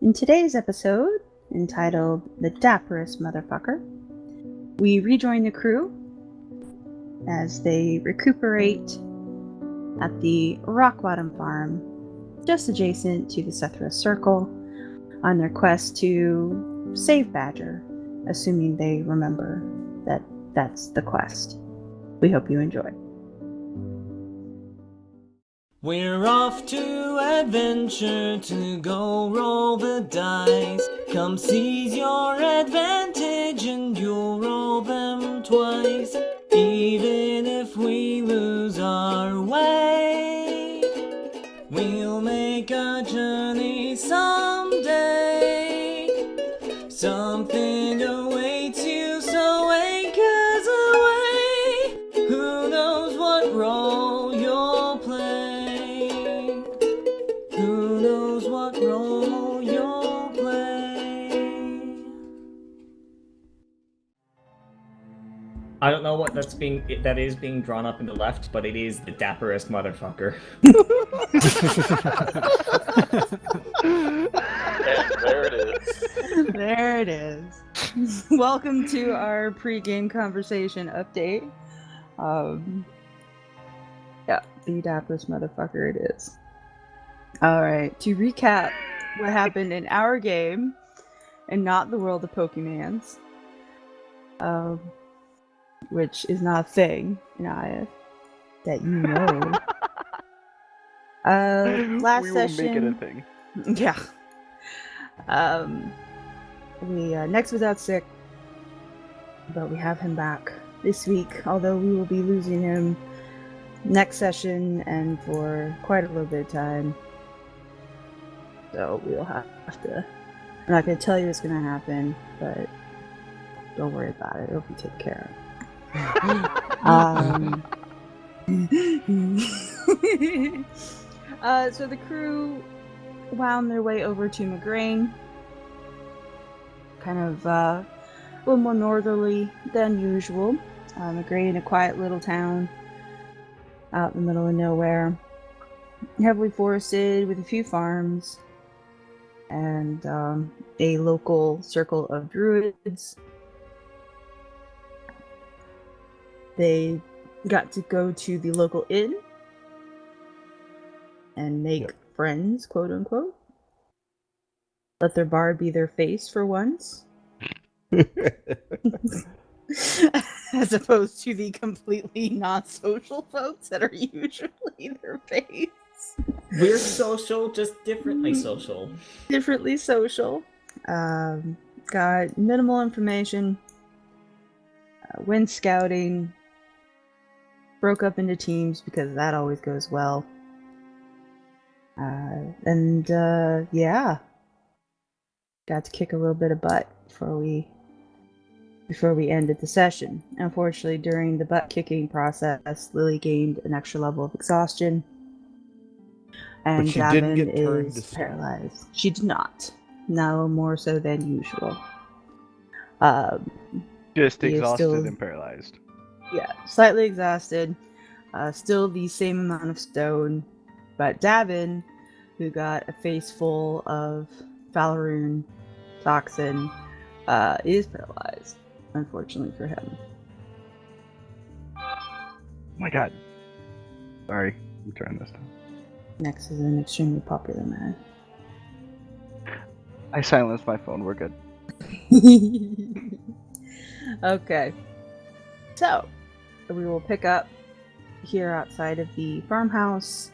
In today's episode, entitled The Dapperest Motherfucker, we rejoin the crew as they recuperate at the Rock Bottom Farm, just adjacent to the Sethra Circle, on their quest to save Badger, assuming they remember that that's the quest. We hope you enjoy. We're off to adventure to go roll the dice. Come seize your advantage and you'll roll them twice. Even if we lose our way, we'll make a journey someday. Something awaits you, so wake us away. Who knows what role you'll play? Who knows what role you'll play? I don't know what that is being drawn up in the left, but it is the dapperest motherfucker. And there it is. There it is. Welcome to our pre-game conversation update. Yeah, the dapperest motherfucker it is. Alright, to recap what happened in our game, and not the world of Pokemans, which is not a thing in Iyith, that you know. Last we will session... make it a thing. Yeah. Nex was out sick, but we have him back this week, although we will be losing him next session and for quite a little bit of time. So we'll have to... I'm not going to tell you what's going to happen, but don't worry about it. It'll be taken care of. So the crew wound their way over to Migraine, kind of a little more northerly than usual. Migraine, a quiet little town out in the middle of nowhere, heavily forested with a few farms and a local circle of druids. They got to go to the local inn and make friends, quote unquote. Let their bard be their face for once. As opposed to the completely non-social folks that are usually their face. We're social, just differently social. Differently social. Got minimal information. Went scouting. Broke up into teams because that always goes well. Yeah. Got to kick a little bit of butt before we ended the session. Unfortunately, during the butt kicking process, Lily gained an extra level of exhaustion. And But she didn't Davynn get turned to is stone. paralyzed. She did not. No more so than usual. Just He is exhausted still- and paralyzed. Yeah, slightly exhausted. Still the same amount of stone. But Davynn, who got a face full of Falarun toxin, is paralyzed, unfortunately for him. Oh my god. Sorry, I'm trying this time. Nex is an extremely popular man. I silenced my phone, we're good. Okay. So, we will pick up here outside of the farmhouse,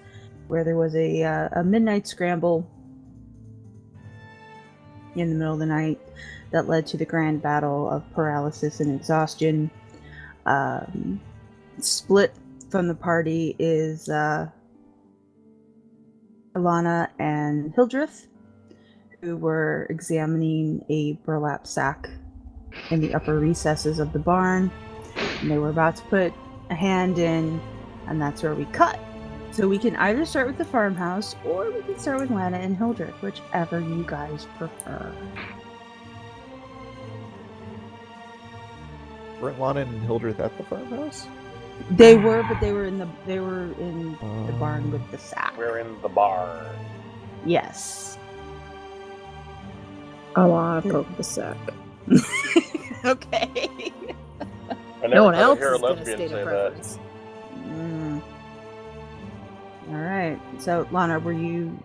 where there was a midnight scramble in the middle of the night that led to the grand battle of paralysis and exhaustion. Split from the party is Alana and Hildreth, who were examining a burlap sack in the upper recesses of the barn, and they were about to put a hand in, and that's where we cut. So we can either start with the farmhouse, or we can start with Lana and Hildreth, whichever you guys prefer. Weren't Lana and Hildreth at the farmhouse? They were, but they were in the barn with the sack. We're in the bar. Yes. I want to poke the sack. Okay. I never No one thought I'd else hear a is going to lesbian state say a that. preference. All right. So, Lana,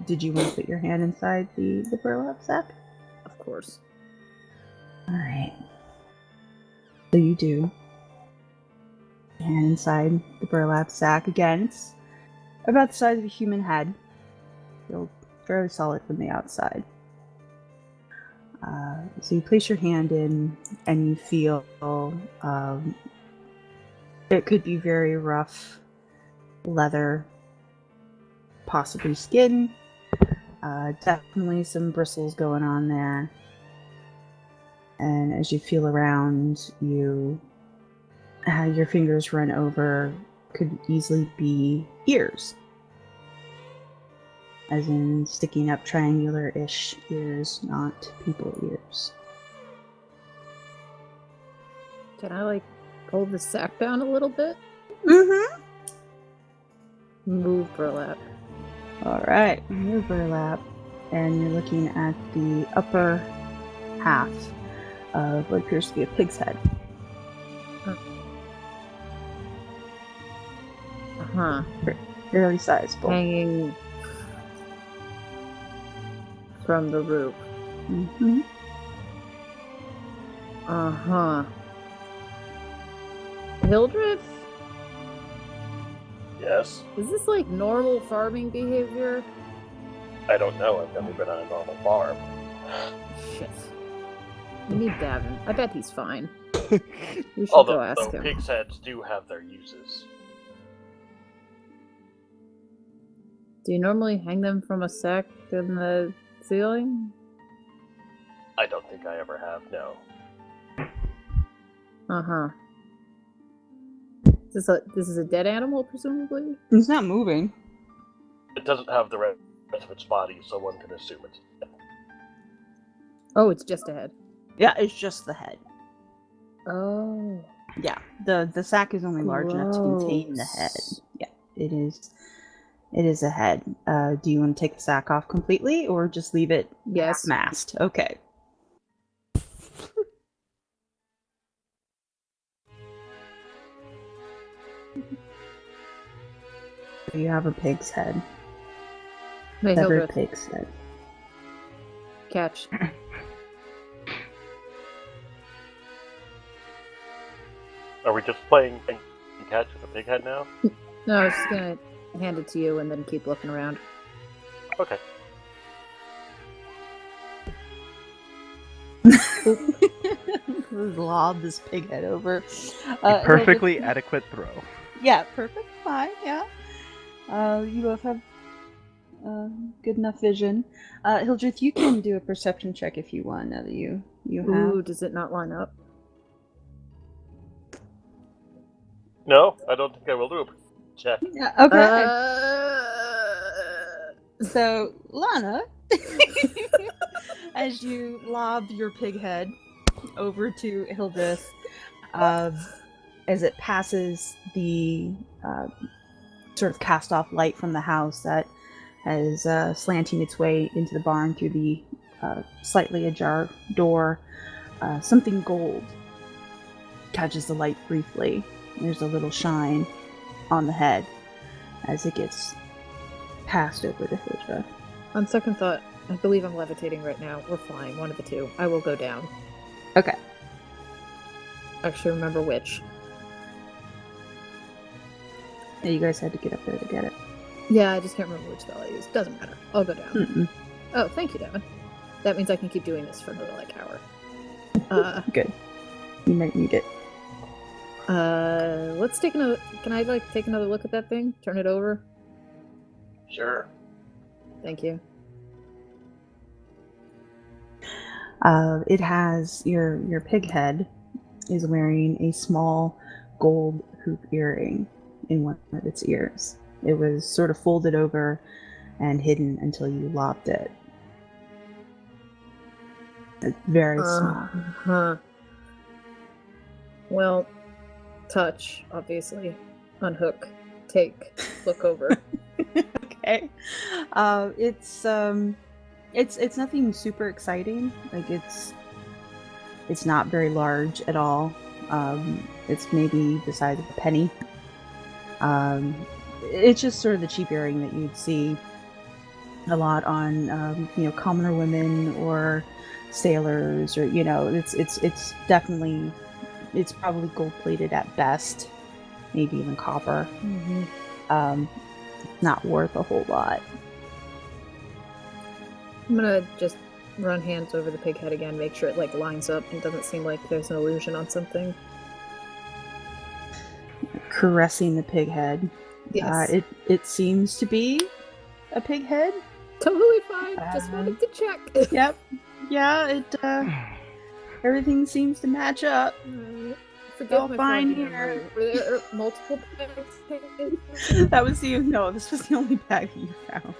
did you want to put your hand inside the burlap sack? Of course. All right. So you do. Hand inside the burlap sack. Again, it's about the size of a human head. Feel fairly solid from the outside. So you place your hand in, and you feel it could be very rough leather, possibly skin. Definitely some bristles going on there. And as you feel around, your fingers run over could easily be ears. As in sticking up triangular-ish ears, not people ears. Can I, pull the sack down a little bit? Mm-hmm. Move burlap. Alright, move burlap. And you're looking at the upper half of what appears to be a pig's head. Uh-huh. Fairly sizable. Hanging from the roof. Mm-hmm. Uh-huh. Hildreth? Yes? Is this normal farming behavior? I don't know. I've never been on a normal farm. Shit. We need Davynn. I bet he's fine. We should go Although ask him. pig's heads do have their uses. Do you normally hang them from a sack in the ceiling? I don't think I ever have, no. Uh-huh. This is a dead animal, presumably? It's not moving. It doesn't have the rest of its body, so one can assume it's dead. Oh, it's just a head. Yeah, it's just the head. Oh. Yeah, the sack is only large enough to contain the head. Yeah, it is. It is a head. Do you want to take the sack off completely, or just leave it Yes. masked? Okay. You have a pig's head. Hey, Severed Hildreth, pig's head. catch. Are we just playing catch with a pig head now? No, I was just gonna hand it to you and then keep looking around. Okay. Lob this pig head over. A perfectly adequate throw. Yeah, perfect. Fine. Yeah. You both have good enough vision. Hildreth, you can do a perception check if you want. Now that you have. Ooh, does it not line up? No, I don't think I will do a check. Yeah, okay. So, Lana, as you lob your pig head over to Hildreth, as it passes the sort of cast-off light from the house that is slanting its way into the barn through the slightly ajar door, something gold catches the light briefly. There's a little shine on the head as it gets passed over to Hildreth. On second thought, I believe I'm levitating right now. We're flying, one of the two. I will go down. Okay. Actually, remember which. Yeah, you guys had to get up there to get it. Yeah, I just can't remember which spell I used. Doesn't matter. I'll go down. Mm-mm. Oh, thank you, Davynn. That means I can keep doing this for another, hour. Good. You might need it. Let's take another... Can I, take another look at that thing? Turn it over? Sure. Thank you. It has your pig head is wearing a small gold hoop earring in one of its ears. It was sort of folded over and hidden until you lopped it. It's very small. Huh. Well, touch, obviously. Unhook. Take. Look over. Okay. It's It's nothing super exciting. Like it's not very large at all. It's maybe the size of a penny. It's just sort of the cheap earring that you'd see a lot on commoner women or sailors, or it's definitely, it's probably gold plated at best, maybe even copper. Mm-hmm. Not worth a whole lot. I'm gonna just run hands over the pig head again, make sure it like lines up and doesn't seem like there's an illusion on something. Caressing the pig head. Yes. It seems to be a pig head. Totally fine. Just wanted to check. Yep. Yeah, it everything seems to match up. Forget All my fine froggy here. memory. Were there multiple pigs? That was this was the only bag you found.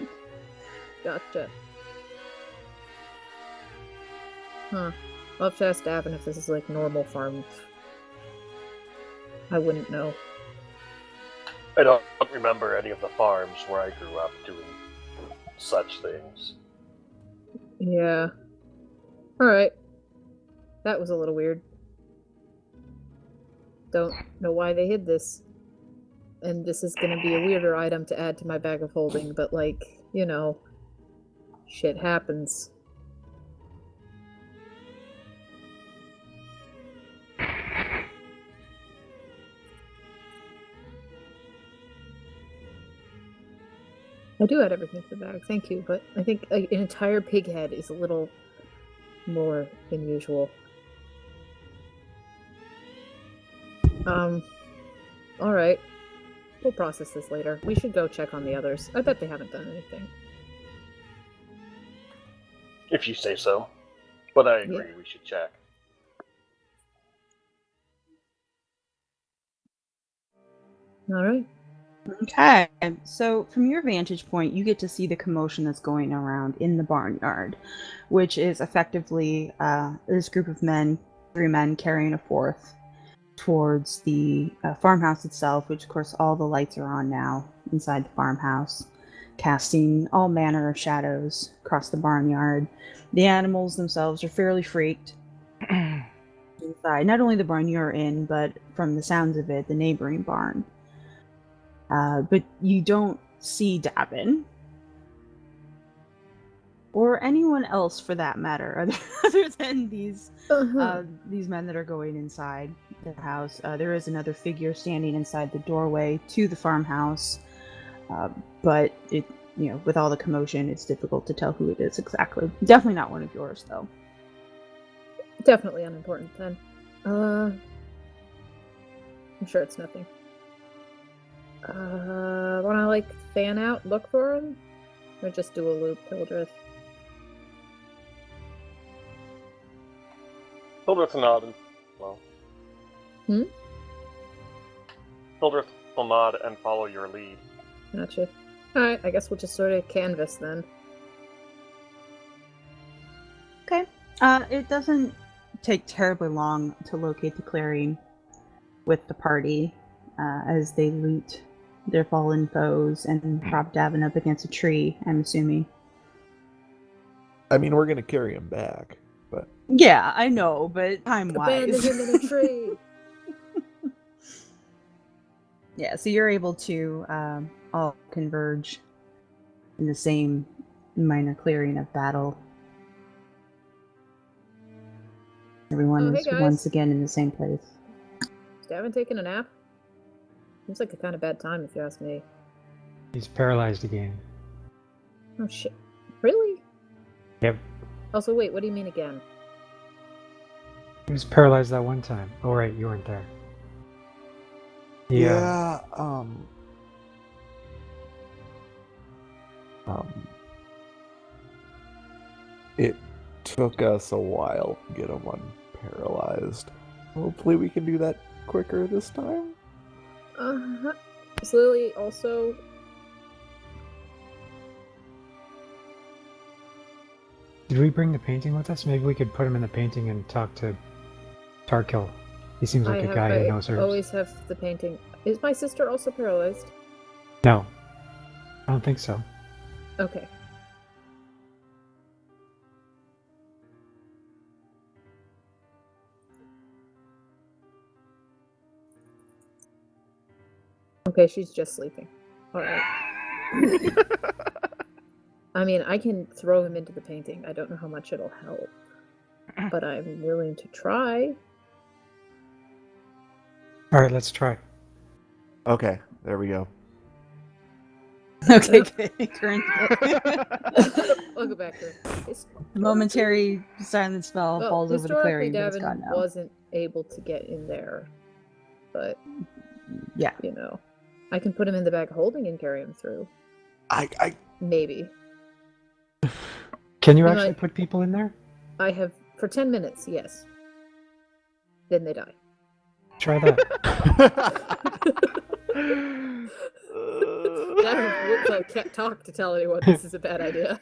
Gotcha. Huh. I'll have to ask Davynn if this is like normal farm. I wouldn't know. I don't remember any of the farms where I grew up doing such things. Yeah. Alright. That was a little weird. Don't know why they hid this. And this is gonna be a weirder item to add to my bag of holding, but like, shit happens. I do add everything to the bag, thank you, but I think an entire pig head is a little more than usual. Alright. We'll process this later. We should go check on the others. I bet they haven't done anything. If you say so. But I agree, we should check. Alright. Okay, so from your vantage point, you get to see the commotion that's going around in the barnyard, which is effectively this group of men, 3 men carrying a 4th, towards the farmhouse itself, which of course all the lights are on now inside the farmhouse, casting all manner of shadows across the barnyard. The animals themselves are fairly freaked inside, not only the barn you're in, but from the sounds of it, the neighboring barn. But you don't see Davynn, or anyone else for that matter, other than these men that are going inside the house. There is another figure standing inside the doorway to the farmhouse, but it, with all the commotion, it's difficult to tell who it is exactly. Definitely not one of yours, though. Definitely unimportant then. I'm sure it's nothing. Wanna fan out, look for him? Or just do a loop, Hildreth? Hildreth will nod and well. Hildreth will nod and follow your lead. Gotcha. Alright, I guess we'll just sort of canvas then. Okay. It doesn't take terribly long to locate the clearing with the party, as they loot their fallen foes and prop Davynn up against a tree, I'm assuming. I mean, we're gonna carry him back, but... Yeah, I know, but time-wise... Abandon him in a tree! Yeah, so you're able to all converge in the same minor clearing of battle. Everyone is once again in the same place. Is Davynn taking a nap? Seems like a kind of bad time if you ask me. He's paralyzed again. Oh shit. Really? Yep. Also, wait, what do you mean again? He was paralyzed that one time. Oh, right, you weren't there. Yeah, it took us a while to get him unparalyzed. Hopefully we can do that quicker this time. Is Lily also... Did we bring the painting with us? Maybe we could put him in the painting and talk to Tarkil. He seems like a guy who knows herbs. I always have the painting. Is my sister also paralyzed? No. I don't think so. Okay. Okay, she's just sleeping. Alright. I mean, I can throw him into the painting. I don't know how much it'll help. But I'm willing to try. Alright, let's try. Okay, there we go. Okay, Kern. I'll go back to it. Momentary silent spell Well, falls over the historically, cleric, but it's Davynn gone now. wasn't able to get in there. But, Yeah. you know, I can put him in the bag of holding and carry him through. I Maybe. Can you You actually might- put people in there? I have, for 10 minutes, yes. Then they die. Try that. Davynn Whitfeld can't talk to tell anyone this is a bad idea.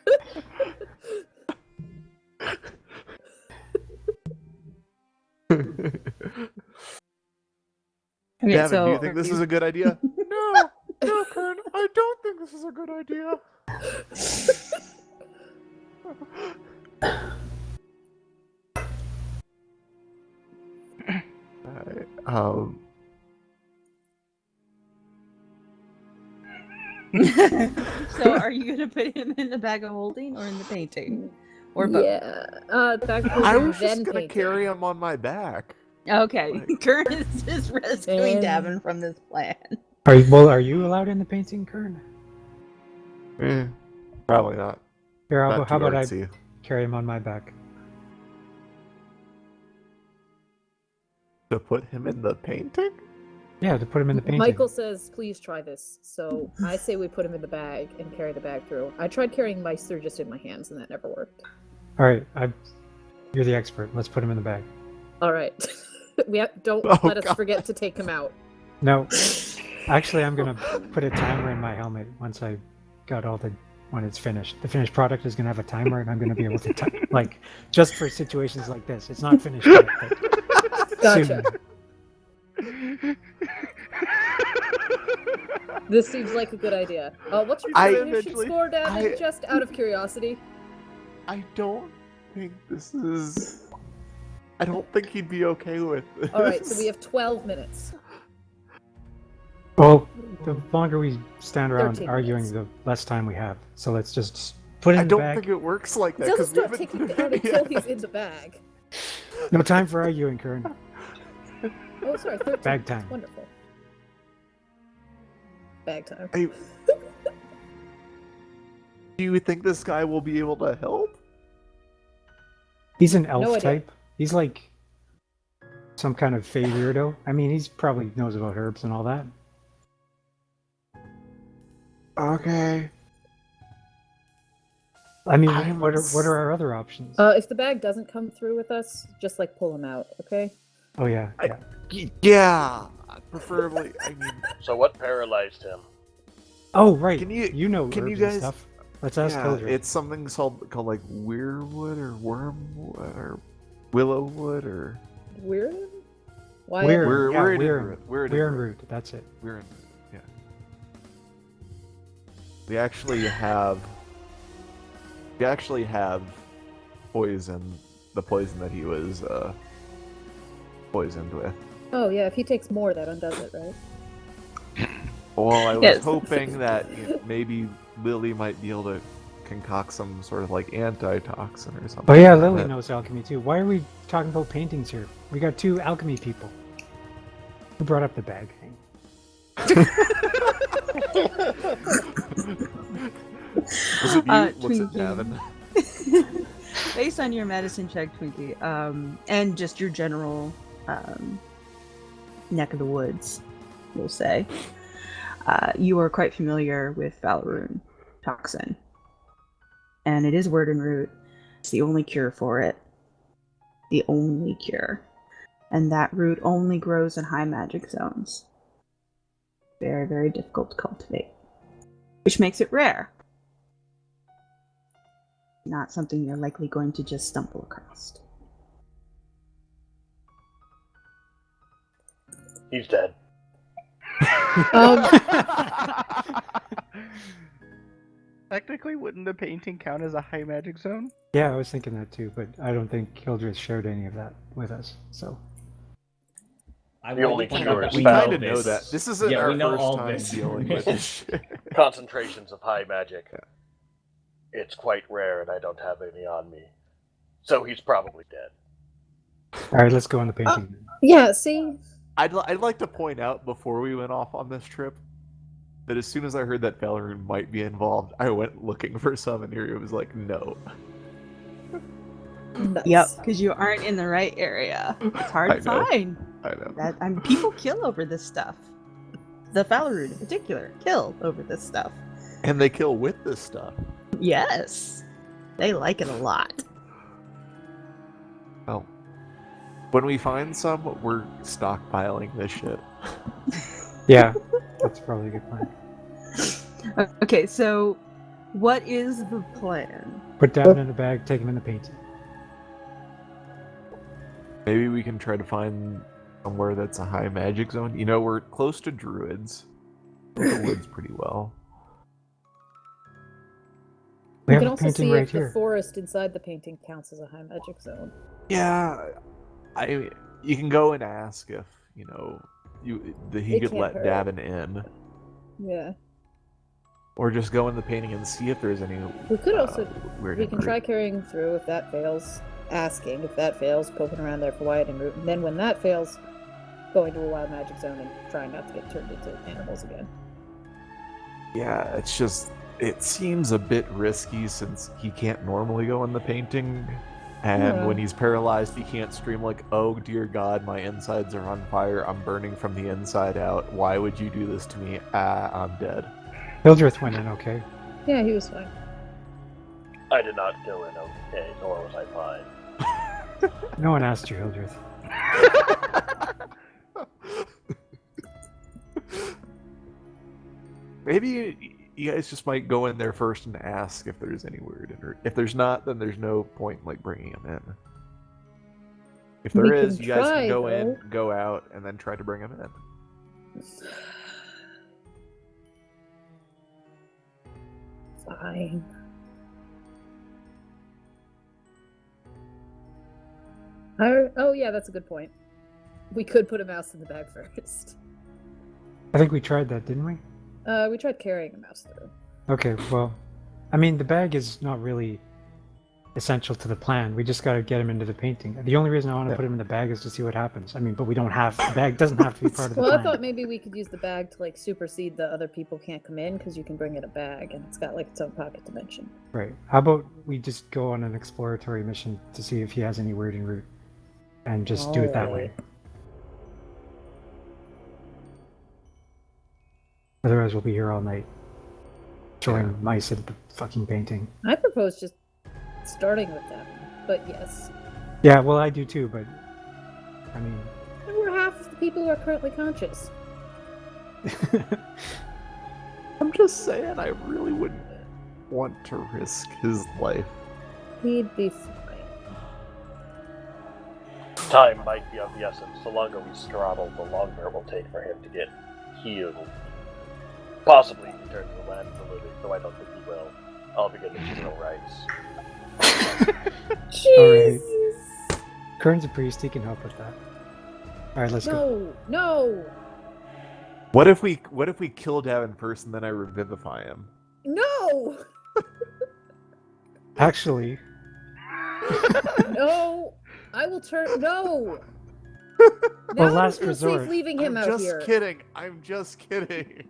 Okay, Davynn, so do you think this is a good idea? No, Kern, I don't think this is a good idea. Alright, So are you gonna put him in the bag of holding or in the painting? Or both? Yeah. Back to I holding, was just then gonna painting. carry him on my back. Okay. Like- Kern is just rescuing And- Davynn from this plan. Are you allowed in the painting, Kern? Probably not. Here, Not how too about I artsy. carry him on my back? To put him in the painting? Yeah, to put him in the painting. Michael says, please try this. So I say we put him in the bag and carry the bag through. I tried carrying Meister just in my hands and that never worked. Alright, you're the expert. Let's put him in the bag. Alright. Don't Oh, let us God. forget to take him out. No. Actually, I'm gonna put a timer in my helmet once I got when it's finished. The finished product is gonna have a timer, and I'm gonna be able to just for situations like this. It's not finished yet, but Gotcha. soon. This seems like a good idea. What's your I distribution eventually- score, Davynn? I- Just out of curiosity. I don't think this is. I don't think he'd be okay with this. Alright, so we have 12 minutes. Well, the longer we stand around 13 arguing, minutes. the less time we have. So let's just put it I in the don't bag. think it works like It that. doesn't 'cause we start haven't ticking done down it until yet. he's in the bag. No time for arguing, Kern. Oh, sorry, 13. Bag time. Wonderful. Bag time. Do you think this guy will be able to help? He's an elf No idea. type. He's like some kind of fey weirdo. I mean, he's probably knows about herbs and all that. Okay. I mean, I'm what are our other options? If the bag doesn't come through with us, just like pull him out, okay? Oh yeah, yeah. Yeah, preferably. I mean, So what paralyzed him? Oh right. Can you- know can you herbs and guys- stuff? Let's ask yeah, Hildreth. it's something called like weirwood or wormwood or willowwood or Weird? Why? Weird. we're yeah, we're in weird. root. We're in We're in root. root. That's it. We're in root. Yeah. We actually have poison. The poison that he was poisoned with. Oh yeah, if he takes more, that undoes it, right? Well, I was Yes. hoping that maybe Lily might be able to concoct some sort of like antitoxin or something. Oh yeah, like Lily that. knows alchemy too. Why are we talking about paintings here? We got two alchemy people. Who brought up the bag thing? Was it you? Looks at Twinkie. Davynn. Based on your medicine check, Twinkie, and just your general neck of the woods, we'll say, you are quite familiar with Valorum toxin. And it is word and root. It's the only cure for it. The only cure. And that root only grows in high magic zones. Very, very difficult to cultivate. Which makes it rare. Not something you're likely going to just stumble across. He's dead. Technically, wouldn't the painting count as a high magic zone? Yeah, I was thinking that too, but I don't think Hildreth shared any of that with us. So I The want only to point cure out is that We we foul. kind of know this. that. This isn't Yeah, our we know first all time this. dealing with this shit. Concentrations of high magic. It's quite rare, and I don't have any on me. So he's probably dead. All right, let's go on the painting. Yeah, see? I'd like to point out before we went off on this trip that as soon as I heard that Valorune might be involved, I went looking for some, and Iri was like, "No." Nice. Yep, because you aren't in the right area. It's hard I to know. find. I know. That people kill over this stuff. The Falaroon in particular kill over this stuff. And they kill with this stuff. Yes, they like it a lot. Well, when we find some, we're stockpiling this shit. Yeah, that's probably a good plan. Okay, so what is the plan? Put Davynn in a bag, take him in the painting. Maybe we can try to find somewhere that's a high magic zone. You know, we're close to druids. We know the woods pretty well. We We have can a also painting see right if here. the forest inside the painting counts as a high magic zone. Yeah, you can go and ask if he It could can't let hurt. Davynn in, Yeah. or just go in the painting and see if there's any. We could also weird. we can try carrying through if that fails, asking if that fails, poking around there for Wyatt and Root, and then when that fails, going to a wild magic zone and trying not to get turned into animals again. Yeah, it's just it seems a bit risky since he can't normally go in the painting, and Yeah. when he's paralyzed, he can't scream like, "Oh dear God, my insides are on fire! I'm burning from the inside out! Why would you do this to me? I'm dead." Hildreth went in okay. Yeah, he was fine. I did not go in okay, nor was I fine. No one asked you, Hildreth. Maybe you guys just might go in there first and ask if there's any word in, or if there's not, then there's no point in, like, bringing him in. If there We is, can you guys try, can go though. in, go out, and then try to bring him in. Fine. Oh yeah, that's a good point. We could put a mouse in the bag first. I think we tried that, didn't we? We tried carrying a mouse through. Okay, well, I mean, the bag is not really essential to the plan. We just got to get him into the painting. The only reason I want to put him in the bag is to see what happens. I mean, but we don't have the bag. Doesn't have to be part of the Well, plan. I thought maybe we could use the bag to like supersede the other people can't come in because you can bring in a bag and it's got like its own pocket dimension. Right. How about we just go on an exploratory mission to see if he has any word en route, and just do it that way. Alright. Otherwise, we'll be here all night throwing mice at the fucking painting. I propose just starting with that, but yes. Yeah, well, I do too, but I mean, And we're half of the people who are currently conscious. I'm just saying, I really wouldn't want to risk his life. He'd be fine. Time might be of the essence. The longer we straddle, the longer it will take for him to get healed. Possibly return to the land of the living, though I don't think he will. I'll begin his funeral rites. Alright. Kern's a priest, he can help with that. Alright, let's go. No! What if we kill Davynn first and then I revivify him? No! Actually, No! I will turn. No! Well, Now last I don't feel resort. safe leaving him I'm out just here. kidding. I'm just kidding.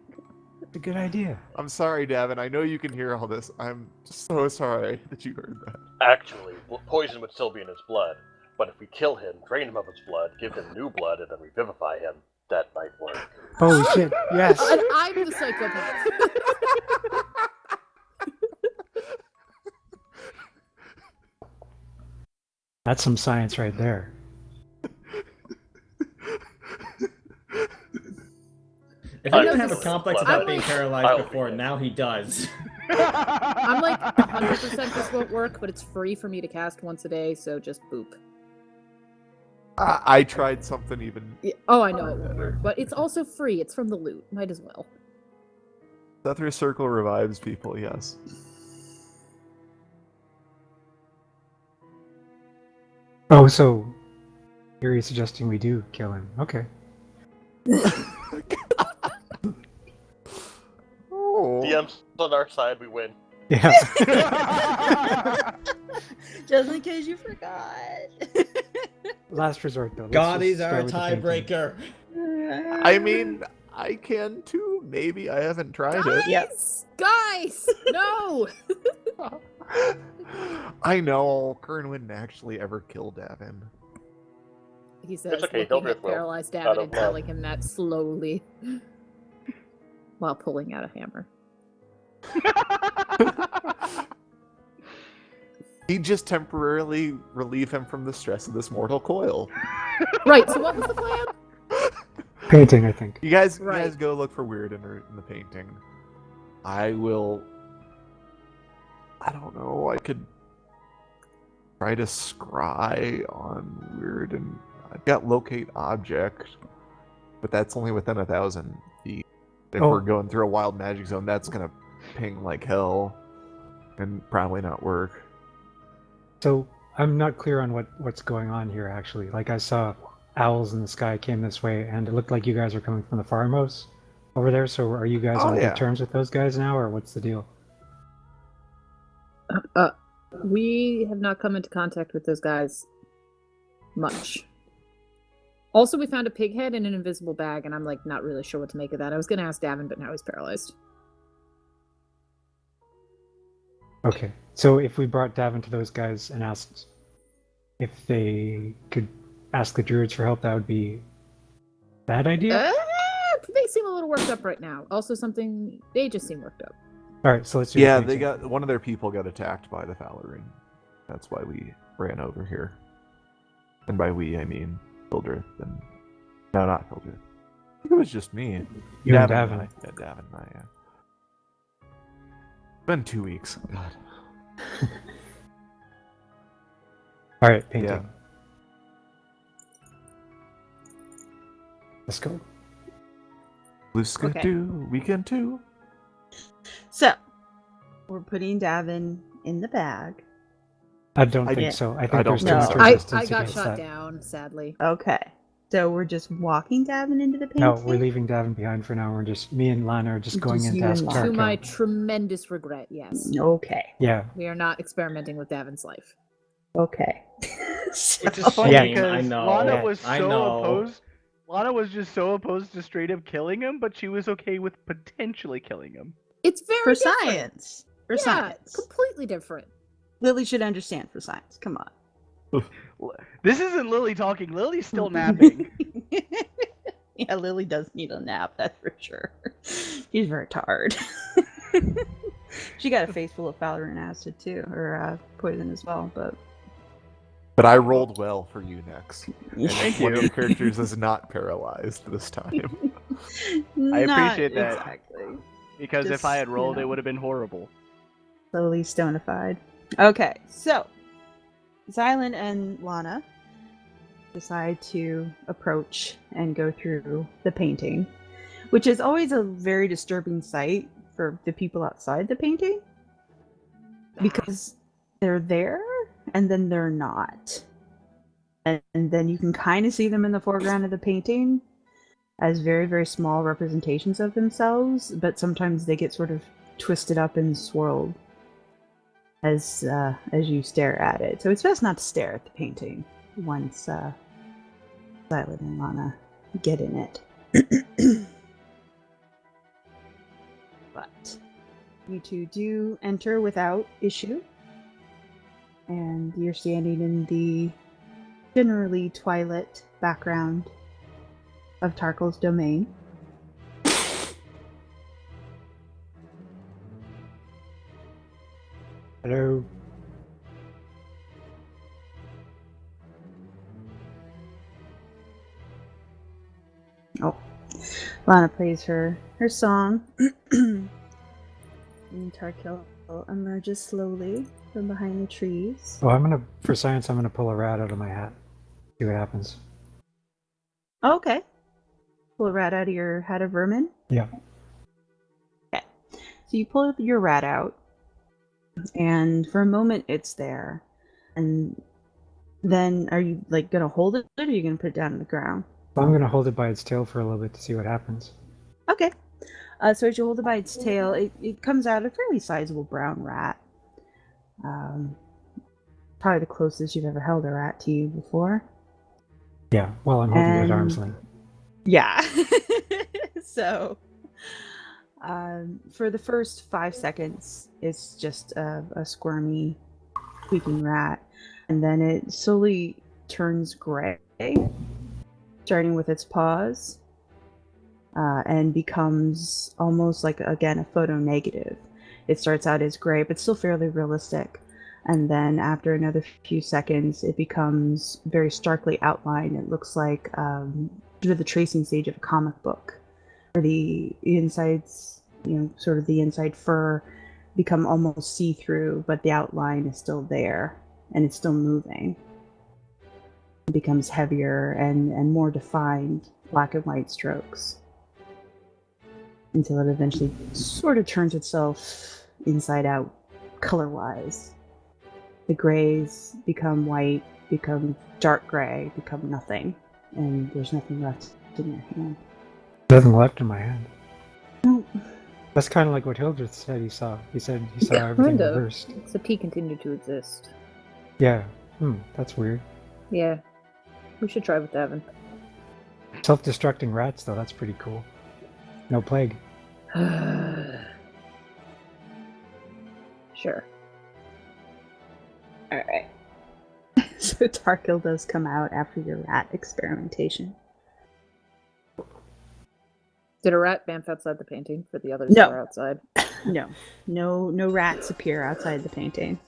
it's a good idea. I'm sorry, Davynn. I know you can hear all this. I'm so sorry that you heard that. Actually, poison would still be in his blood, but if we kill him, drain him of his blood, give him new blood, and then revivify him, that might work. Holy shit, yes! And I'm the psychopath. That's some science right there. If he I didn't know have a this- complex I'm about being like- paralyzed I'll before, begin. now he does. I'm like 100% this won't work, but it's free for me to cast once a day, so just boop. I tried something even. Yeah, oh, I know it won't work, but it's also free. It's from the loot. Might as well. Sethra Circle revives people, yes. Oh, so you're suggesting we do kill him? Okay. Oh. DM's on our side, we win. Yeah. Just in case you forgot. Last resort, though. Let's Goddies just are a start with the painting. tiebreaker. I mean, I can too. Maybe I haven't tried it. Yep. Guys! No! I know. Kern wouldn't actually ever kill Davynn. He says, It's okay, looking Hildreth at will. paralyzed Out Davynn of and telling him that slowly while pulling out a hammer. He'd just temporarily relieve him from the stress of this mortal coil. Right, so what was the plan? Painting, I think. You guys Right. go look for weird in the painting. I will. I don't know. I could try to scry on weird, and I've got locate object, but that's only within 1,000 feet. If Oh. we're going through a wild magic zone, that's gonna ping like hell, and probably not work. So I'm not clear on what's going on here, actually. Like, I saw owls in the sky came this way, and it looked like you guys are coming from the farmhouse over there. So are you guys Oh, on yeah. good terms with those guys now, or what's the deal? We have not come into contact with those guys much. Also, we found a pig head in an invisible bag, and I'm like not really sure what to make of that. I was gonna ask Davynn, but now he's paralyzed. Okay. So if we brought Davynn to those guys and asked if they could ask the druids for help, that would be a bad idea? They seem a little worked up right now. Also, they just seem worked up. All right, so let's do the Yeah, painting. they got one of their people got attacked by the Falarin. That's why we ran over here. And by we, I mean Hildreth and no, not Hildreth. I think it was just me. You and Davynn. Davynn. Yeah, Davynn and I, yeah. It's been 2 weeks. God. All right, painting. Yeah. Let's go. Luska Okay. do, weekend too. So, we're putting Davynn in the bag. I don't I- think Yeah. so. I think I don't there's too think much so. resistance I got against shot that. down, sadly. Okay. So we're just walking Davynn into the painting? No, we're leaving Davynn behind for now. We're just me and Lana are just going Just in you to ask and Lana. To my Tarko. tremendous regret, yes. Okay. Yeah. We are not experimenting with Davynn's life. Okay. Which is funny Yeah. because I know. Lana was I so know. opposed. Lana was just so opposed to straight up killing him, but she was okay with potentially killing him. It's very For different. science. For Yeah, science. completely different. Lily should understand for science. Come on. This isn't Lily talking. Lily's still napping. Yeah, Lily does need a nap, that's for sure. She's very tired. She got a face full of Falarin acid too, or poison as well, but But I rolled well for you next. And Thank one of you. your characters is not paralyzed this time. I appreciate that. Exactly. Because Just, if I had you rolled, know. it would have been horrible. Slowly stonified. Okay, so Xylund and Lana decide to approach and go through the painting, which is always a very disturbing sight for the people outside the painting because they're there and then they're not. And then you can kind of see them in the foreground of the painting as very, very small representations of themselves, but sometimes they get sort of twisted up and swirled as you stare at it. So it's best not to stare at the painting once Xylund and Lana get in it. But you two do enter without issue, and you're standing in the generally twilight background of Tarkel's domain. Hello. Oh, Lana plays her song. And Tarkel emerges slowly from behind the trees. Oh, for science, I'm gonna pull a rat out of my hat. See what happens. Oh, okay. Pull a rat out of your hat of vermin. Yeah. Okay. So you pull your rat out, and for a moment it's there. And then are you like gonna hold it, or are you gonna put it down on the ground? Well, I'm gonna hold it by its tail for a little bit to see what happens. Okay. So as you hold it by its tail, it comes out a fairly sizable brown rat. Probably the closest you've ever held a rat to you before. Yeah, well, I'm holding it at And- arm's length. Yeah. So, for the first 5 seconds, it's just a squirmy, squeaking rat. And then it slowly turns gray, starting with its paws, and becomes almost like, again, a photo negative. It starts out as gray, but still fairly realistic. And then after another few seconds, it becomes very starkly outlined. It looks like the tracing stage of a comic book, where the insides, sort of the inside fur become almost see-through, but the outline is still there, and it's still moving. It becomes heavier and more defined, black and white strokes, until it eventually sort of turns itself inside out, color-wise. The grays become white, become dark gray, become nothing, and there's nothing left in your hand. Nothing left in my hand. No. That's kind of like what Hildreth said he saw. He said he saw everything Kind of. reversed. Except he continued to exist. Yeah. That's weird. Yeah. We should try with Davynn. Self-destructing rats, though, that's pretty cool. No plague. Sure. Alright. So Tarkil does come out after your rat experimentation. Did a rat bamf outside the painting for the others No. that are outside? No rats appear outside the painting.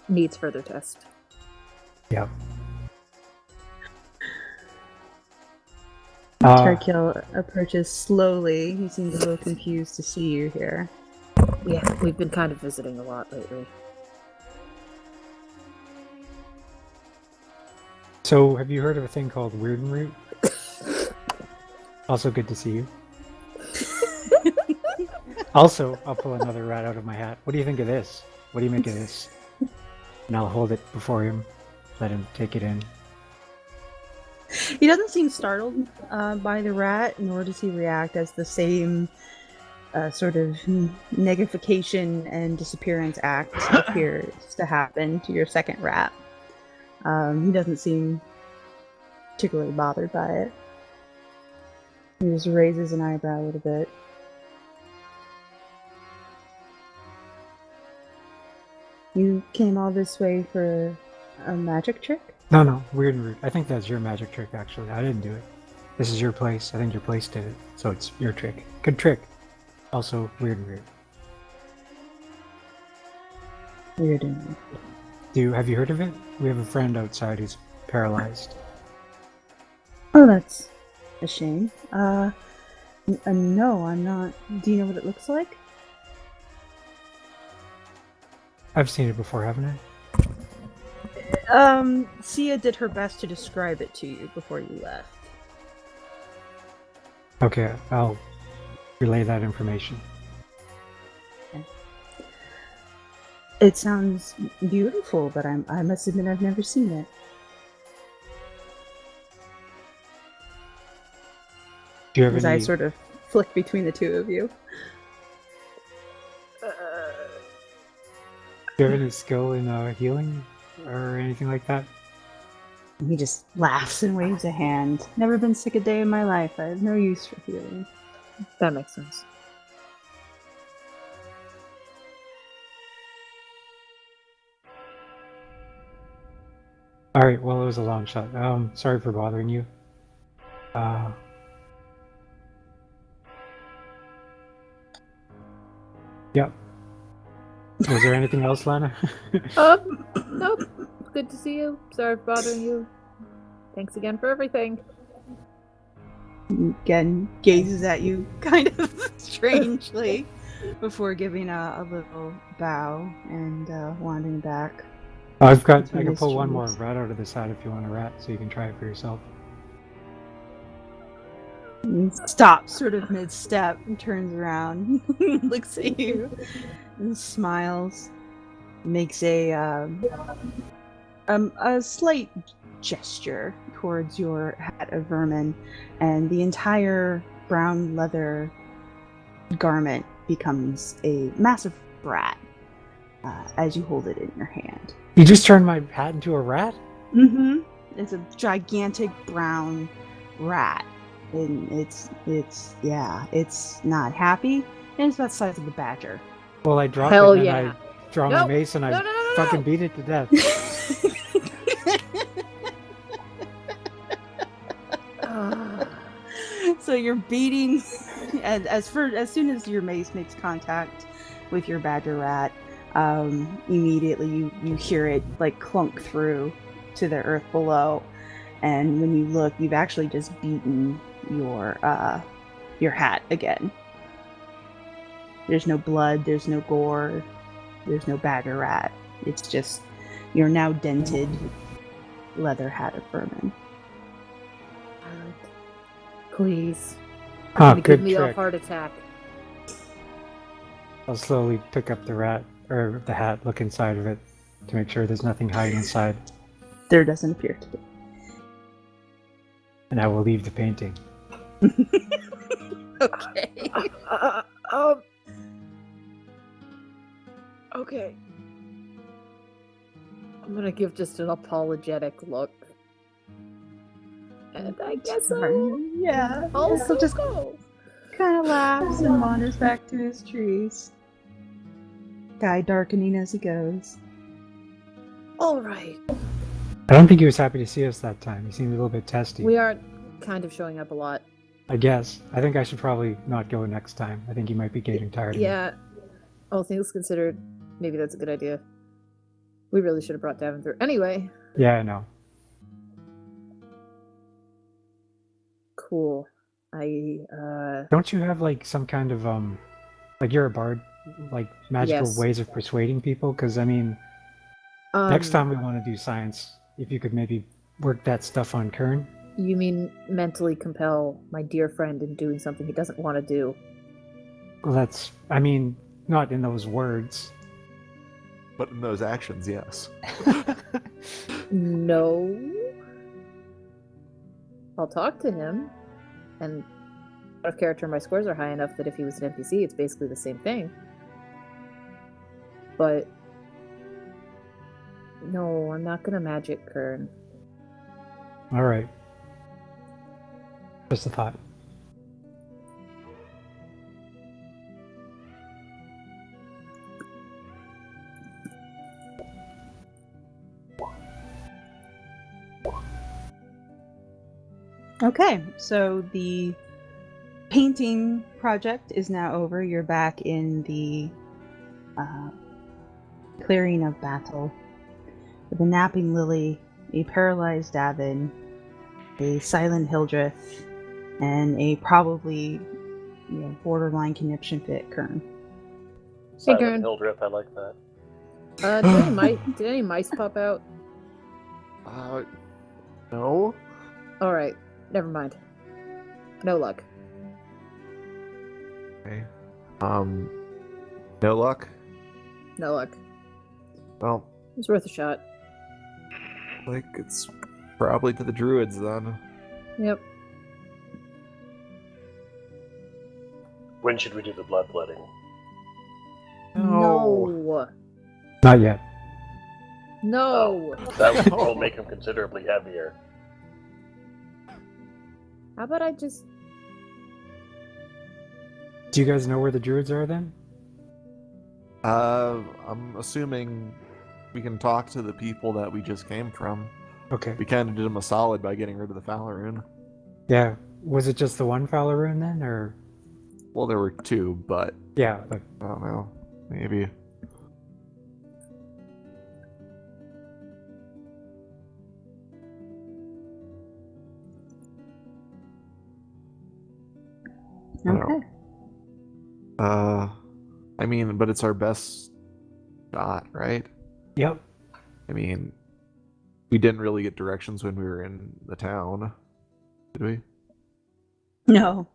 Needs further test. Yeah. Tarkil approaches slowly. He seems a little confused to see you here. Yeah, we've been kind of visiting a lot lately. So, have you heard of a thing called Weird and Root? Also good to see you. Also, I'll pull another rat out of my hat. What do you think of this? What do you make of this? And I'll hold it before him, let him take it in. He doesn't seem startled by the rat, nor does he react as the same sort of negification and disappearance act appears to happen to your second rat. He doesn't seem particularly bothered by it. He just raises an eyebrow a little bit. You came all this way for a magic trick? No, Weird and Root. I think that's your magic trick, actually. I didn't do it. This is your place. I think your place did it. So it's your trick. Good trick. Also, Weird and Root. Weird and Root. Have you heard of it? We have a friend outside who's paralyzed. Oh, that's a shame. No, I'm not. Do you know what it looks like? I've seen it before, haven't I? Sia did her best to describe it to you before you left. Okay, I'll relay that information. It sounds beautiful, but I must admit I've never seen it. Do you have As any... I sort of flick between the two of you. Do you have any skill in healing or anything like that? He just laughs and waves a hand. Never been sick a day in my life. I have no use for healing. That makes sense. Alright, well, it was a long shot. Sorry for bothering you. Yep. Was there anything else, Lana? Nope. Good to see you. Sorry for bothering you. Thanks again for everything. Again, gazes at you kind of strangely before giving a little bow and wandering back. I can Between pull his one more trees. rat out of the side if you want a rat, so you can try it for yourself. He stops sort of mid-step and turns around, looks at you, and smiles. makes a slight gesture towards your hat of vermin, and the entire brown leather garment becomes a massive rat as you hold it in your hand. You just turned my hat into a rat? Mm-hmm. It's a gigantic brown rat, and it's not happy, and it's about the size of a badger. Well, I dropped Hell it and yeah. I draw my Nope. mace and I No. fucking beat it to death. So you're beating, and as soon as your mace makes contact with your badger rat, immediately you hear it like clunk through to the earth below, and when you look, you've actually just beaten your hat again. There's no blood, there's no gore, there's no badger rat. It's just your now dented leather hat of vermin. Please. Huh, Give good me a trick. heart attack. I'll slowly pick up the rat, or the hat, look inside of it, to make sure there's nothing hiding inside. There doesn't appear to be. And I will leave the painting. Okay. Okay. I'm gonna give just an apologetic look. And I guess Yeah. I'll just go. kind of laughs and wanders back to his trees. Sky darkening as he goes. All right. I don't think he was happy to see us that time. He seemed a little bit testy. We are kind of showing up a lot. I guess. I think I should probably not go next time. I think he might be getting tired of me. Yeah. All things considered, maybe that's a good idea. We really should have brought Davynn through. Anyway. Yeah, I know. Cool. Don't you have like some kind of like you're a bard, like magical Yes. ways of persuading people? Because I mean, next time we want to do science, if you could maybe work that stuff on Kern. You mean mentally compel my dear friend into doing something he doesn't want to do? Well, that's, I mean, not in those words. But in those actions, yes. No. I'll talk to him, and out of character, my scores are high enough that if he was an NPC, it's basically the same thing. But no, I'm not gonna magic Kern. All right. Just a thought. Okay, so the painting project is now over. You're back in the clearing of battle with a napping Lily, a paralyzed Davynn, a silent Hildreth, and a probably borderline conniption fit Kern. Silent Kern. Hildreth, I like that. Did any mice pop out? No. All right, never mind. No luck. Okay. No luck. No luck. Well, It's worth a shot. like it's probably to the druids then. Yep. When should we do the bloodletting? No. Not yet. No. That will make him considerably heavier. How about I just... Do you guys know where the druids are then? I'm assuming we can talk to the people that we just came from. Okay. We kind of did them a solid by getting rid of the Falaroon. Yeah. Was it just the one Falaroon then, or? Well, there were two, but Yeah. But I don't know. Maybe. I don't Okay. know. I mean, but it's our best shot, right? yep. I mean, we didn't really get directions when we were in the town, did we? No.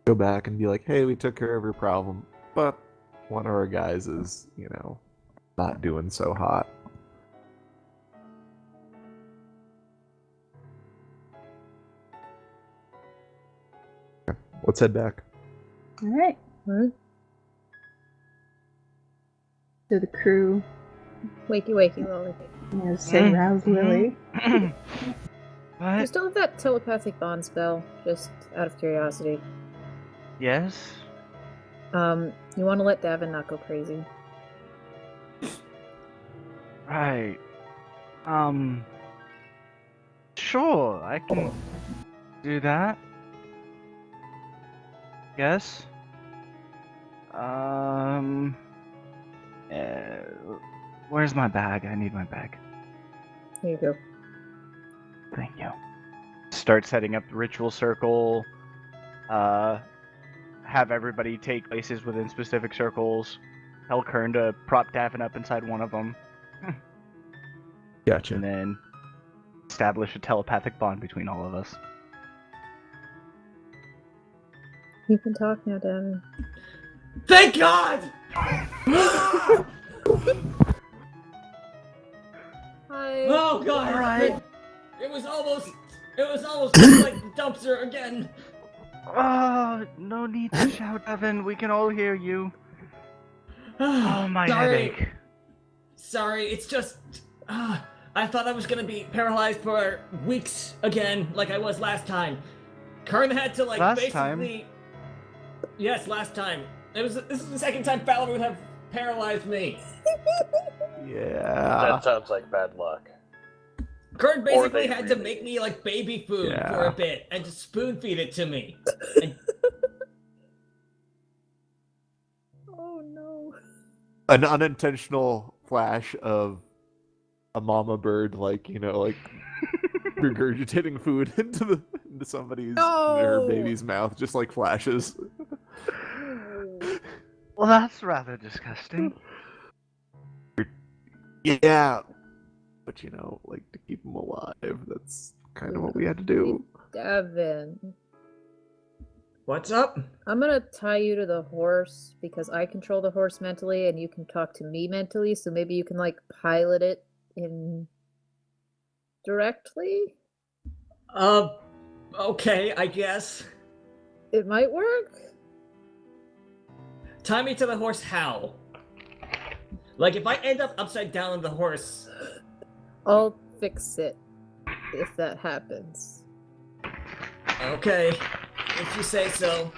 Go back and be like, hey, we took care of your problem, but one of our guys is, not doing so hot. Let's head back. All right. So the crew, Wakey, Lily. say rouse Lily. You What? still have that telepathic bond spell, just out of curiosity. Yes? You want to let Davynn not go crazy. Right. Sure, I can do that. Yes? Where's my bag? I need my bag. Here you go. Thank you. Start setting up the ritual circle. Have everybody take places within specific circles. Tell Kern to prop Davynn up inside one of them. Gotcha. And then establish a telepathic bond between all of us. You can talk now, Davynn. Thank God! Hi. Oh God! Alright. It was almost just like the dumpster again. No need to shout, Davynn. We can all hear you. Oh, my headache. Sorry, it's just... I thought I was gonna be paralyzed for weeks again, like I was last time. Kern had to, Last time? Yes, last time. This is the second time Fowler would have paralyzed me. Yeah. That sounds like bad luck. Kern basically they had to really- make me like baby food Yeah. for a bit and just spoon feed it to me. And Oh no. An unintentional flash of a mama bird, regurgitating food into somebody's her No! baby's mouth, just like flashes. Well, that's rather disgusting. Yeah, but to keep them alive, that's kind of what we had to do. Davynn. what's up? I'm gonna tie you to the horse because I control the horse mentally and you can talk to me mentally, so maybe you can pilot it in directly? Okay, I guess. It might work? Tie me to the horse how? Like, if I end up upside down on the horse... I'll fix it if that happens. Okay, if you say so.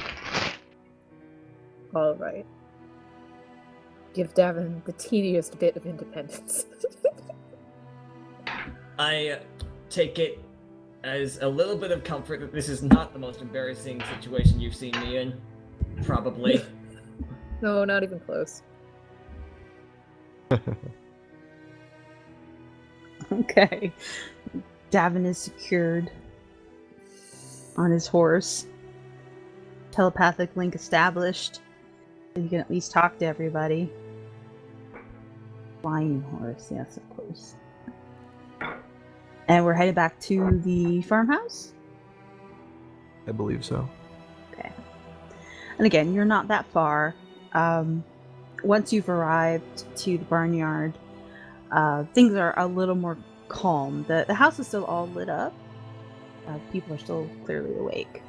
Alright. Give Davynn the teeniest bit of independence. I take it as a little bit of comfort that this is not the most embarrassing situation you've seen me in. Probably. No, not even close. Okay. Davynn is secured on his horse. Telepathic link established. So you can at least talk to everybody. Flying horse, yes, of course. And we're headed back to the farmhouse? I believe so. Okay. And again, you're not that far. Once you've arrived to the barnyard, things are a little more calm. The house is still all lit up. People are still clearly awake.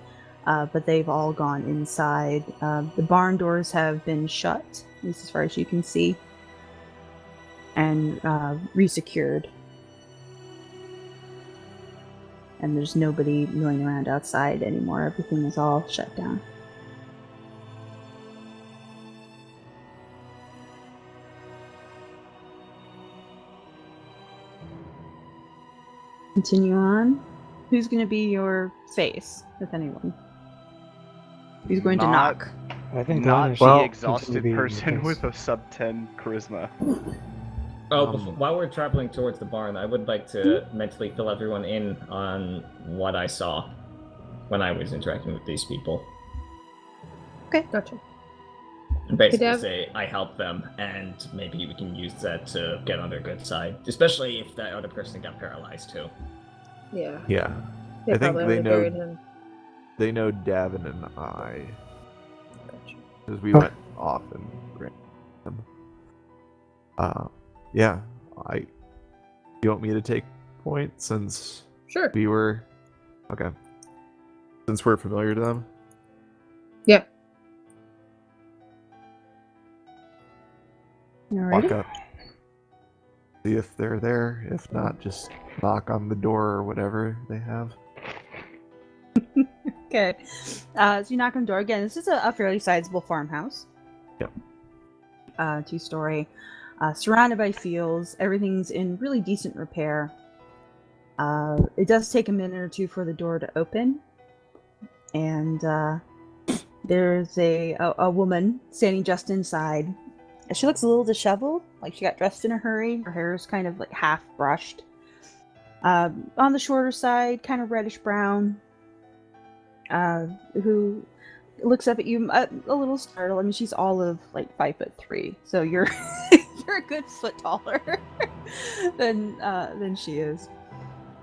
But they've all gone inside. The barn doors have been shut, at least as far as you can see, and resecured. And there's nobody milling around outside anymore. Everything is all shut down. Continue on. Who's going to be your face, if anyone? Who's going to Not- knock? I think Not Lana the should continue exhausted to be person the with a sub 10 charisma. Oh, while we're traveling towards the barn, I would like to mentally fill everyone in on what I saw when I was interacting with these people. Okay. Gotcha. And basically Dav- say I helped them, and maybe we can use that to get on their good side. Especially if that other person got paralyzed too. Yeah. Yeah. They I think probably they only know- buried him. They know Davynn and I Because we went off and ran them. Yeah, you want me to take point since Sure. we were... Okay. Since we're familiar to them? Yeah. Alrighty. Walk up. See if they're there. If not, just knock on the door or whatever they have. Okay. So you knock on the door again. This is a fairly sizable farmhouse. Yep. 2-story. Surrounded by fields. Everything's in really decent repair. It does take a minute or two for the door to open. And there's a woman standing just inside. She looks a little disheveled, like she got dressed in a hurry. Her hair is kind of like half brushed. On the shorter side, kind of reddish brown. Who looks up at you a little startled. I mean, she's all of like 5'3", so you're you're a good foot taller than she is.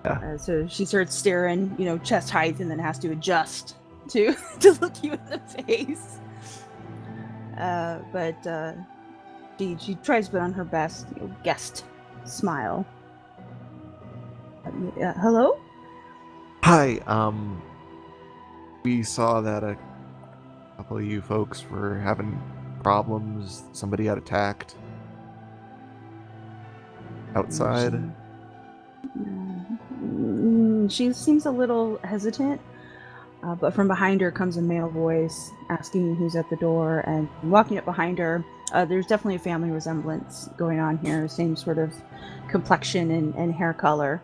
Yeah. So she starts staring, chest height, and then has to adjust to look you in the face. But she tries to put on her best guest smile. Hello? Hi, we saw that a couple of you folks were having problems. Somebody got attacked outside. She seems a little hesitant, but from behind her comes a male voice asking who's at the door, and walking up behind her, there's definitely a family resemblance going on here. Same sort of complexion and hair color.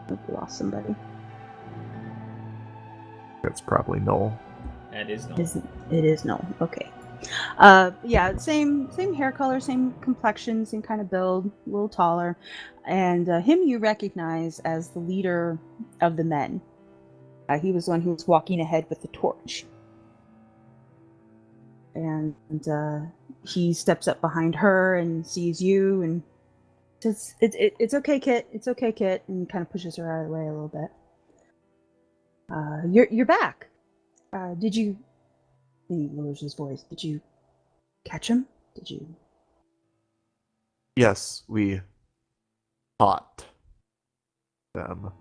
I think we lost somebody. That's probably Noel. That is not. It is Noel. Okay. Yeah, same hair color, same complexion, same kind of build, a little taller. And him you recognize as the leader of the men. He was the one who was walking ahead with the torch. And he steps up behind her and sees you and says, it's okay, Kit. It's okay, Kit. And kind of pushes her out of the way a little bit. You're back. Did you... He lowers his voice. Did you catch him? Did you... Yes, we caught them.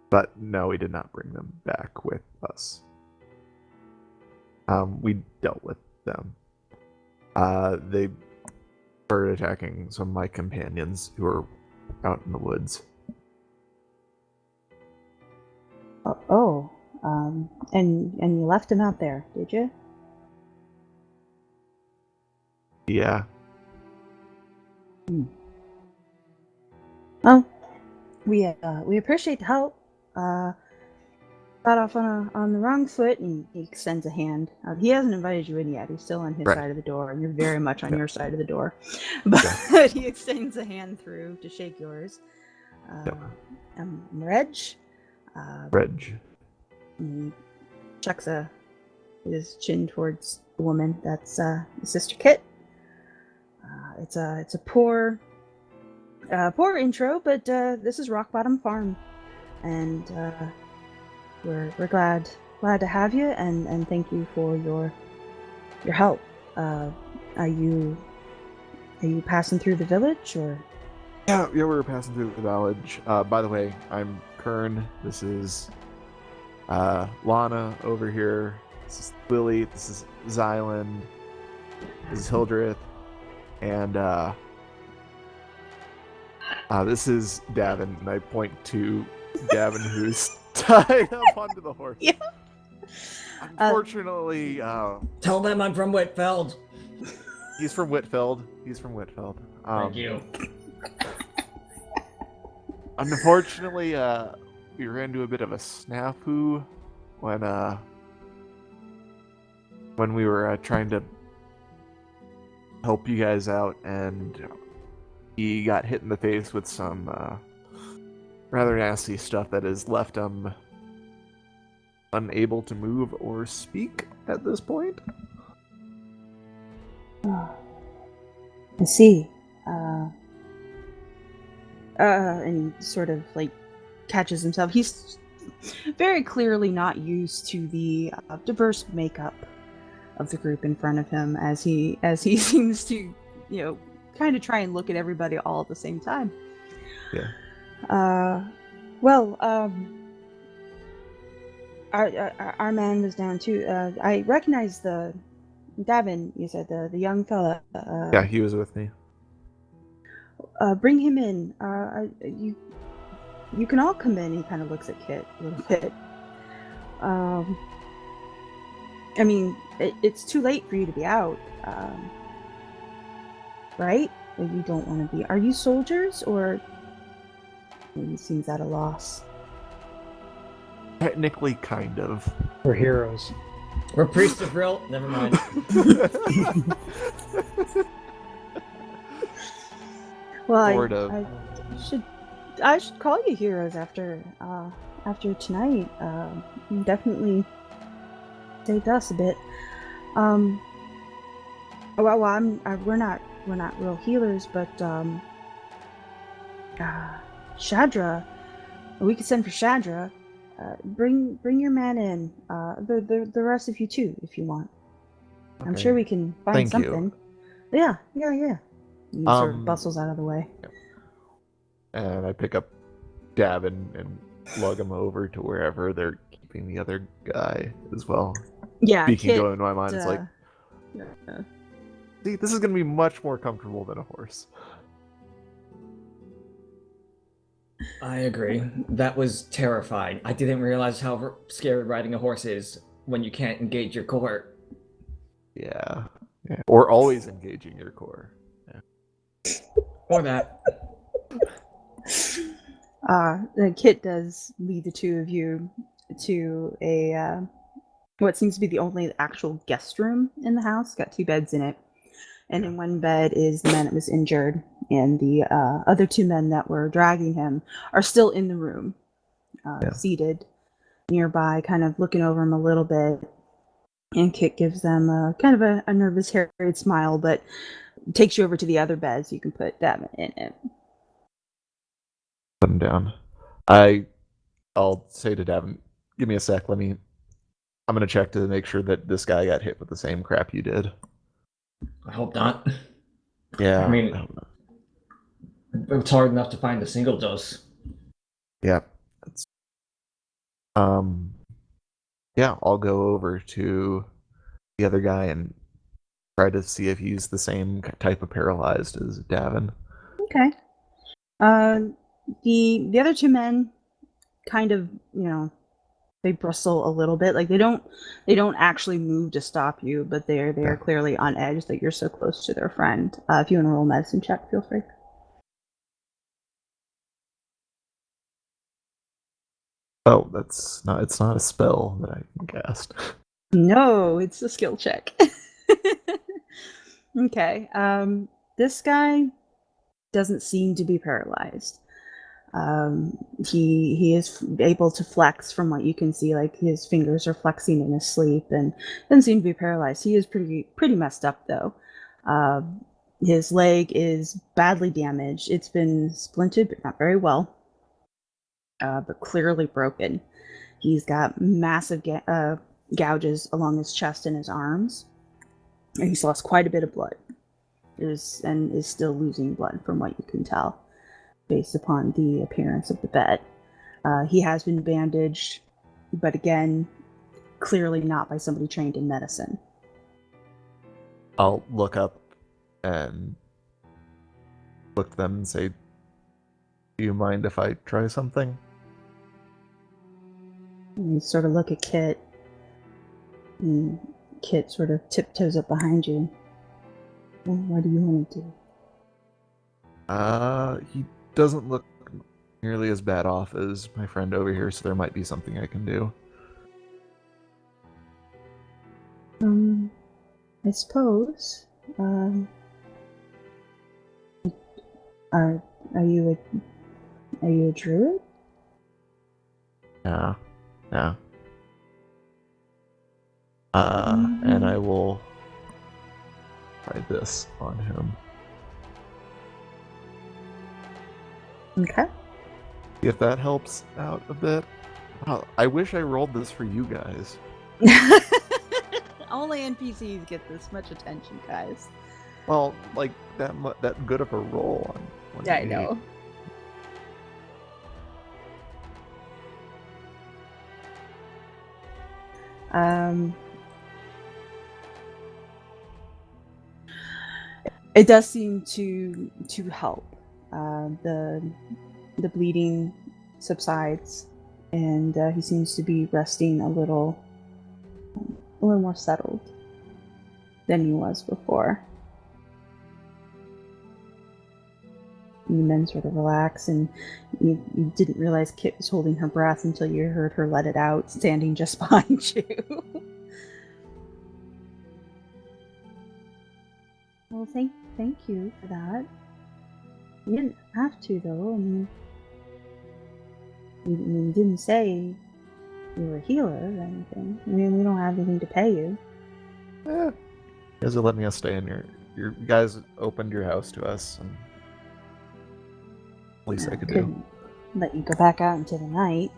But no, we did not bring them back with us. We dealt with them. They started attacking some of my companions who were out in the woods. And you left him out there, did you? Yeah. Well, we appreciate the help. Got off on the wrong foot, and he extends a hand. He hasn't invited you in yet. He's still on his Right. side of the door, and you're very much on your side of the door. But he extends a hand through to shake yours. I'm Reg. Reg. He chucks his chin towards the woman. That's Sister Kit. It's a poor intro, but this is Rock Bottom Farm, and we're glad to have you, and thank you for your help. Are you passing through the village, or? Yeah, we were passing through the village. By the way, I'm Kern. This is Lana over here. This is Lily. This is Xylund. This is Hildreth. And this is Davynn. And I point to Davynn, who's tied up onto the horse. Yeah. Unfortunately, Tell them I'm from Whitfeld. he's from Whitfeld. Thank you. Unfortunately, we ran into a bit of a snafu when we were trying to help you guys out, and he got hit in the face with some rather nasty stuff that has left him unable to move or speak at this point. I see. And he sort of like catches himself. He's very clearly not used to the diverse makeup of the group in front of him, as he seems to, kind of try and look at everybody all at the same time. Yeah. Well, our man was down too. I recognize the Davynn. You said the young fella. Yeah, he was with me. Bring him in. You can all come in. He kind of looks at Kit a little bit. I mean, it's too late for you to be out, right? You don't want to be. Are you soldiers, or he seems at a loss? Technically, kind of. We're heroes. We're priests of real. Never mind. Well, Sort of. I should call you heroes after tonight. You definitely saved us a bit. Well, we're not real healers, but Shadra, we could send for Shadra. Bring your man in. The rest of you too, if you want. I'm Okay. sure we can find Thank something. you. Yeah. He sort of bustles out of the way. And I pick up Davynn and lug him over to wherever they're keeping the other guy as well. Yeah, Speaking Kit, going in my mind, it's like, see, this is going to be much more comfortable than a horse. I agree. That was terrifying. I didn't realize how scary riding a horse is when you can't engage your core. Yeah. Or always engaging your core. Or that. The Kit does lead the two of you to a what seems to be the only actual guest room in the house. Got 2 beds in it, and in one bed is the man that was injured, and the other 2 men that were dragging him are still in the room, seated nearby, kind of looking over him a little bit. And Kit gives them kind of a nervous, harried smile, but takes you over to the other bed so you can put Davynn in it. Put him down. I'll say to Davynn, give me a sec. I'm gonna check to make sure that this guy got hit with the same crap you did. I hope not. Yeah. I mean, it's hard enough to find a single dose. Yeah. Yeah, I'll go over to the other guy and try to see if he's the same type of paralyzed as Davynn. Okay. The other 2 men kind of, they bristle a little bit. Like they don't actually move to stop you, but they're clearly on edge that you're so close to their friend. If you want to roll a medicine check, feel free. Oh, it's not a spell that I can cast. No, it's a skill check. Okay. This guy doesn't seem to be paralyzed. He is able to flex from what you can see, like his fingers are flexing in his sleep, and doesn't seem to be paralyzed. He is pretty messed up though. His leg is badly damaged. It's been splinted, but not very well. But clearly broken. He's got massive gouges along his chest and his arms. And he's lost quite a bit of blood. Is still losing blood from what you can tell, based upon the appearance of the bed. He has been bandaged, but again, clearly not by somebody trained in medicine. I'll look up and look at them and say, do you mind if I try something? And you sort of look at Kit, and Kit sort of tiptoes up behind you. Well, what do you want to do? He doesn't look nearly as bad off as my friend over here, so there might be something I can do. I suppose. Are you a druid? Yeah. And I will try this on him. Okay. See if that helps out a bit. Oh, I wish I rolled this for you guys. Only NPCs get this much attention, guys. Well, like that good of a roll on. Yeah, I know. It does seem to help. The bleeding subsides, and he seems to be resting a little more settled than he was before. And the men sort of relax, and you didn't realize Kit was holding her breath until you heard her let it out, standing just behind you. Well, thank you for that. You didn't have to, though. I mean, you didn't say you were a healer or anything. I mean, we don't have anything to pay you. You guys are letting us stay in you guys opened your house to us, and least I could do. Let you go back out into the night.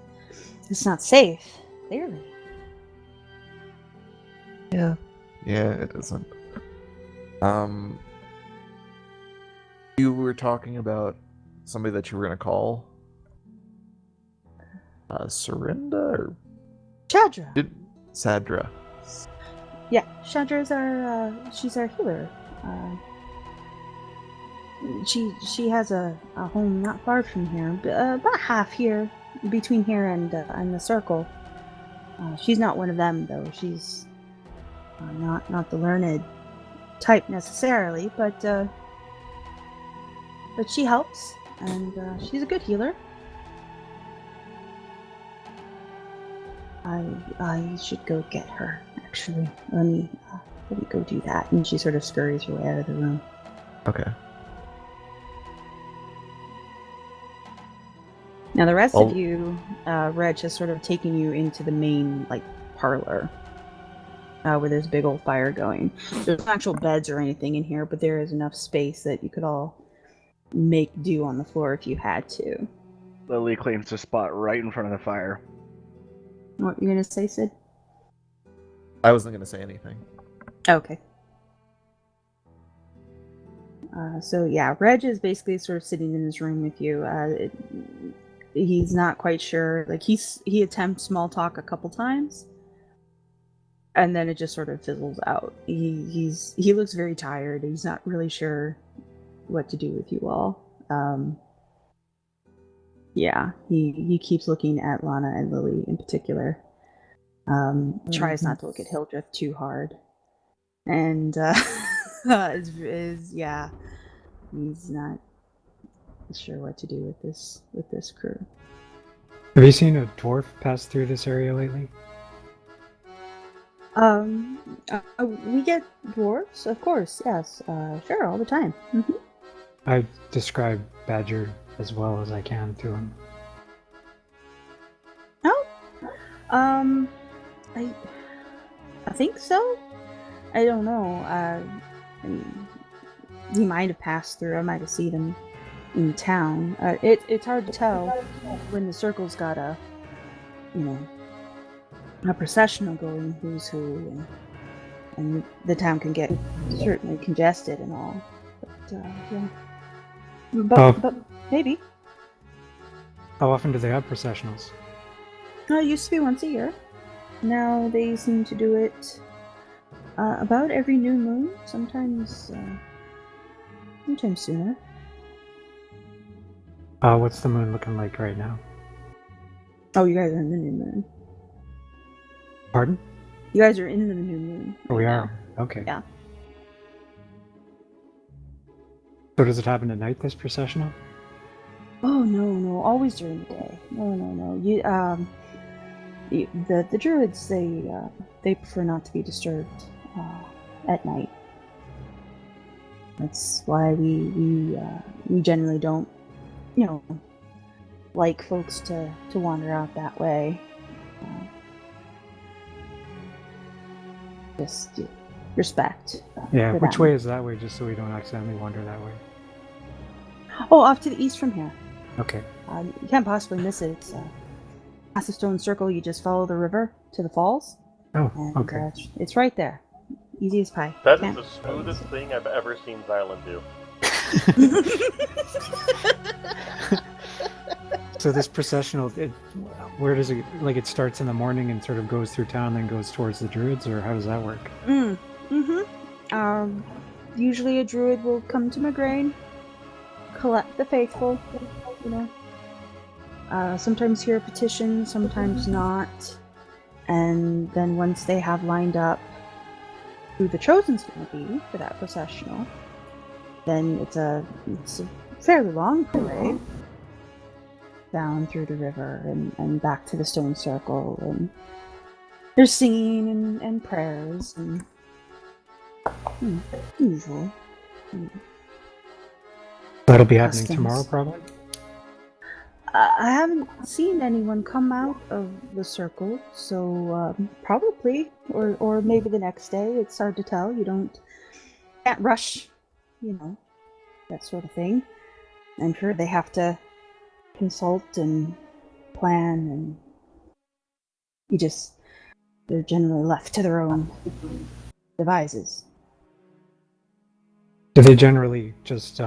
It's not safe, clearly. Yeah, it isn't. You were talking about somebody that you were gonna call Serinda or Shadra. Sadra. Yeah, Shadra's she's our healer. She has a home not far from here, about half here, between here and the circle. She's not one of them, though. She's not the learned type necessarily, but she helps, and she's a good healer. I should go get her. Actually, let me go do that. And she sort of scurries her way out of the room. Okay. Now the rest of you, Reg has sort of taken you into the main parlor, where there's a big old fire going. There's no actual beds or anything in here, but there is enough space that you could all make do on the floor if you had to. Lily claims the spot right in front of the fire. What you gonna say, Sid? I wasn't gonna say anything. Okay. So yeah, Reg is basically sort of sitting in his room with you. He's not quite sure. He attempts small talk a couple times, and then it just sort of fizzles out. He looks very tired. He's not really sure what to do with you all. Yeah, he keeps looking at Lana and Lily in particular. Tries not to look at Hildreth too hard, and he's not sure what to do with this crew. Have you seen a dwarf pass through this area lately? We get dwarves, of course. Yes, sure, all the time. Mm-hmm. I describe Badger as well as I can to him. Oh, I think so. I don't know. I mean, he might have passed through. I might have seen him in town. It's hard to tell when the circle's got a processional going, who's who, and the town can get certainly congested and all. But yeah. But maybe. How often do they have processionals? It used to be once a year. Now they seem to do it about every new moon. Sometimes sooner. What's the moon looking like right now? Oh, you guys are in the new moon. Pardon? You guys are in the new moon. Oh, we are? Okay. Yeah. So does it happen at night, this processional? Oh, no. Always during the day. No. The druids, they prefer not to be disturbed at night. That's why we generally don't, like folks to wander out that way. Just respect. Yeah, for which them. way is that way, just so we don't accidentally wander that way? Oh, off to the east from here. Okay. You can't possibly miss it. It's past the stone circle, you just follow the river to the falls. Oh, And, okay. it's right there. Easy as pie. That is Can't- the smoothest thing I've ever seen Xylund do. So this processional, where does it, like it starts in the morning and sort of goes through town, then goes towards the druids, or how does that work? Usually a druid will come to Migraine, collect the faithful, you know. Sometimes hear a petition, sometimes not. And then once they have lined up who the chosen's going to be for that processional, then it's a fairly long parade down through the river and back to the stone circle, and there's singing and prayers and usual. That'll be happening Customs. tomorrow, probably. I haven't seen anyone come out of the circle, so probably, or maybe the next day. It's hard to tell. Can't rush, you know, that sort of thing. I'm sure they have to consult and plan, and they're generally left to their own devices. Do they generally just,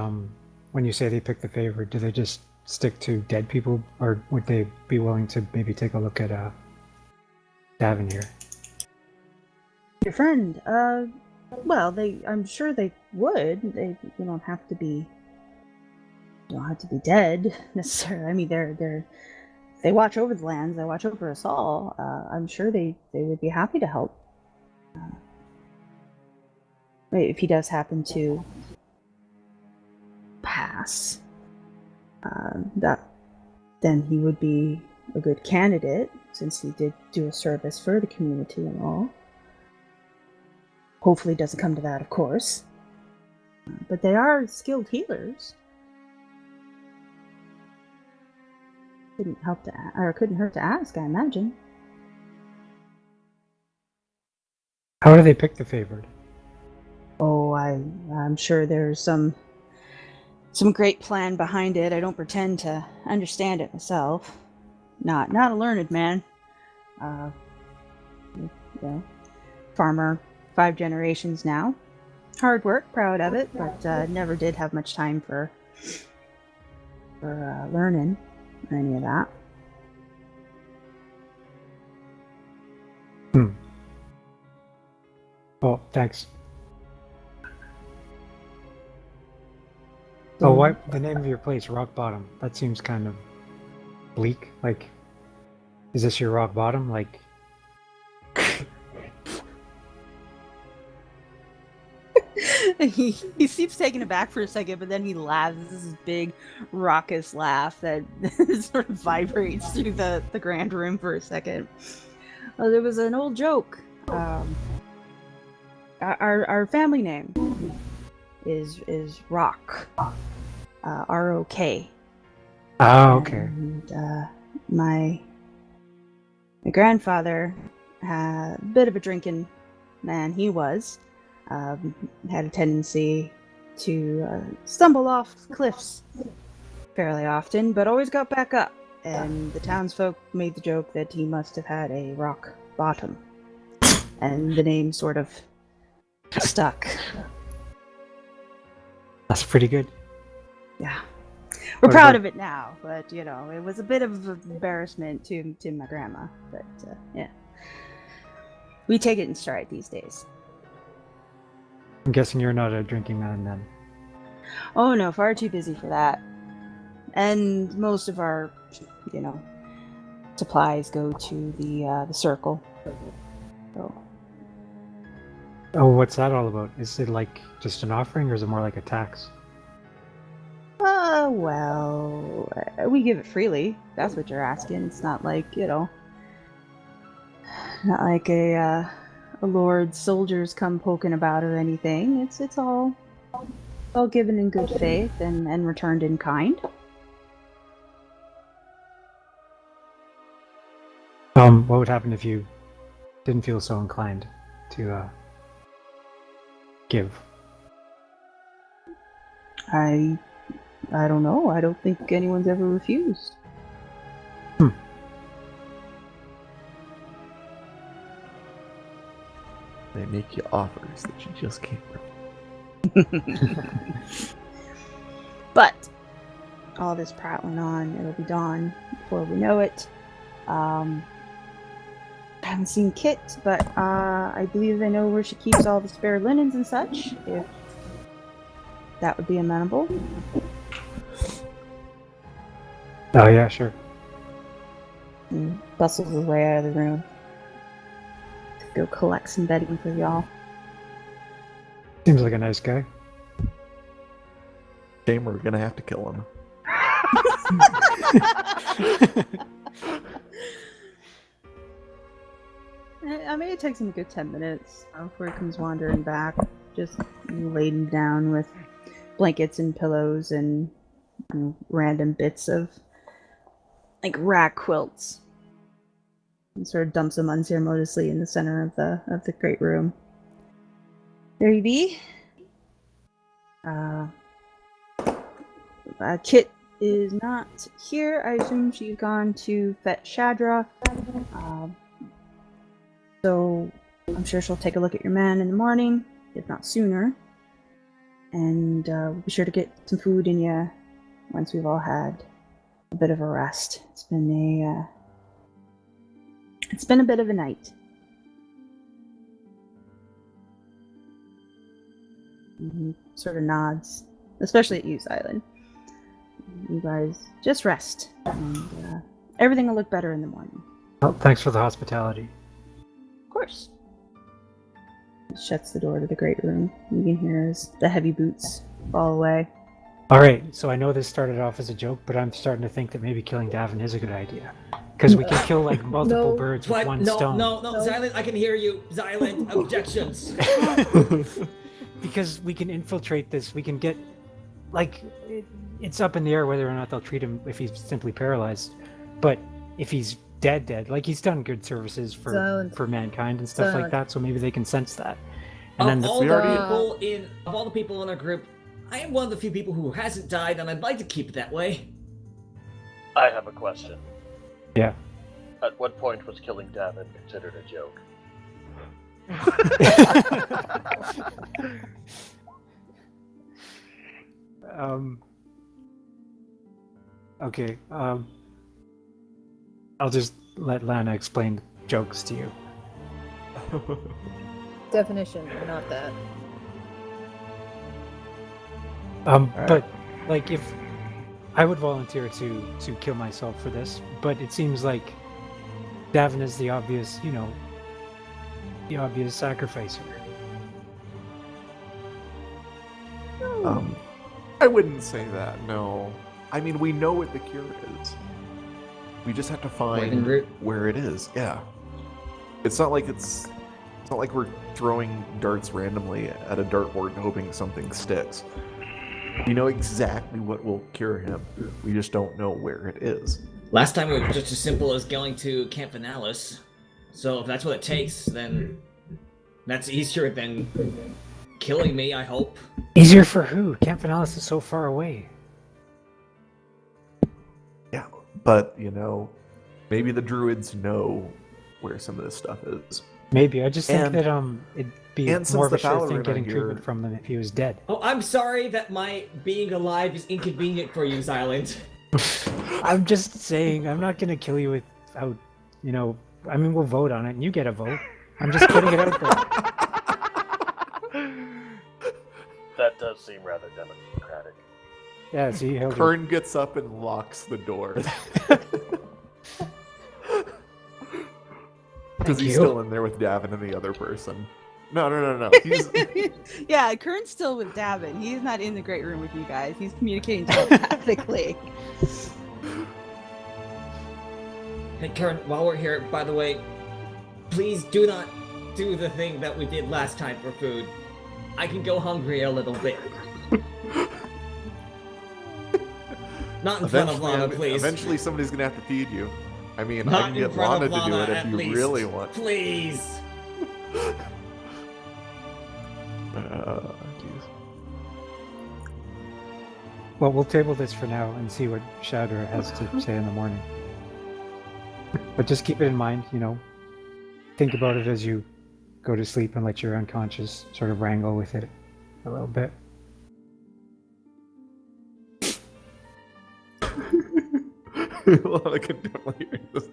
when you say they pick the favorite, do they just stick to dead people, or would they be willing to maybe take a look at Davynn here? Your friend, well, I'm sure they would. You don't have to be dead necessarily. I mean, they watch over the lands. They watch over us all. I'm sure they would be happy to help. If he does happen to pass, then he would be a good candidate, since he did do a service for the community and all. Hopefully it doesn't come to that, of course. But they are skilled healers. Couldn't hurt to ask, I imagine. How do they pick the favorite? Oh, I'm sure there's some great plan behind it. I don't pretend to understand it myself. Not a learned man. You know, farmer, 5 generations now. Hard work, proud of it, but never did have much time for learning or any of that. Oh, thanks. Oh, what? The name of your place, Rock Bottom. That seems kind of bleak. Like, is this your rock bottom? Like, he seems taken aback for a second, but then he laughs. This is big, raucous laugh that sort of vibrates through the grand room for a second. Well, there was an old joke. Our family name is Rock. R-O-K. oh, okay. And my grandfather had a bit of a drinking man. He was. Had a tendency to stumble off cliffs fairly often, but always got back up. And the townsfolk made the joke that he must have had a rock bottom. And the name sort of stuck. That's pretty good. Yeah. We're proud of it now, but, you know, it was a bit of an embarrassment to my grandma. But, yeah. We take it in stride these days. I'm guessing you're not a drinking man then. Oh no, far too busy for that. And most of our, you know, supplies go to the circle. So. Oh, what's that all about? Is it like just an offering, or is it more like a tax? Well, we give it freely. That's what you're asking. It's not like, you know, not like a lord's soldiers come poking about or anything. It's all given in good faith and returned in kind. What would happen if you didn't feel so inclined to give? I don't know. I don't think anyone's ever refused. make you offers that you just can't But all this prattling on, it'll be dawn before we know it. I haven't seen Kit, but I believe I know where she keeps all the spare linens and such, if that would be amenable. Oh yeah, sure. He bustles his way out of the room to go collect some bedding for y'all. Seems like a nice guy. Shame we're gonna have to kill him. I mean, it takes him a good 10 minutes before he comes wandering back, just laden down with blankets and pillows and random bits of like rag quilts, and sort of dumps them unceremoniously in the center of the great room. There you be. Kit is not here. I assume she's gone to fetch Shadra. So I'm sure she'll take a look at your man in the morning, if not sooner. And we'll be sure to get some food in you once we've all had a bit of a rest. It's been a bit of a night. He sort of nods, especially at you, Xylund. You guys just rest, and everything will look better in the morning. Well, thanks for the hospitality. Of course. He shuts the door to the great room. You can hear the heavy boots fall away. Alright, so I know this started off as a joke, but I'm starting to think that maybe killing Davynn is a good idea. Because we can kill like multiple birds with one stone. No, Xylund, I can hear you. Xylund, objections. Because we can infiltrate this, we can get, like, it's up in the air whether or not they'll treat him if he's simply paralyzed. But if he's dead, like he's done good services for mankind and stuff like that, so maybe they can sense that. And then all the people in our group, I am one of the few people who hasn't died, and I'd like to keep it that way. I have a question. Yeah. At what point was killing Davynn considered a joke? Okay. I'll just let Lana explain jokes to you. Definition, not that. But like, if I would volunteer to kill myself for this, but it seems like Davynn is the obvious, the obvious sacrificer. I wouldn't say that, no. I mean, we know what the cure is. We just have to find where it is. Yeah. It's not like we're throwing darts randomly at a dartboard hoping something sticks. We know exactly what will cure him. We just don't know where it is. Last time it was just as simple as going to Camp Finalis. So if that's what it takes, then that's easier than killing me, I hope. Easier for who? Camp Finalis is so far away. Yeah, but, maybe the druids know where some of this stuff is. Maybe. I just think that it'd be more of a sure thing Paladin getting here- treatment from them if he was dead. Oh, I'm sorry that my being alive is inconvenient for you, Xylund. I'm just saying, I'm not gonna kill you without, I mean, we'll vote on it and you get a vote. I'm just putting it out there. That does seem rather democratic. Yeah, see, Hildreth. Kern gets up and locks the door. Because he's still in there with Davynn and the other person. No. He's... Yeah, Kern's still with Davynn. He's not in the great room with you guys. He's communicating telepathically. Hey, Kern, while we're here, by the way, please do not do the thing that we did last time for food. I can go hungry a little bit. Not in front of Lana, please. Eventually somebody's gonna have to feed you. I mean, Not I can in get front Lana of to do it Lana, if at you least. really want. Please. Jeez. Well, we'll table this for now and see what Shadra has to say in the morning. But just keep it in mind, think about it as you go to sleep and let your unconscious sort of wrangle with it a little bit. Lana can definitely hear this.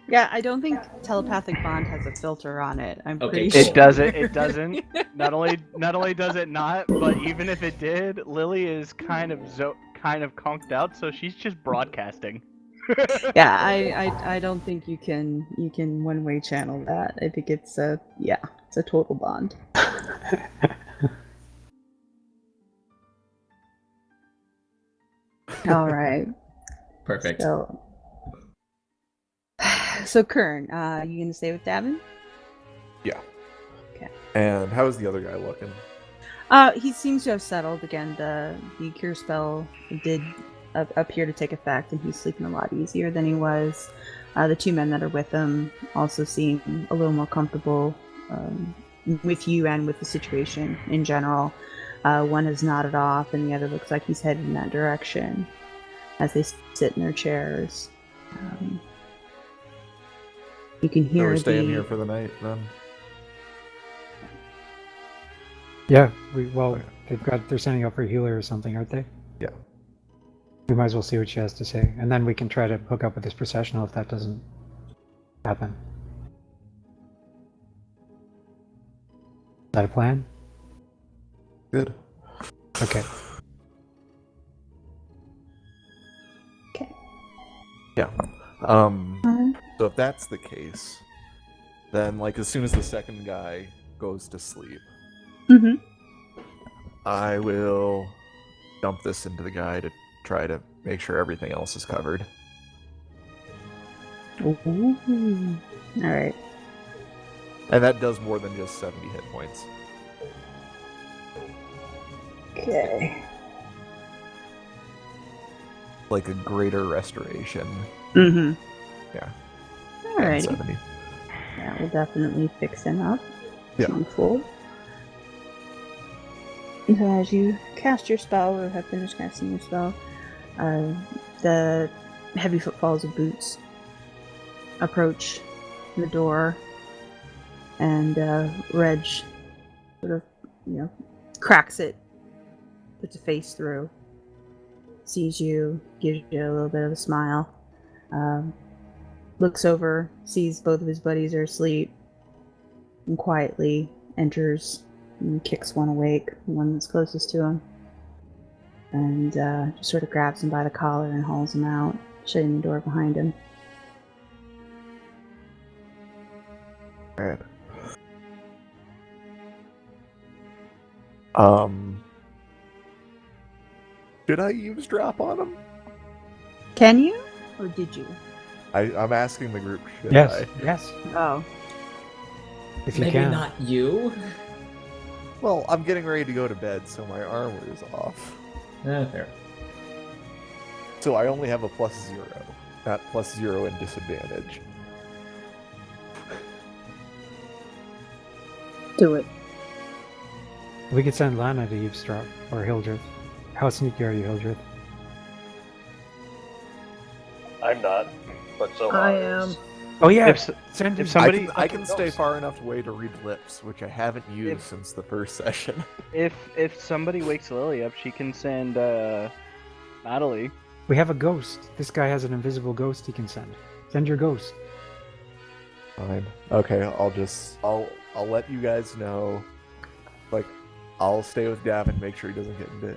Yeah, I don't think telepathic bond has a filter on it. I'm Okay, pretty cool. sure. It doesn't. It doesn't. Not only does it not, but even if it did, Lily is kind of conked out, so she's just broadcasting. Yeah, I don't think you can one-way channel that. I think it's a total bond. All right. Perfect. So Kern, you gonna stay with Davynn? Yeah. Okay. And how is the other guy looking? He seems to have settled again. The cure spell did appear to take effect, and he's sleeping a lot easier than he was. The two men that are with him also seem a little more comfortable with you and with the situation in general. One has nodded off, and the other looks like he's headed in that direction as they sit in their chairs. You can So hear we're staying here for the night then? Yeah, Okay. they're sending out for a healer or something, aren't they? Yeah. We might as well see what she has to say, and then we can try to hook up with this processional if that doesn't happen. Is that a plan? Good. Okay. Okay. Yeah. So if that's the case, then like as soon as the second guy goes to sleep, Mm-hmm. I will dump this into the guy to try to make sure everything else is covered. Ooh. All right. And that does more than just 70 hit points. Okay. Like a greater restoration. Mm-hmm. Yeah. Alrighty. 70. That will definitely fix him up. Yeah. Tenfold. So as you cast your spell, or have finished casting your spell, the heavy footfalls of boots approach the door, and Reg sort of, cracks it, puts a face through, sees you, gives you a little bit of a smile, looks over, sees both of his buddies are asleep, and quietly enters and kicks one awake, the one that's closest to him, and just sort of grabs him by the collar and hauls him out, shutting the door behind him. Alright. Should I eavesdrop on him? Can you? Or did you? I'm asking the group, should Yes. I? Yes. Oh. If you Maybe can. not you. Well, I'm getting ready to go to bed, so my armor is off. Fair. So I only have a +0, not +0 and disadvantage. Do it. We could send Lana to eavesdrop, or Hildreth. How sneaky are you, Hildreth? I'm not, but so I is- am. Oh yeah. If Send him. somebody- I can stay far enough away to read lips, which I haven't used since the first session. If somebody wakes Lily up, she can send Natalie. We have a ghost. This guy has an invisible ghost he can send. Send your ghost. Fine. Okay, I'll let you guys know. Like, I'll stay with Davynn, make sure he doesn't get into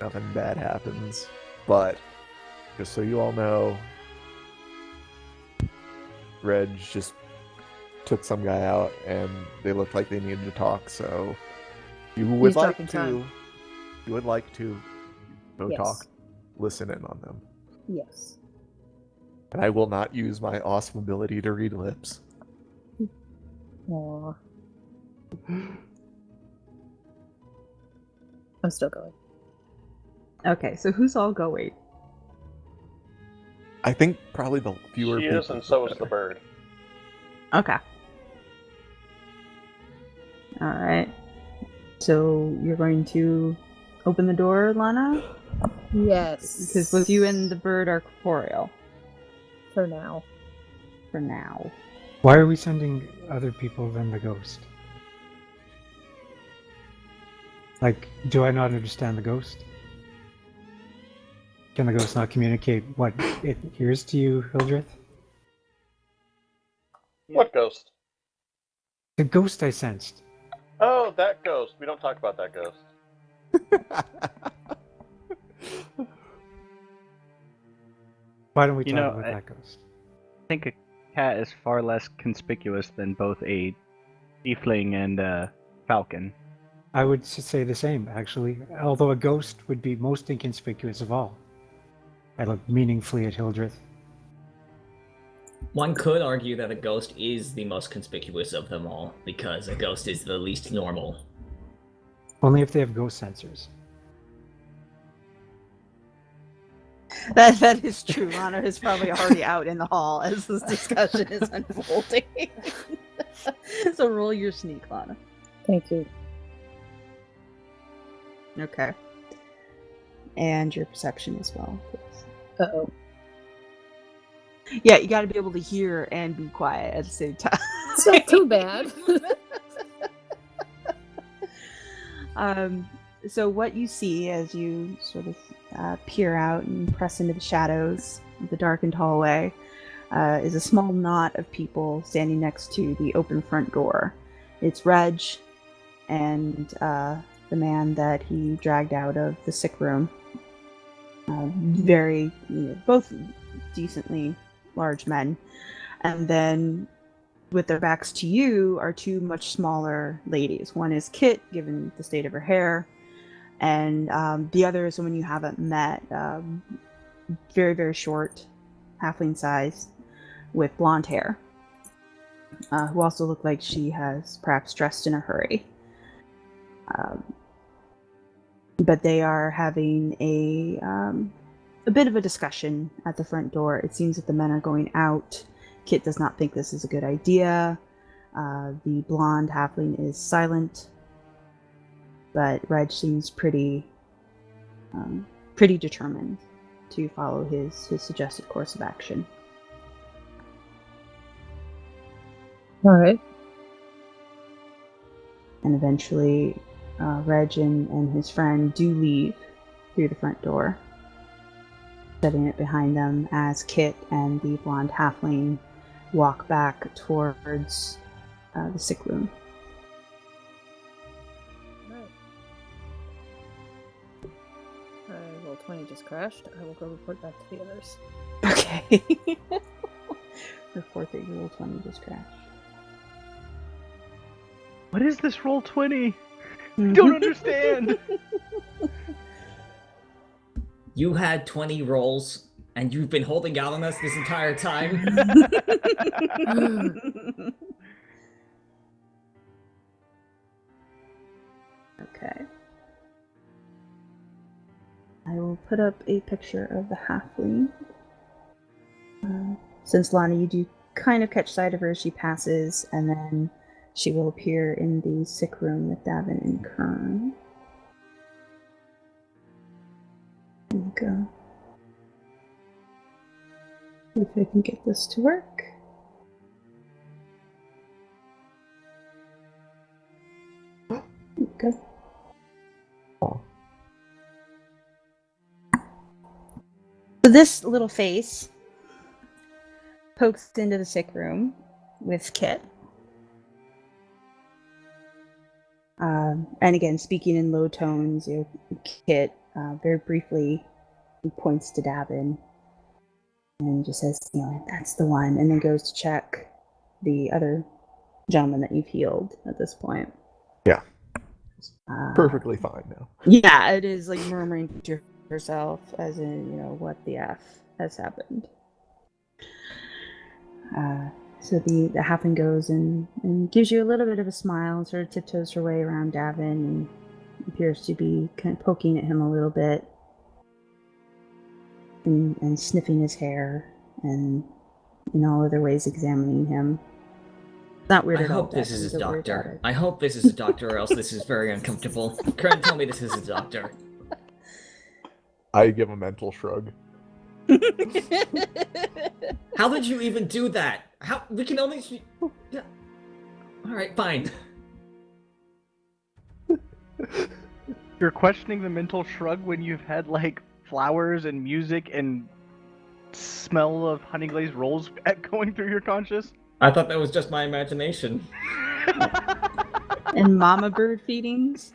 nothing bad happens. But just so you all know, Reg just took some guy out, and they looked like they needed to talk. So, you would He's like talking to, time. you would like to go Yes. talk, listen in on them, Yes. and I will not use my awesome ability to read lips. Aw. I'm still going. Okay, so who's all going? I think probably the fewer She people. is, and so is better. the bird. Okay. Alright. So you're going to open the door, Lana? Yes. Because both you and the bird are corporeal. For now. For now. Why are we sending other people than the ghost? Like, do I not understand the ghost? Can the ghost not communicate what it hears to you, Hildreth? What ghost? The ghost I sensed. Oh, that ghost. We don't talk about that ghost. Why don't we You talk know, about that ghost? I think a cat is far less conspicuous than both a tiefling and a falcon. I would say the same, actually. Although a ghost would be most inconspicuous of all. I look meaningfully at Hildreth. One could argue that a ghost is the most conspicuous of them all, because a ghost is the least normal. Only if they have ghost sensors. That is true. Lana is probably already out in the hall as this discussion is unfolding. So roll your sneak, Lana. Thank you. Okay. And your perception as well, please. Uh-oh. Yeah, you got to be able to hear and be quiet at the same time. It's not too bad. So what you see as you sort of peer out and press into the shadows of the darkened hallway is a small knot of people standing next to the open front door. It's Reg and the man that he dragged out of the sick room. Very, both decently large men. And then with their backs to you are two much smaller ladies. One is Kit, given the state of her hair, and the other is someone you haven't met. Very, very short, halfling size, with blonde hair, who also look like she has perhaps dressed in a hurry. But they are having a bit of a discussion at the front door. It seems that the men are going out. Kit does not think this is a good idea. The blonde halfling is silent, but Reg seems pretty determined to follow his suggested course of action. All right. And eventually, Reg and his friend do leave through the front door, shutting it behind them as Kit and the blonde halfling walk back towards the sick room. Right. Roll 20 just crashed. I will go report back to the others. Okay. Report that your roll 20 just crashed. What is this roll 20? I don't understand. You had 20 rolls, and you've been holding out on us this entire time? Okay. I will put up a picture of the halfling. Since Lana, you do kind of catch sight of her as she passes, and then she will appear in the sick room with Davynn and Kern. There we go. See if I can get this to work. There we go. So this little face pokes into the sick room with Kit. And again, speaking in low tones, Kit very briefly points to Davynn and just says, that's the one, and then goes to check the other gentleman that you've healed at this point. Yeah. Perfectly fine now. Yeah, it is like murmuring to herself as in, what the F has happened. So the halfling goes and gives you a little bit of a smile and sort of tiptoes her way around Davynn and appears to be kind of poking at him a little bit and sniffing his hair and in all other ways examining him. Not weird I at all. hope this is a doctor. I hope this is a doctor, or else this is very uncomfortable. Kern, tell me this is a doctor. I give a mental shrug. How did you even do that? How? We can only... Yeah. Alright, fine. You're questioning the mental shrug when you've had, like, flowers and music and smell of honey glazed rolls going through your conscious? I thought that was just my imagination. And mama bird feedings.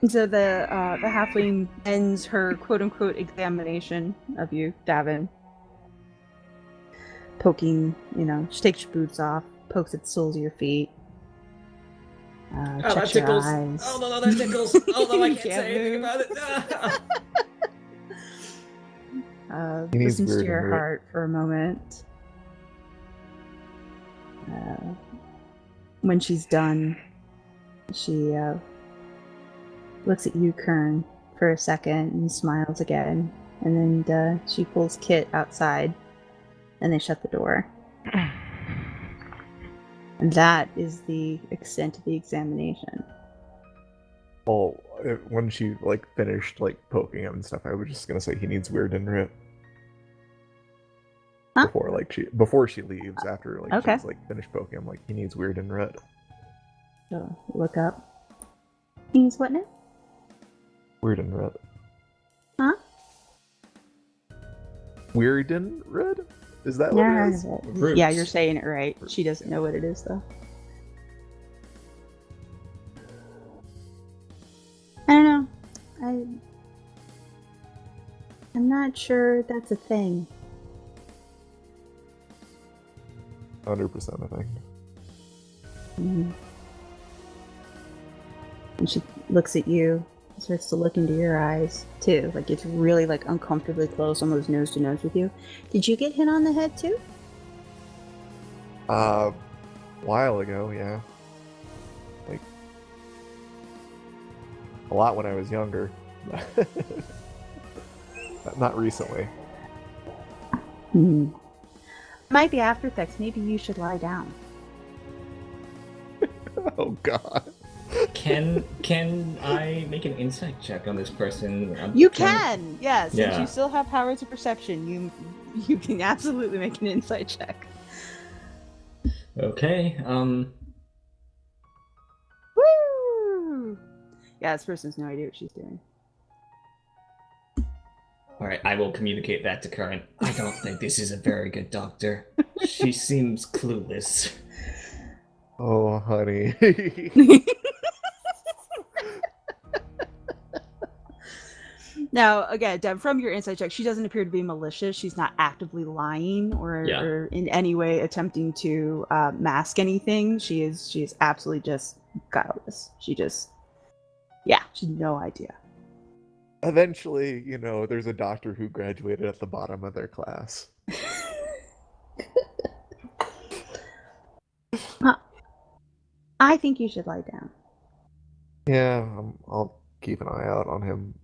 And so the halfling ends her quote-unquote examination of you, Davynn. Poking, she takes your boots off, pokes at the soles of your feet. Oh, that Checks your tickles. eyes. Oh, no, that tickles. Oh, no, I can't say anything move. about it. He needs Listens to weird your and heart for a moment. When she's done, she looks at you, Kern, for a second and smiles again. And then she pulls Kit outside, and they shut the door. And that is the extent of the examination. Well, when she finished poking him and stuff, I was just gonna say he needs weird and writ. Huh? Before she leaves, after Okay. she's finished poking him, he needs weird and writ. So look up. Means what now? Weird and writ. Huh? Weird and writ? Is that Never what heard it is? of it. Roots. Yeah, you're saying it right. She doesn't know what it is though. I don't know. I'm not sure that's a thing. 100% I think. Mhm. And she looks at you, starts to look into your eyes too. It's really uncomfortably close, almost nose to nose with you. Did you get hit on the head too? A while ago, yeah. A lot when I was younger. Not recently. Might be after effects. Maybe you should lie down. Oh god. Can I make an insight check on this person? You can, yes. Yeah. Since you still have powers of perception, you can absolutely make an insight check. Okay. Woo! Yeah, this person's no idea what she's doing. Alright, I will communicate that to Kern. I don't think this is a very good doctor. She seems clueless. Oh, honey. Now, again, Deb, from your insight check, she doesn't appear to be malicious. She's not actively lying or in any way attempting to mask anything. She is absolutely just guileless. She has no idea. Eventually, there's a doctor who graduated at the bottom of their class. I think you should lie down. Yeah, I'll keep an eye out on him.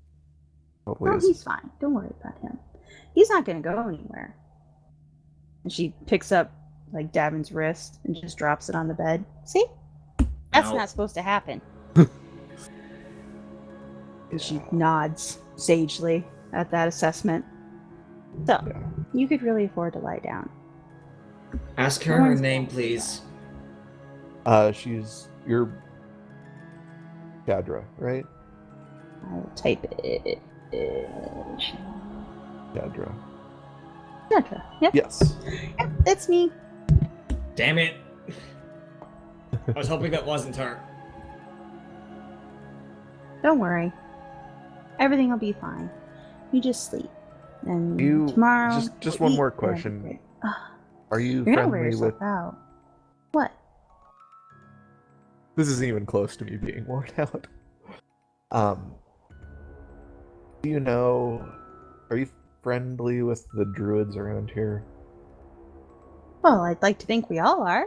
Hopefully Oh, he's fine. Don't worry about him. He's not going to go anywhere. And she picks up Davynn's wrist and just drops it on the bed. See? That's Ow. not supposed to happen. And she nods sagely at that assessment. So, you could really afford to lie down. Ask her her name, please. She's your Cadra, right? I will type it. Cadra. Cadra. Yep. Yes. Yep, it's me. Damn it. I was hoping that wasn't her. Don't worry. Everything will be fine. You just sleep. And You tomorrow. just we'll one eat more and question. everything. Are you You're gonna wear friendly yourself with? out. What? This isn't even close to me being worn out. Do you know? Are you friendly with the druids around here? Well, I'd like to think we all are.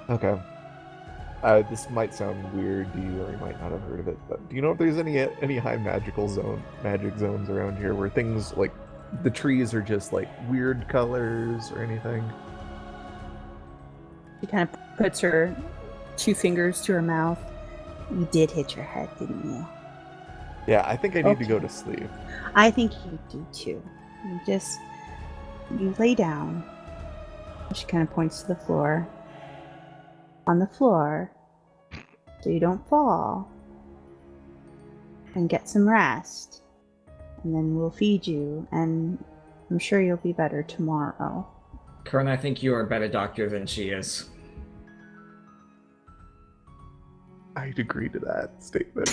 Okay. This might sound weird to you, or you might not have heard of it, but do you know if there's any high magic zones around here where things like the trees are just weird colors or anything? She kind of puts her 2 fingers to her mouth. You did hit your head, didn't you? Yeah, I think I need to go to sleep. I think you do too. You lay down. She kind of points to the floor. On the floor, so you don't fall. And get some rest. And then we'll feed you, and I'm sure you'll be better tomorrow. Kern, I think you are a better doctor than she is. I'd agree to that statement.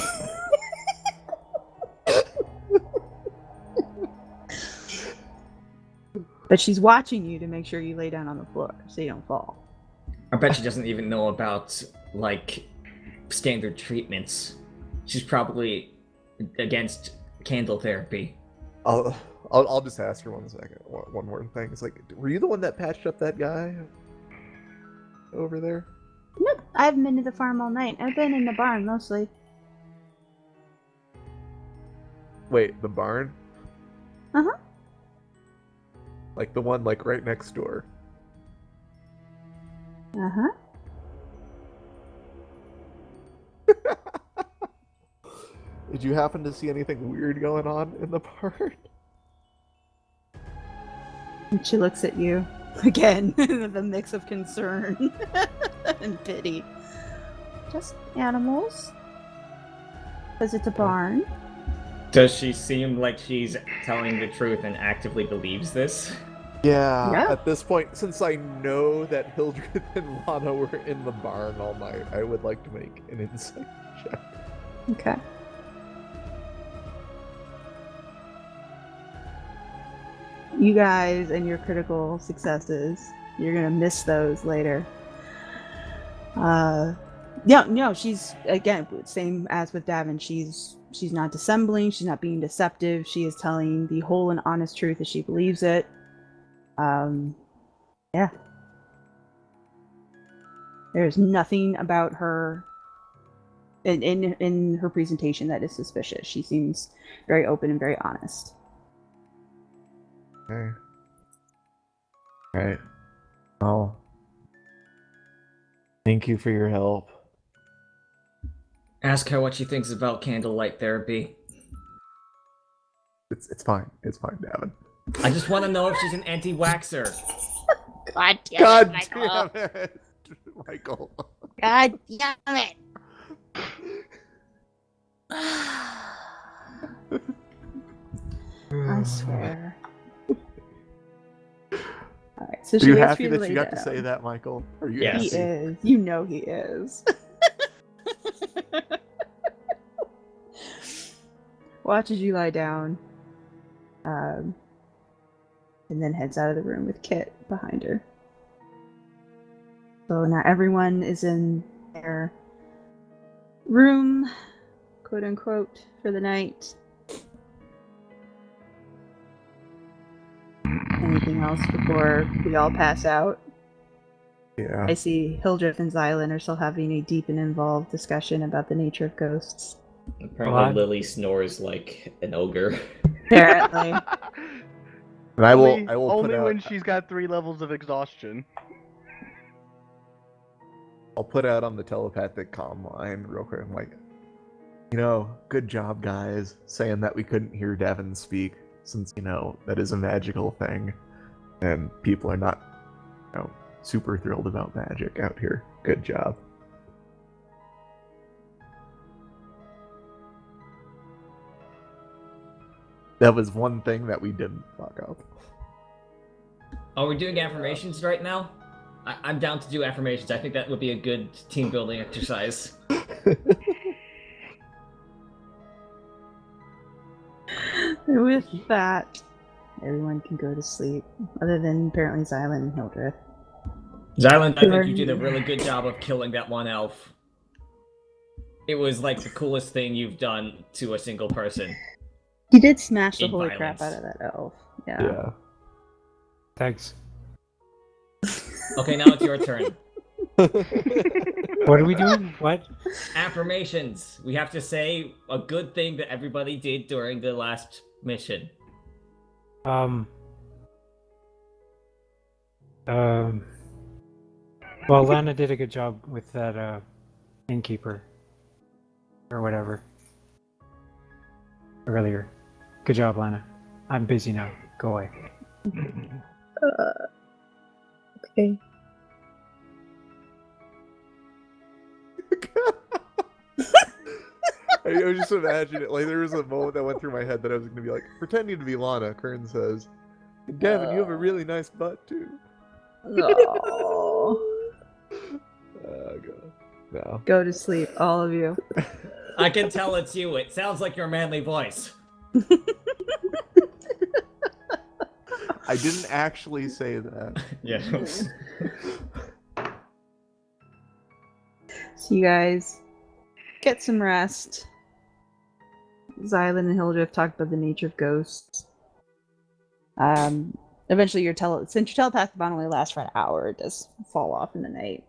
But she's watching you to make sure you lay down on the floor so you don't fall. I bet she doesn't even know about, like, standard treatments. She's probably against candle therapy. I'll just ask her one more thing. It's like, were you the one that patched up that guy over there? Nope, I haven't been to the farm all night. I've been in the barn mostly. Wait, the barn? Uh-huh. Like the one like right next door. Uh-huh. Did you happen to see anything weird going on in the barn? And she looks at you again with a mix of concern and pity. Just animals. Because it's a barn. Does she seem like she's telling the truth and actively believes this? Yeah, at this point, since I know that Hildreth and Lana were in the barn all night, I would like to make an insight check. Okay. You guys and your critical successes, you're gonna miss those later. Yeah, no, she's, again, same as with Davynn, she's not dissembling, she's not being deceptive, she is telling the whole and honest truth as she believes it. Yeah. There's nothing about her in her presentation that is suspicious. She seems very open and very honest. Okay. Alright. Well, thank you for your help. Ask her what she thinks about candlelight therapy. It's fine. It's fine, Davynn. I just want to know if she's an anti-waxer. God damn God it, Michael. damn it, Michael. God damn it. I swear. Alright, so Are she you waits happy for that lay you got to down. say that, Michael? Are you Yes. He happy? is. You know he is. Watches you lie down. And then heads out of the room with Kit behind her. So now everyone is in their room, quote unquote, for the night. Anything else before we all pass out? Yeah. I see Hildreth and Xylund are still having a deep and involved discussion about the nature of ghosts. Apparently What? Lily snores like an ogre. Apparently. And I will Only put out, when she's got 3 levels of exhaustion. I'll put out on the telepathic comm line real quick. I'm like, good job, guys, saying that we couldn't hear Davynn speak, since, that is a magical thing. And people are not, super thrilled about magic out here. Good job. That was one thing that we didn't fuck up. Are we doing affirmations right now? I'm down to do affirmations. I think that would be a good team building exercise. With that, everyone can go to sleep, other than apparently Xylund and Hildreth. Xylund, I think you did a really good job of killing that one elf. It was like the coolest thing you've done to a single person. You did smash the In holy crap out violence. of that elf. Yeah. Yeah. Thanks. Okay, now it's your turn. What are we doing? What? Affirmations. We have to say a good thing that everybody did during the last mission. Well, Lana did a good job with that innkeeper. Or whatever. Earlier. Good job, Lana. I'm busy now. Go away. Okay. I was just imagining it. Like, there was a moment that went through my head that I was going to be like, pretending to be Lana, Kern says, Davynn, you have a really nice butt, too. Oh. Oh, God. No. Go to sleep, all of you. I can tell it's you. It sounds like your manly voice. I didn't actually say that. Yes. So you guys get some rest. Xylund and Hildreth talked about the nature of ghosts. Eventually, since your telepathic bond only lasts for an hour, it does fall off in the night.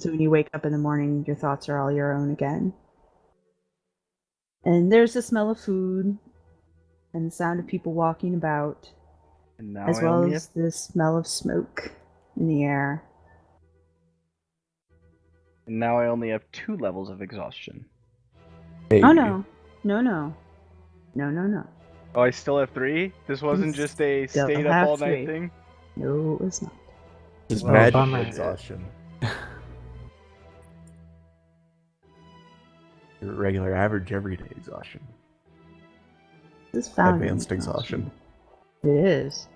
So when you wake up in the morning, your thoughts are all your own again. And there's the smell of food and the sound of people walking about, And now as I well only as the smell of smoke in the air. And now I only have 2 levels of exhaustion. Hey, Oh no. No. Oh, I still have 3? This wasn't You just a still stayed up have all 3. night thing? No, it was not. Just Well, magic bummer. exhaustion. Your regular, average, everyday exhaustion. This is found Advanced exhaustion. It is.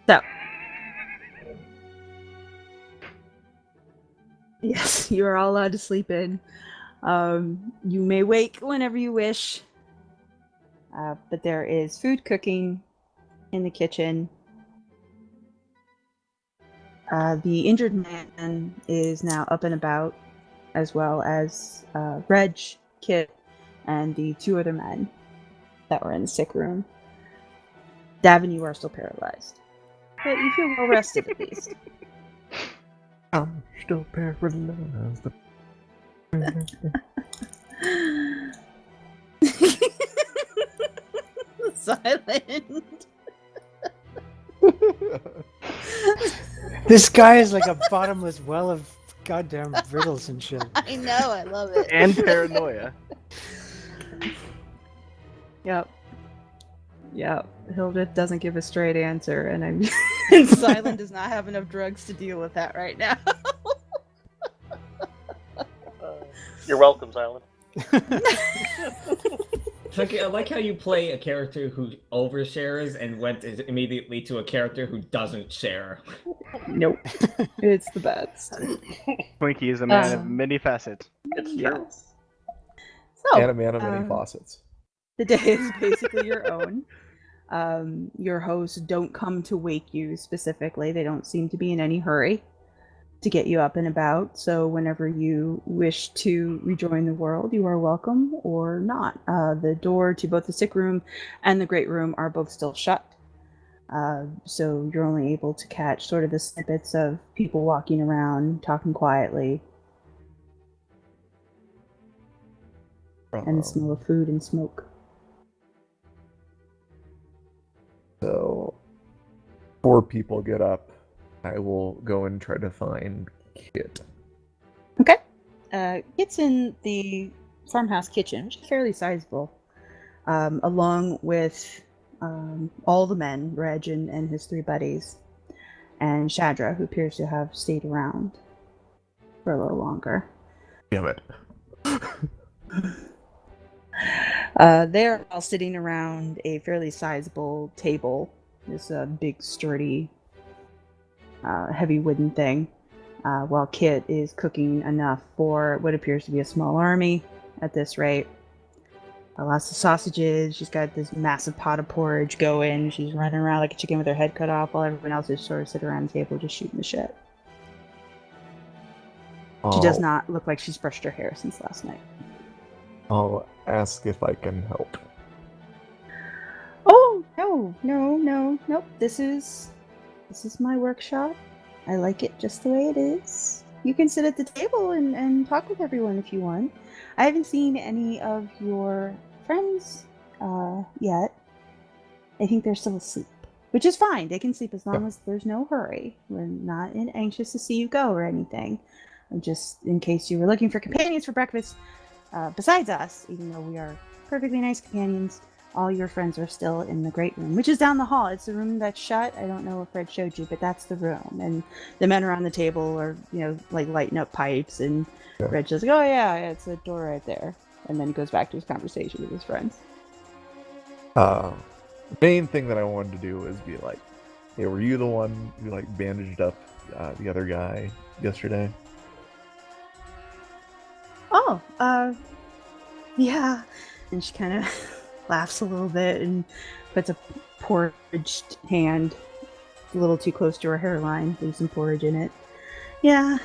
So. Yes, you are all allowed to sleep in. You may wake whenever you wish. But there is food cooking in the kitchen. The injured man is now up and about, as well as Reg, Kit, and the 2 other men that were in the sick room. Davynn, you are still paralyzed. But you feel well rested at least. I'm still paralyzed. Silent. This guy is like a bottomless well of goddamn riddles and shit. I know, I love it. And paranoia. Yep. Hildreth doesn't give a straight answer, and and Xylund does not have enough drugs to deal with that right now. You're welcome, Xylund. Twinki, I like how you play a character who overshares and went immediately to a character who doesn't share. Nope. It's the best. Twinkie is a man of many facets. It's true. Yes. So, And a man of many faucets. the day is basically your own. Your hosts don't come to wake you specifically. They don't seem to be in any hurry to get you up and about. So whenever you wish to rejoin the world, you are welcome or not. The door to both the sick room and the great room are both still shut. So you're only able to catch sort of the snippets of people walking around, talking quietly, and the smell of food and smoke. So, 4 people get up. I will go and try to find Kit. Okay. It's in the farmhouse kitchen, which is fairly sizable, along with all the men, Reg and his 3 buddies, and Shadra, who appears to have stayed around for a little longer. Damn it. They're all sitting around a fairly sizable table. This big, sturdy, heavy wooden thing, while Kit is cooking enough for what appears to be a small army at this rate. Lots of sausages. She's got this massive pot of porridge going. She's running around like a chicken with her head cut off, while everyone else is sort of sitting around the table just shooting the shit. She does not look like she's brushed her hair since last night. I'll ask if I can help. Oh, nope. This is my workshop. I like it just the way it is. You can sit at the table and talk with everyone if you want. I haven't seen any of your friends yet. I think they're still asleep. which is fine. They can sleep as long as there's no hurry. We're not anxious to see you go or anything. Just in case you were looking for companions for breakfast, besides us, even though we are perfectly nice companions, all your friends are still in the great room, which is down the hall. It's the room that's shut. I don't know if Fred showed you, but that's the room. And the men around the table are, like lighting up pipes, and Fred just like, oh yeah, it's a door right there. And then he goes back to his conversation with his friends. The main thing that I wanted to do is be like, hey, were you the one who like bandaged up the other guy yesterday? Oh, yeah. And she kind of laughs a little bit and puts a porridged hand a little too close to her hairline, leaves some porridge in it. Yeah,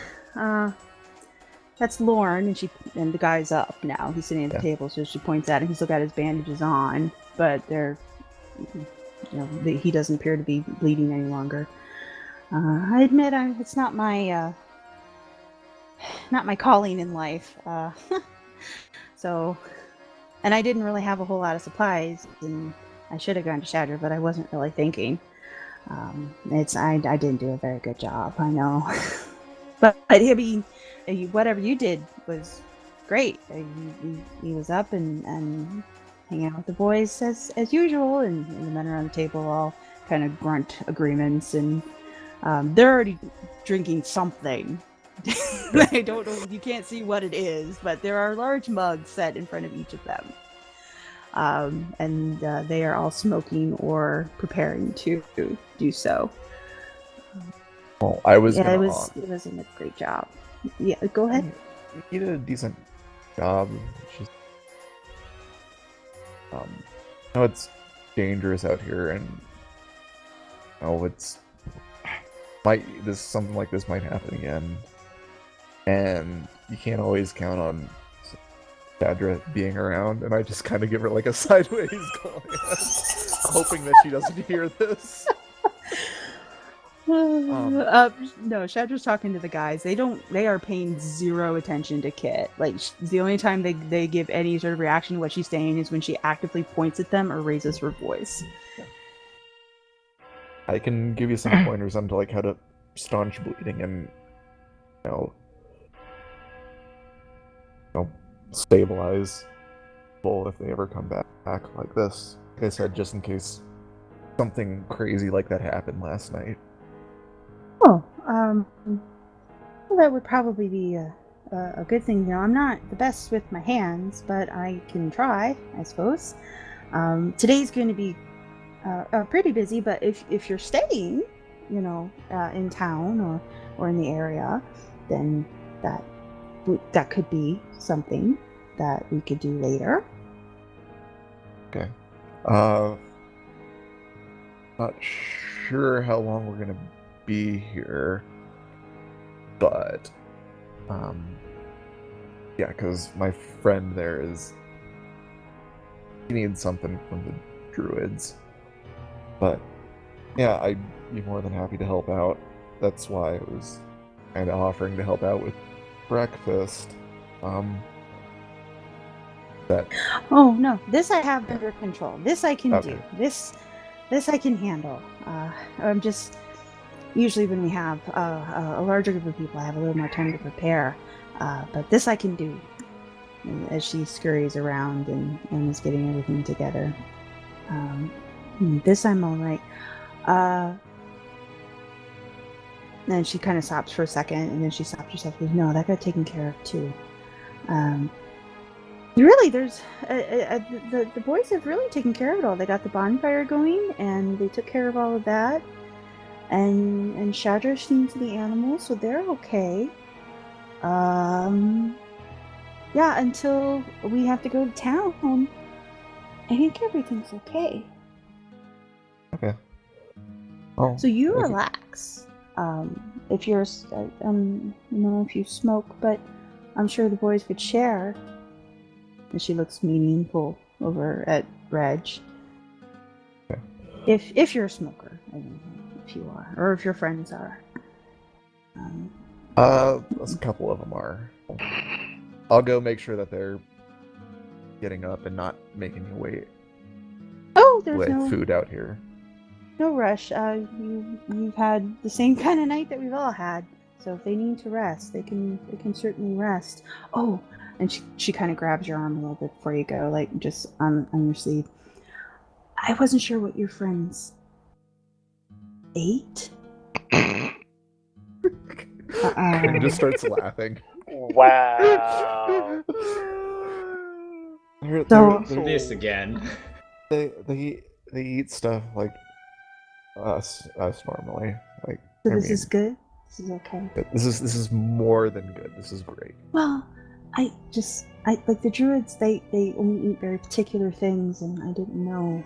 that's Lorne, and the guy's up now. He's sitting at the table, so she points at him. He's still got his bandages on, but they're, he doesn't appear to be bleeding any longer. I admit, it's not my calling in life. So, and I didn't really have a whole lot of supplies, and I should have gone to Shatter, but I wasn't really thinking. I didn't do a very good job, I know. But I mean, whatever you did was great. He was up and hanging out with the boys as usual, and the men around the table all kind of grunt agreements, and they're already drinking something. I don't know, you can't see what it is, but there are large mugs set in front of each of them. And they are all smoking or preparing to do so. Well, I was. Yeah, it wasn't a great job. Yeah, go ahead. You did a decent job. Just, I know it's dangerous out here, and something like this might happen again, and you can't always count on Shadra being around. And I just kind of give her like a sideways glance, hoping that she doesn't hear this. No, Shadra's talking to the guys. They are paying zero attention to Kit. Like, the only time they give any sort of reaction to what she's saying is when she actively points at them or raises her voice. I can give you some pointers on like how to staunch bleeding and stabilize people if they ever come back like this. Like I said, just in case something crazy like that happened last night. Oh, well, that would probably be a good thing. I'm not the best with my hands, but I can try, I suppose. Today's going to be pretty busy, but if you're staying, in town or in the area, then that could be something that we could do later. Okay. Not sure how long we're gonna be here, but yeah, because my friend there he needs something from the druids. But yeah, I'd be more than happy to help out. That's why I was kind of offering to help out with breakfast. Oh no, this I have under control. This I can do. This I can handle. I'm just usually when we have a larger group of people, I have a little more time to prepare. But this I can do. As she scurries around and is getting everything together. This I'm all right. And she kind of stops for a second, and then she stops herself and goes, no, that got taken care of too. Really, there's the boys have really taken care of it all. They got the bonfire going, and they took care of all of that. And Shadra's seen to the animals, so they're okay. Yeah, until we have to go to town. I think everything's okay. Okay. Oh, so you relax. If you're, I don't know if you smoke, but I'm sure the boys would share. And she looks meaningful over at Reg. Okay. If you're a smoker, I don't know if you are, or if your friends are. A couple of them are. I'll go make sure that they're getting up and not making me wait. Oh, there's with no food out here. No rush. You've had the same kind of night that we've all had. So if they need to rest, they can certainly rest. Oh, and she kind of grabs your arm a little bit before you go, like just on your sleeve. I wasn't sure what your friends ate. Kern just starts laughing. Wow. So- This again. They eat stuff like us normally. Like So I this mean, is good. This is okay. this is more than good. This is great. Well, I like the druids. They only eat very particular things, and I didn't know.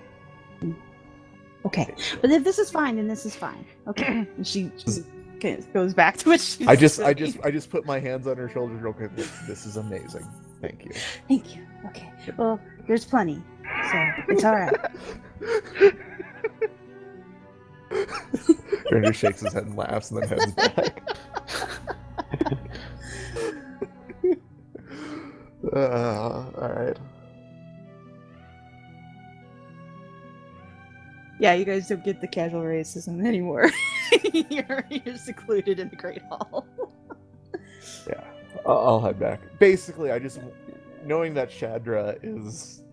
Okay, but if this is fine, then this is fine. Okay, and she goes back to what she's I just doing. put my hands on her shoulders real quick. This is amazing. Thank you. Thank you. Okay. Well, there's plenty, so it's all right. Kern just shakes his head and laughs, and then heads back. All right. Yeah, you guys don't get the casual racism anymore. you're secluded in the Great Hall. Yeah, I'll head back. Basically, I just knowing that Shadra is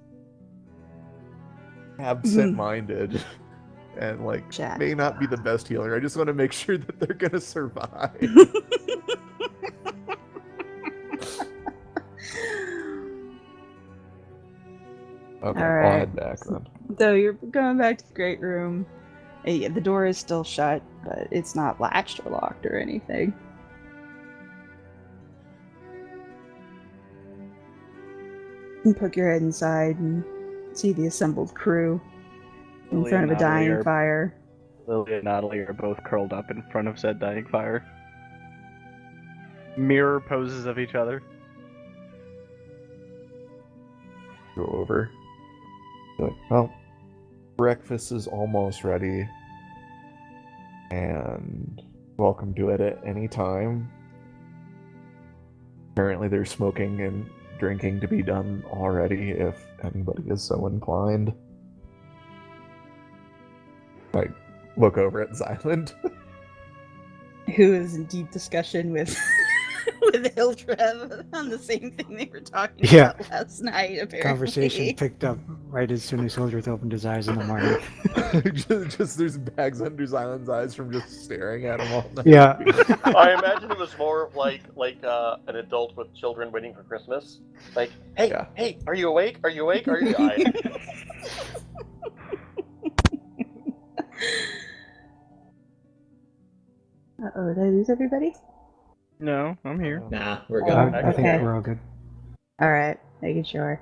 absent-minded and like Shad. may not be the best healer. I just want to make sure that they're gonna survive. Okay, All I'll right. head back then. So you're going back to the great room. The door is still shut, but it's not latched or locked or anything. You poke your head inside and see the assembled crew in Lily front of and a dying Natalie are- fire. Lily and Natalie are both curled up in front of said dying fire. Mirror poses of each other. Go over. Like, well, breakfast is almost ready. And welcome to it at any time. Apparently there's smoking and drinking to be done already if anybody is so inclined. Like, look over at Xylund. Who is in deep discussion with with Hildreth on the same thing they were talking Yeah. about last night, apparently. Conversation picked up right as soon as Hildreth opened his eyes in the morning. just there's bags under Xylund's eyes from just staring at him all night. Yeah. I imagine it was more of like an adult with children waiting for Christmas. Like, hey, Yeah. hey, are you awake? Are you awake? Are you? Uh-oh, did I lose everybody? No, I'm here. Nah, we're Oh, good. I think Okay. we're all good. Alright, making sure.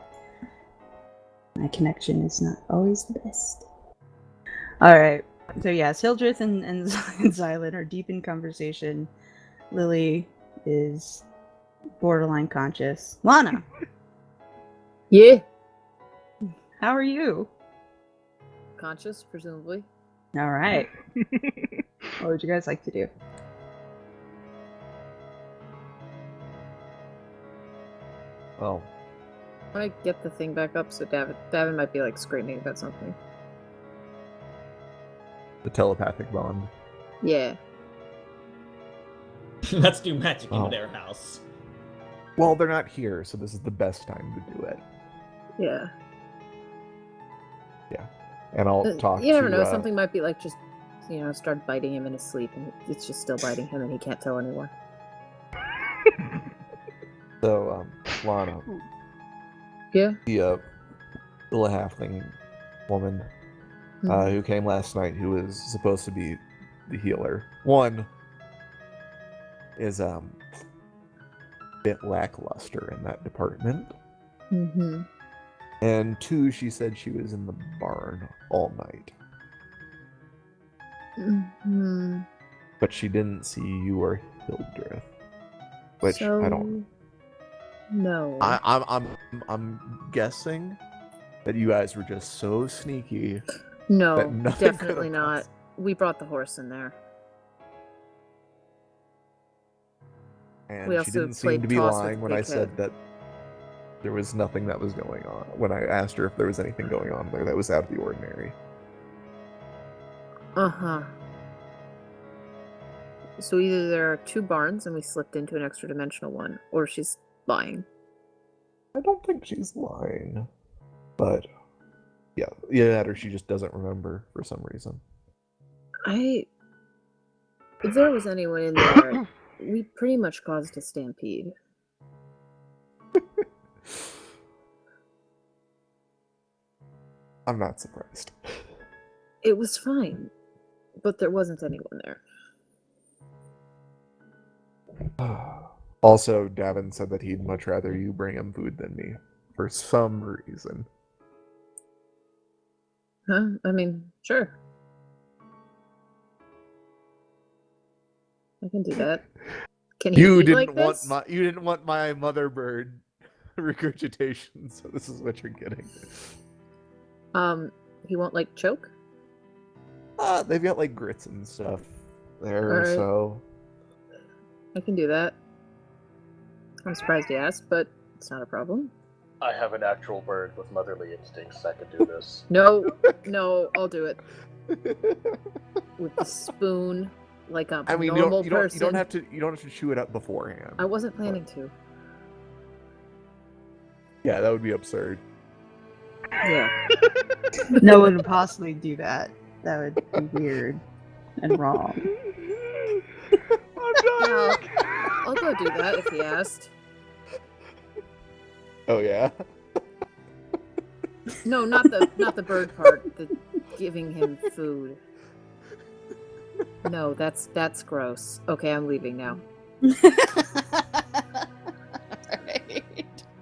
My connection is not always the best. Alright, so yes, Hildreth and Xylund are deep in conversation. Lily is borderline conscious. Lana, Yeah. how are you? Conscious, presumably. Alright. What would you guys like to do? Oh, I get the thing back up, so Davin might be like screaming about something. the telepathic bond. Yeah. Let's do magic Oh. in their house. Well, they're not here, so this is the best time to do it. Yeah. And I'll talk You never to, know, something might be like just, start biting him in his sleep, and it's just still biting him, and he can't tell anyone. So, Lana, Yeah. the little halfling woman who came last night, who was supposed to be the healer. One is a bit lackluster in that department, Mm-hmm. and two, she said she was in the barn all night, Mm-hmm. but she didn't see you or Hildreth, which I don't. No. I'm guessing that you guys were just so sneaky. No, that nothing definitely could've not. passed. We brought the horse in there. And We she also didn't seem played to be toss with lying when I Big said Head. that there was nothing that was going on. When I asked her if there was anything going on there that was out of the ordinary. Uh-huh. So either there are 2 barns and we slipped into an extra dimensional one, or she's lying. I don't think she's lying. But, yeah, that or she just doesn't remember for some reason. If there was anyone in there, we pretty much caused a stampede. I'm not surprised. It was fine, but there wasn't anyone there. Also, Davynn said that he'd much rather you bring him food than me, for some reason. Huh? I mean, sure. I can do that. Can You eat didn't like want this? you didn't want my mother bird regurgitation, so this is what you're getting. He won't like choke? They've got like grits and stuff there, Alright. so I can do that. I'm surprised he asked, but it's not a problem. I have an actual bird with motherly instincts that can do this. No, I'll do it. With the spoon, like a I mean, normal you person. don't have to chew it up beforehand. I wasn't planning to. Yeah, that would be absurd. Yeah. No one would possibly do that. That would be weird and wrong. Yeah, I'll go do that if he asked. Oh yeah. No, not the bird part. The giving him food. No, that's gross. Okay, I'm leaving now. Alright.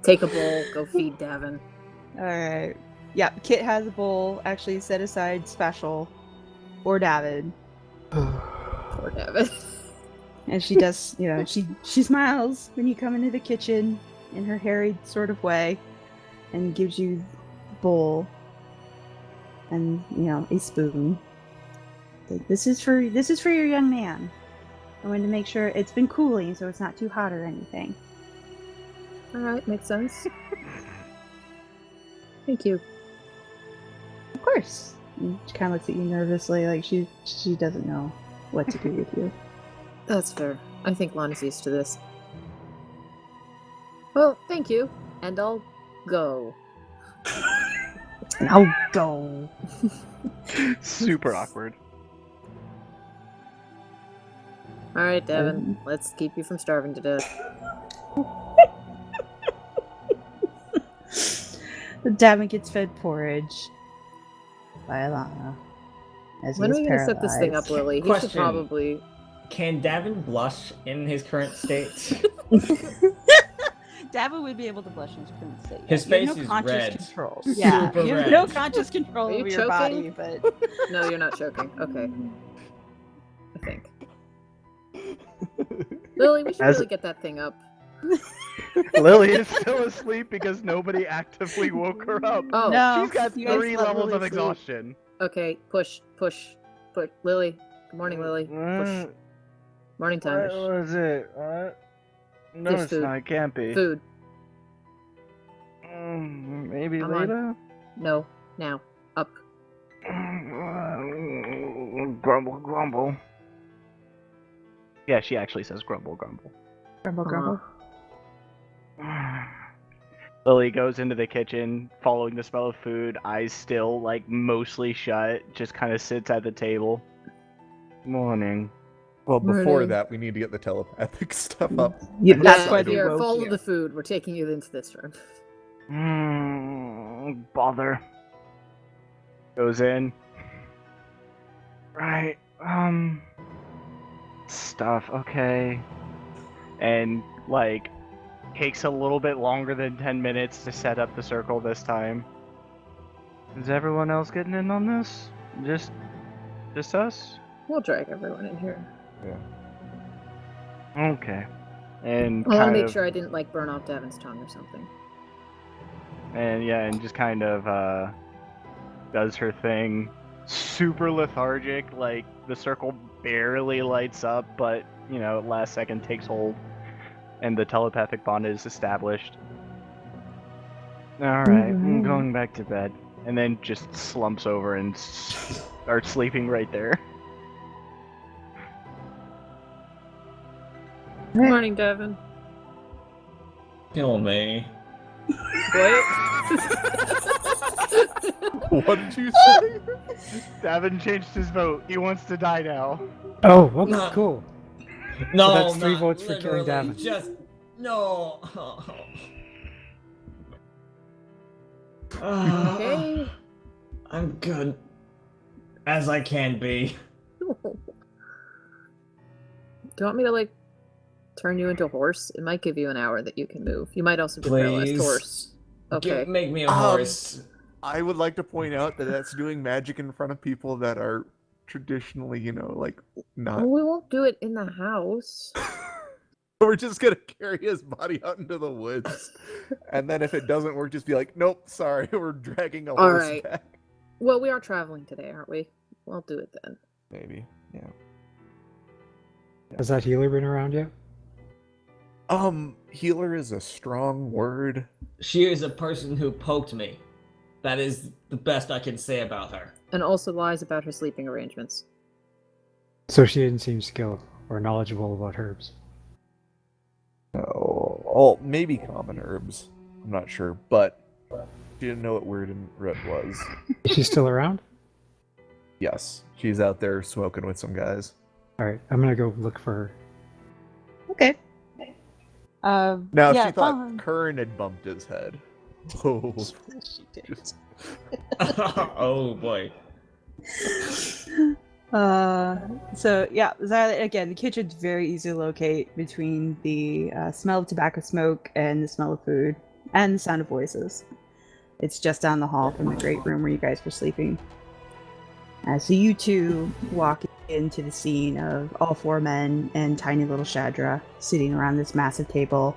Take a bowl. Go feed Davynn. Alright. Yeah, Kit has a bowl actually set aside special for Davynn. Poor Davynn. And she does, she smiles when you come into the kitchen in her harried sort of way and gives you the bowl and, a spoon. Like, this is for your young man. I wanted to make sure it's been cooling so it's not too hot or anything. Alright, makes sense. Thank you. Of course. And she kind of looks at you nervously, like she doesn't know what to do with you. That's fair. I think Lana's used to this. Well, thank you. And I'll go. And I'll go. Super awkward. Alright, Davynn. Let's keep you from starving to death. Davynn gets fed porridge by Alana. As When are he we is gonna set this thing up, paralyzed. Lily? He should Question. probably... Can Davynn blush in his current state? Davynn would be able to blush in his current state. His You have face no is conscious red. control. Yeah, Super you have red. no conscious control Are you over your body, choking? but No, you're not choking. Okay. I think. Lily, we should As- really get that thing up. Lily is still asleep because nobody actively woke her up. Oh, no. She's got you guys 3 let levels Lily of sleep. exhaustion. okay. Push. Lily. Good morning, Lily. Push. Morning time. What was it? What? No, There's it's food. not. It can't be. Food. Maybe Come on. later? No. Now. Up. Grumble, grumble. Yeah, she actually says grumble, grumble. Grumble, grumble. Lily goes into the kitchen, following the smell of food, eyes still, like, mostly shut, just kind of sits at the table. Morning. Well, before Morning. that, we need to get the telepathic stuff up. That's Yeah, why they here, woke follow you. the food. We're taking you into this room. Bother. Goes in. Right, stuff, okay. And, like, takes a little bit longer than 10 minutes to set up the circle this time. Is everyone else getting in on this? Just us? We'll drag everyone in here. Okay. And I want to kind make of, sure I didn't, like, burn off Davynn's tongue or something. and just kind of, does her thing. Super lethargic, like, the circle barely lights up, but, last second takes hold. And the telepathic bond is established. Alright, I'm going back to bed. And then just slumps over and are sleeping right there. Good morning, Davynn. Kill me. What? What did you say? Davin changed his vote. He wants to die now. Oh, okay, No. cool. No, that's 3 not votes for killing literally, Davin. Just no. Okay. I'm good as I can be. Do you want me to, like, turn you into a horse? It might give you an hour that you can move. You might also be paralyzed Please. horse. Okay. Make me a horse. I would like to point out that that's doing magic in front of people that are traditionally, like, not. Well, we won't do it in the house. We're just gonna carry his body out into the woods, and then if it doesn't work, just be like, "Nope, sorry, we're dragging a All horse right. back." Well, we are traveling today, aren't we? We'll do it then. Maybe, yeah. Has that healer been around yet? Healer is a strong word. She is a person who poked me. That is the best I can say about her. And also lies about her sleeping arrangements. So she didn't seem skilled or knowledgeable about herbs. Oh, maybe common herbs. I'm not sure, but she didn't know what word and root was. Is she still around? Yes, she's out there smoking with some guys. Alright, I'm gonna go look for her. Okay. Now, yeah, she thought fine. Kern had bumped his head. Oh, She did. just- Oh boy. So yeah, again, the kitchen's very easy to locate between the smell of tobacco smoke and the smell of food and the sound of voices. It's just down the hall from the great room where you guys were sleeping. So you two walk into the scene of all 4 men and tiny little Shadra sitting around this massive table,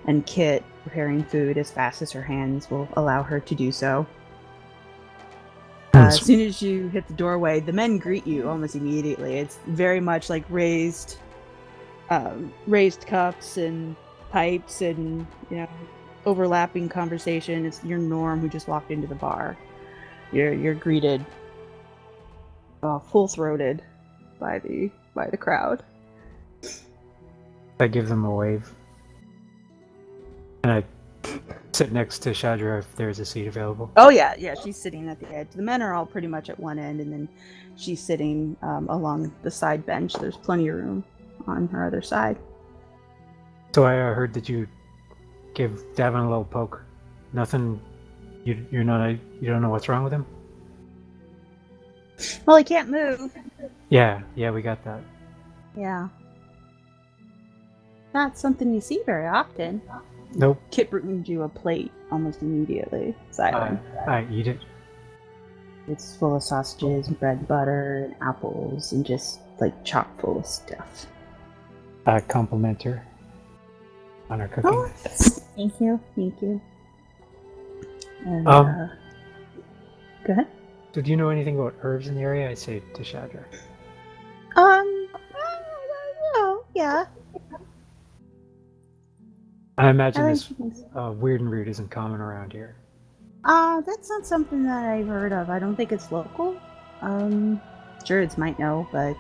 and Kit preparing food as fast as her hands will allow her to do so. As soon as you hit the doorway, the men greet you almost immediately. It's very much like raised cups and pipes and, overlapping conversation. It's your Norm who just walked into the bar. You're greeted full-throated by the crowd. I give them a wave. And I sit next to Shadra if there's a seat available. Oh yeah, she's sitting at the edge. The men are all pretty much at one end, and then she's sitting along the side bench. There's plenty of room on her other side. So I heard that you give Davin a little poke. Nothing. You don't know what's wrong with him? Well, he can't move. Yeah, we got that. Yeah. Not something you see very often. Nope. Kit brings you a plate almost immediately. Silent. I eat it. It's full of sausages and bread and butter and apples and just like chock full of stuff. I compliment her on her cooking. Oh, thank you. And, Go ahead. So do you know anything about herbs in the area? I say to Shadra. Yeah. I imagine I this like weird and root isn't common around here. that's not something that I've heard of. I don't think it's local. Druids might know, but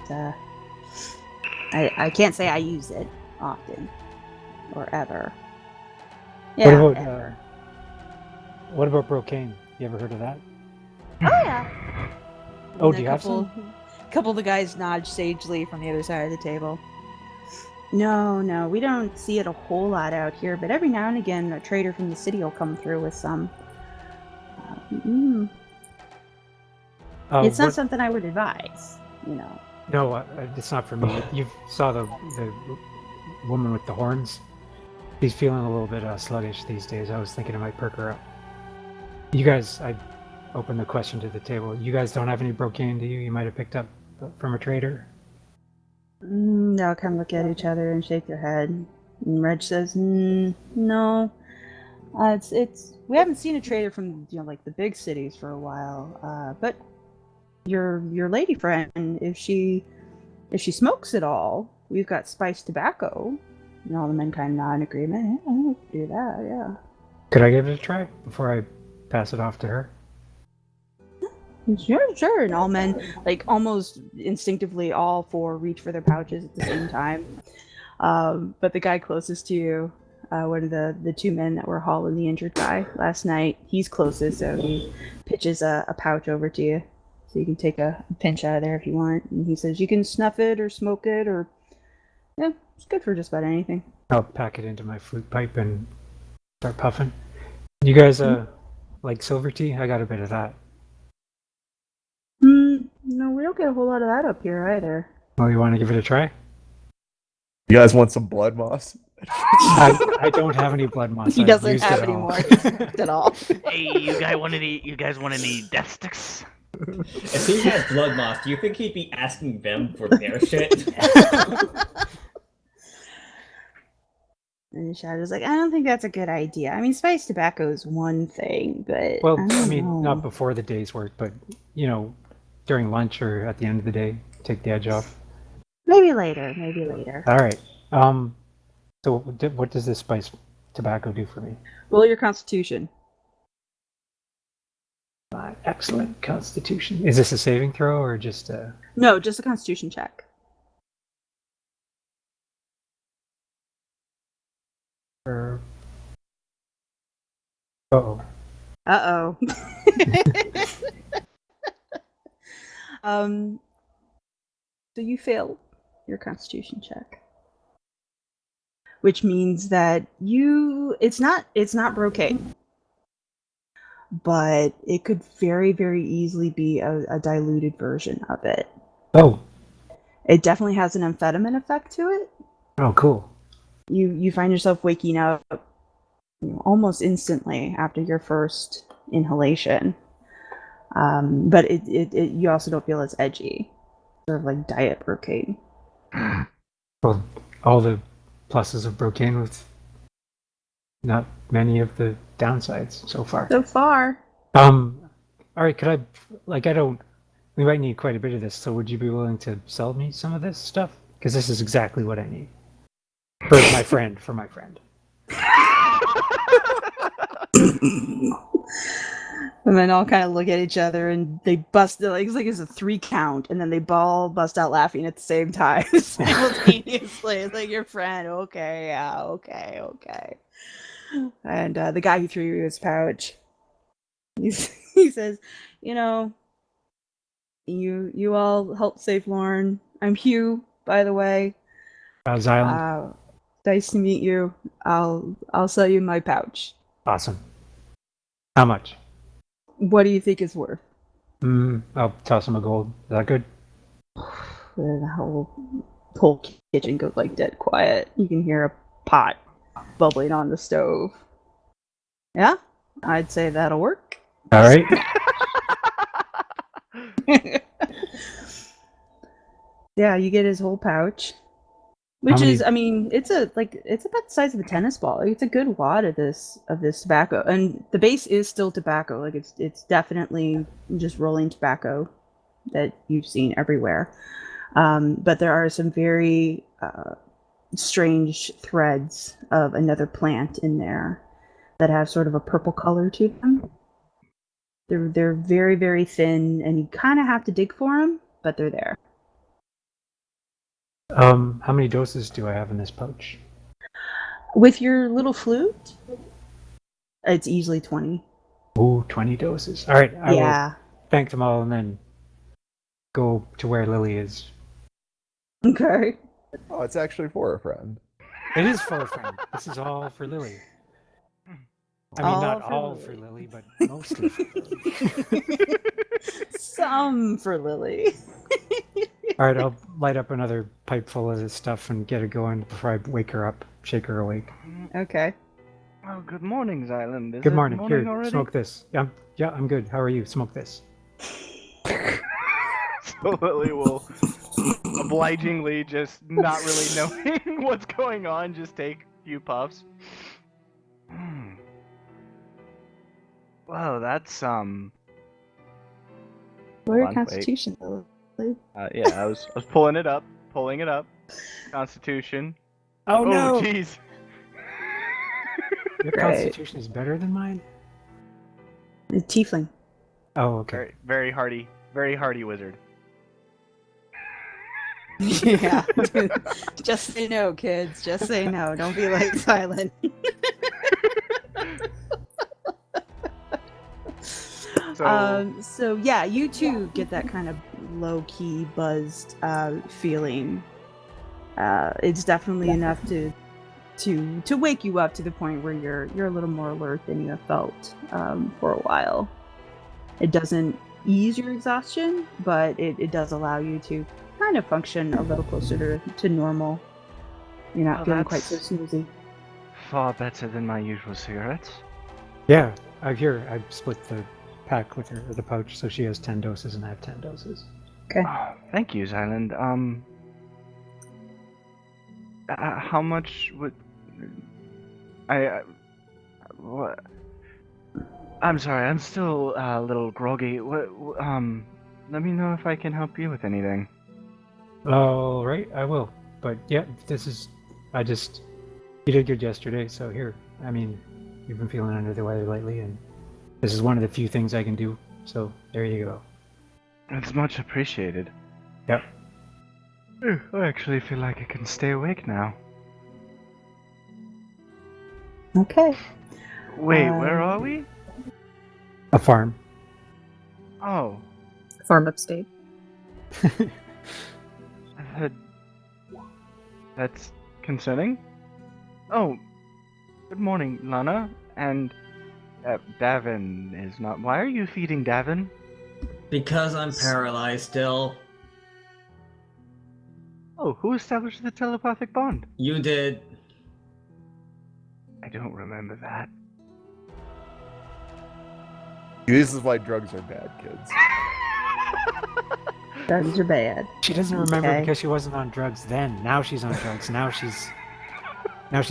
I can't say I use it often or ever. Yeah. What about brocane? You ever heard of that? Oh yeah. Oh, And do you have some? A couple of the guys nod sagely from the other side of the table. No, we don't see it a whole lot out here, but every now and again a trader from the city will come through with some. It's not something I would advise, No, it's not for me. You saw the woman with the horns? She's feeling a little bit sluggish these days. I was thinking it might perk her up. You guys, I opened the question to the table. You guys don't have any brocane, do you? You might have picked up from a trader? They'll kind of look at each other and shake their head. And Reg says, no. We haven't seen a trader from, like the big cities for a while. But your lady friend, if she smokes at all, we've got spiced tobacco. And all the men kind of nod in agreement. Yeah, we could do that, yeah. Could I give it a try before I pass it off to her? Sure. And all men, like almost instinctively, all four reach for their pouches at the same time. But the guy closest to you, one of the two men that were hauling the injured guy last night, he's closest, so he pitches a pouch over to you. So you can take a pinch out of there if you want. And he says you can snuff it or smoke it or... Yeah, it's good for just about anything. I'll pack it into my flute pipe and start puffing. You guys like silver tea? I got a bit of that. No, we don't get a whole lot of that up here either. Well, you want to give it a try? You guys want some blood moss? I don't have any blood moss. He I've doesn't used have it any all. more at all. Hey, you guys want any death sticks? If he had blood moss, do you think he'd be asking them for their shit? And Shadow's like, I don't think that's a good idea. I mean, spiced tobacco is one thing, but Well, I I don't mean, know. not before the day's work, but, you know, during lunch or at the end of the day, take the edge off. Maybe later. All right. So what does this spiced tobacco do for me? Roll your constitution. Excellent constitution. Is this a saving throw or just a... No, just a constitution check. Uh-oh. Uh-oh. So you fail your constitution check. Which means that it's not brocade. But it could very, very easily be a diluted version of it. Oh. It definitely has an amphetamine effect to it. Oh, cool. You find yourself waking up almost instantly after your first inhalation. But you also don't feel as edgy. Sort of like diet brocade. Well, all the pluses of brocade with not many of the downsides so far. So far. All right, we might need quite a bit of this, so would you be willing to sell me some of this stuff? Because this is exactly what I need. For my friend. And then all kind of look at each other and they bust it. Like, it's a 3 count, and then they all bust out laughing at the same time simultaneously. It's like, your friend, okay, yeah, okay. And the guy who threw you his pouch, he says, you all helped save Lauren. I'm Hugh, by the way. Xylund. Nice to meet you. I'll sell you my pouch. Awesome. How much? What do you think it's worth? I'll toss him a gold. Is that good? The whole kitchen goes like dead quiet. You can hear a pot bubbling on the stove. Yeah, I'd say that'll work. All right. Yeah, you get his whole pouch, which is, I mean, it's about the size of a tennis ball. It's a good wad of this tobacco, and the base is still tobacco. Like, it's definitely just rolling tobacco that you've seen everywhere. But there are some very strange threads of another plant in there that have sort of a purple color to them. They're very, very thin, and you kind of have to dig for them, but they're there. How many doses do I have in this pouch? With your little flute, it's easily 20. Ooh, 20 doses. All right, I will thank them all and then go to where Lily is. Okay. Oh, it's actually for a friend. It is for a friend. This is all for Lily. I mean, not all for Lily, but mostly for Lily. Some for Lily. All right, I'll light up another pipe full of this stuff and get it going before I wake her up, shake her awake. Okay. Oh, good morning, Xylund. Good morning. Here, already? smoke this. Yeah, I'm good. How are you? Smoke this. So Lily will obligingly, just not really knowing what's going on, just take a few puffs. Whoa, that's What are your Wait. constitution, Lily? Yeah, I was pulling it up. Constitution. Oh no! Jeez. Your constitution is better than mine? It's Tiefling. Oh, okay. Very hardy wizard. Yeah. Just say no, kids. Just say no. Don't be like Xylund. So yeah, you too get that kind of low-key buzzed feeling. It's definitely enough to wake you up to the point where you're a little more alert than you have felt for a while. It doesn't ease your exhaustion, but it does allow you to kind of function a little closer to normal. You're not feeling quite so snoozy. Far better than my usual cigarettes. Yeah, I split the pack with her, or the pouch, so she has 10 doses and I have 10 doses. Okay. Oh, thank you, Xylund. How much would what? I'm sorry, I'm still a little groggy. Let me know if I can help you with anything. All right, I will. But yeah, you did good yesterday, so here. I mean, you've been feeling under the weather lately, and this is one of the few things I can do. So there you go. It's much appreciated. Yep. I actually feel like I can stay awake now. Okay. Wait, where are we? A farm. Oh. Farm upstate. That's concerning. Oh, good morning, Lana. And Davynn is not. Why are you feeding Davynn? Because I'm paralyzed still. Oh, who established the telepathic bond? You did. I don't remember that. This is why drugs are bad, kids. Drugs are bad. She doesn't remember Okay. because she wasn't on drugs then. Now she's on drugs. Now she's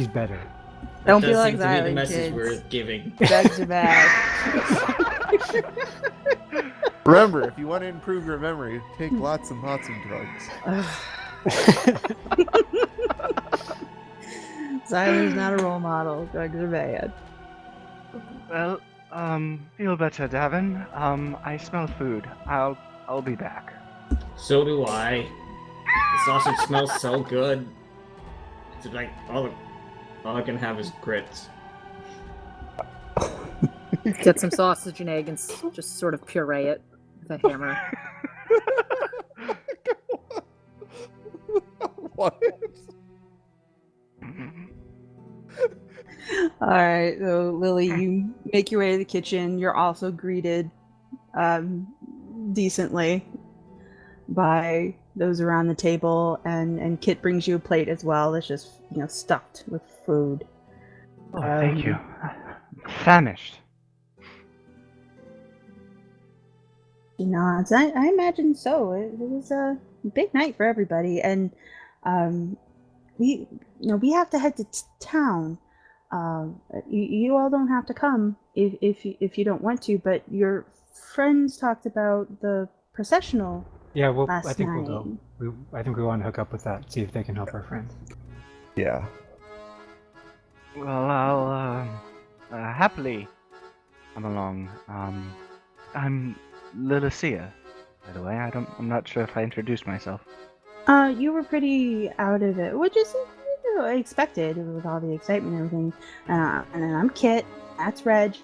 better. Don't That be does like seem to be the Xylund, message kids. we're giving. Drugs are bad. Remember, if you want to improve your memory, take lots and lots of drugs. Xylund's not a role model. Drugs are bad. Well, feel better, Davynn. I smell food. I'll be back. So do I. The sausage smells so good. It's like all I can have is grits. Get some sausage and egg and just sort of puree it with a hammer. What? Alright, so Lily, you make your way to the kitchen. You're also greeted decently by those around the table, and Kit brings you a plate as well that's just, stuffed with food. Oh, thank you. Famished. I imagine so. It was a big night for everybody, and we have to head to town. You all don't have to come if you don't want to, but your friends talked about the processional. Yeah, well, last I think night. we'll go. I think we want to hook up with that, see if they can help our friend. Yeah. Well, I'll happily come along. I'm Liliscea, by the way. I'm not sure if I introduced myself. You were pretty out of it, which is expected with all the excitement and everything. And then I'm Kit, that's Reg,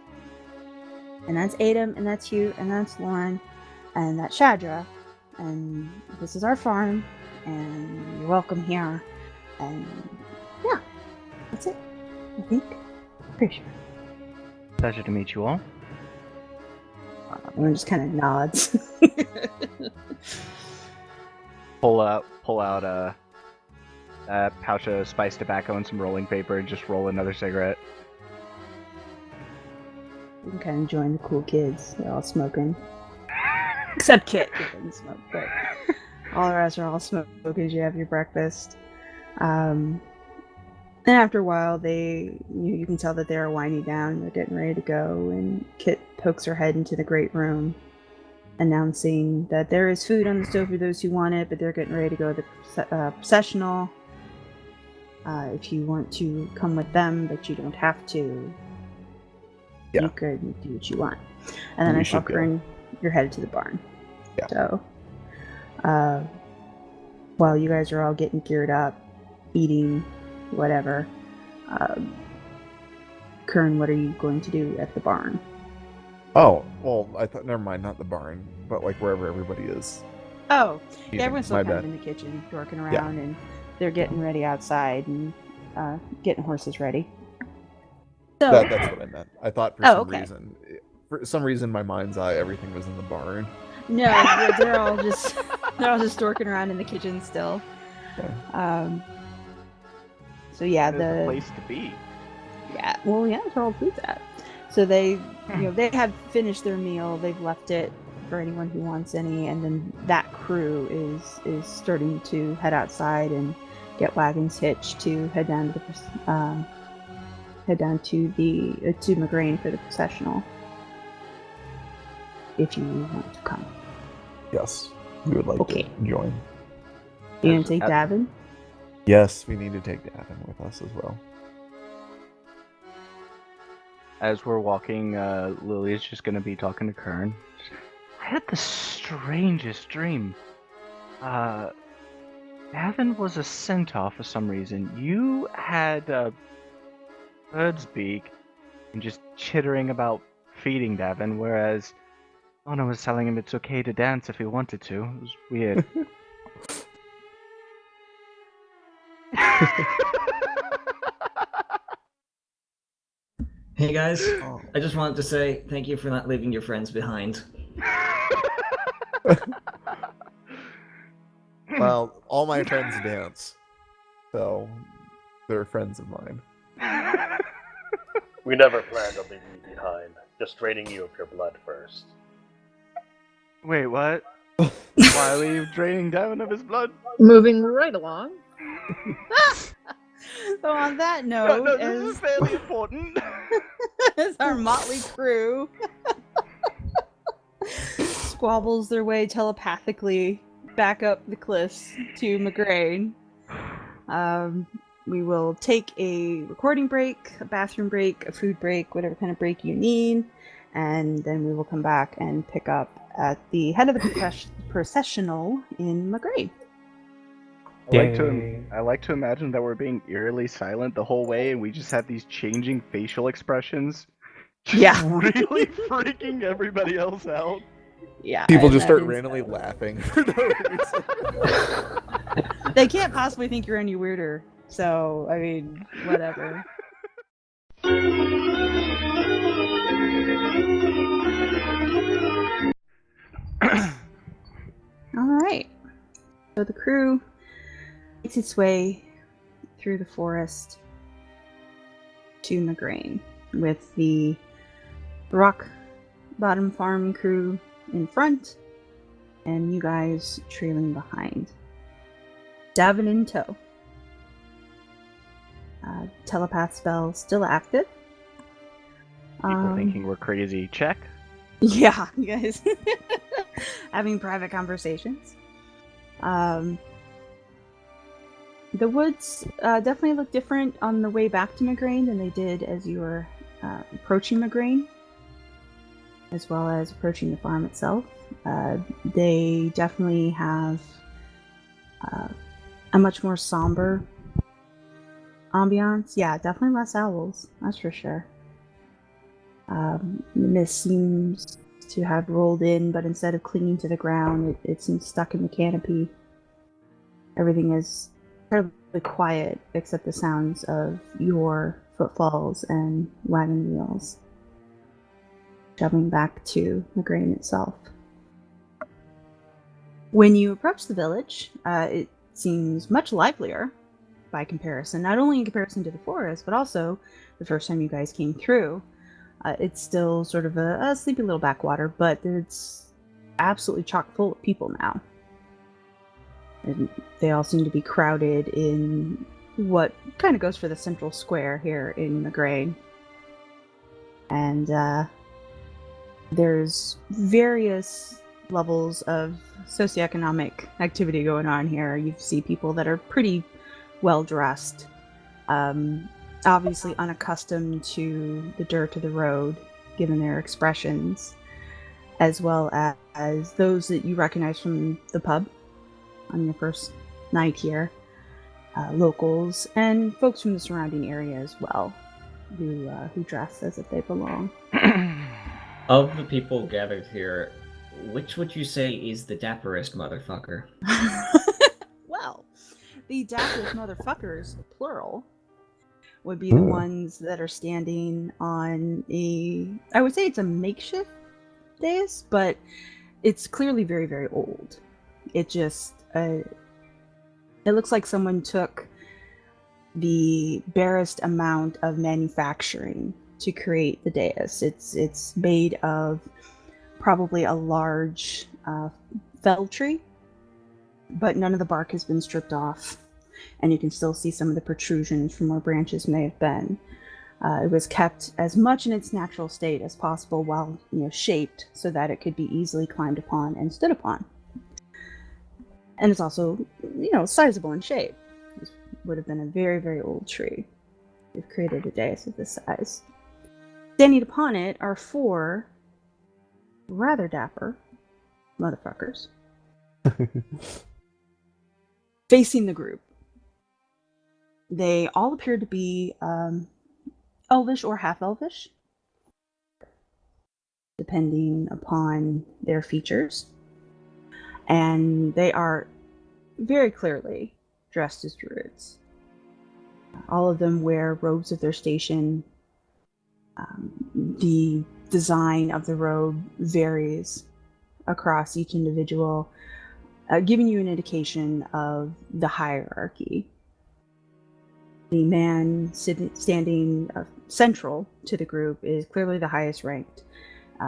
and that's Adam, and that's Hugh, and that's Lauren, and that's Shadra, and this is our farm, and you're welcome here. And yeah, that's it. I think. Pretty sure. Pleasure to meet you all. Everyone just kind of nods. Pull out a pouch of spiced tobacco and some rolling paper and just roll another cigarette. You can kind of join the cool kids. They're all smoking. Except Kit, who doesn't smoke, but all the rest are all smoking as you have your breakfast. And after a while, you can tell that they are winding down. They're getting ready to go, and Kit pokes her head into the great room, announcing that there is food on the stove for those who want it, but they're getting ready to go to the processional. If you want to come with them, but you don't have to. Yeah. You could do what you want. And then We I saw should go. Kern. you're headed to the barn. Yeah. So, while you guys are all getting geared up, eating, whatever, Kern, what are you going to do at the barn? Oh, well, I thought, never mind, not the barn, but like wherever everybody is. Oh, eating. yeah, everyone's still My kind of bad. in the kitchen, dorking around, and they're getting ready outside and getting horses ready. So, That's what I meant. I thought okay. for some reason, my mind's eye, everything was in the barn. No, they're all just dorking around in the kitchen still. Okay. So yeah, That is the place to be. Yeah, well, yeah, that's where all food's at. So they, they had finished their meal. They've left it for anyone who wants any, and then that crew is starting to head outside and get wagons hitched to head down to to Migraine for the processional. If you want to come. Yes, we would like to join. You gonna take Davynn? Yes, we need to take Davynn with us as well. As we're walking, Lily is just gonna be talking to Kern. I had the strangest dream. Davynn was a centaur for some reason. You had a bird's beak and just chittering about feeding Davynn, whereas Lana was telling him it's okay to dance if he wanted to. It was weird. Hey guys, I just wanted to say thank you for not leaving your friends behind. Well, all my friends dance, so they're friends of mine. We never planned on leaving you behind, just draining you of your blood first. Wait, what? Why are we draining Davynn of his blood? Moving right along. So on that note, No, this is fairly important. as our motley crew squabbles their way telepathically back up the cliffs to Migraine, we will take a recording break, a bathroom break, a food break, whatever kind of break you need, and then we will come back and pick up at the head of the processional in Migraine. I like to imagine that we're being eerily silent the whole way, and we just have these changing facial expressions. Yeah, really freaking everybody else out. Yeah, People just start randomly laughing for no reason. They can't possibly think you're any weirder, so I mean, whatever. All right. So the crew makes its way through the forest to Migraine, with the rock bottom farm crew in front and you guys trailing behind. Davynn in tow. Telepath spell still active. People thinking we're crazy. Check. Yeah, you guys having private conversations. The woods definitely look different on the way back to Migraine than they did as you were approaching Migraine, as well as approaching the farm itself. They definitely have a much more somber ambiance. Yeah, definitely less owls, that's for sure. The mist seems to have rolled in, but instead of clinging to the ground, it seems stuck in the canopy. Everything is incredibly quiet, except the sounds of your footfalls and wagon wheels shoving back to Migraine itself. When you approach the village, it seems much livelier by comparison, not only in comparison to the forest, but also the first time you guys came through. It's still sort of a sleepy little backwater, but it's absolutely chock full of people now. And they all seem to be crowded in what kind of goes for the central square here in Migraine. And there's various levels of socioeconomic activity going on here. You see people that are pretty well dressed, obviously unaccustomed to the dirt of the road, given their expressions. as well as those that you recognize from the pub on your first night here, locals, and folks from the surrounding area as well, who dress as if they belong. Of the people gathered here, which would you say is the dapperest motherfucker? Well, the dapperest motherfuckers, plural, would be the ones that are standing on I would say it's a makeshift dais, but it's clearly very, very old. It just, it looks like someone took the barest amount of manufacturing to create the dais. It's made of probably a large fell tree, but none of the bark has been stripped off, and you can still see some of the protrusions from where branches may have been. It was kept as much in its natural state as possible while shaped so that it could be easily climbed upon and stood upon. And it's also, sizable in shape. This would have been a very, very old tree. They've created a dais of this size. Standing upon it are 4 rather dapper motherfuckers facing the group. They all appear to be elvish or half-elvish, depending upon their features. And they are very clearly dressed as druids. All of them wear robes of their station. The design of the robe varies across each individual, giving you an indication of the hierarchy. The man standing central to the group is clearly the highest ranked.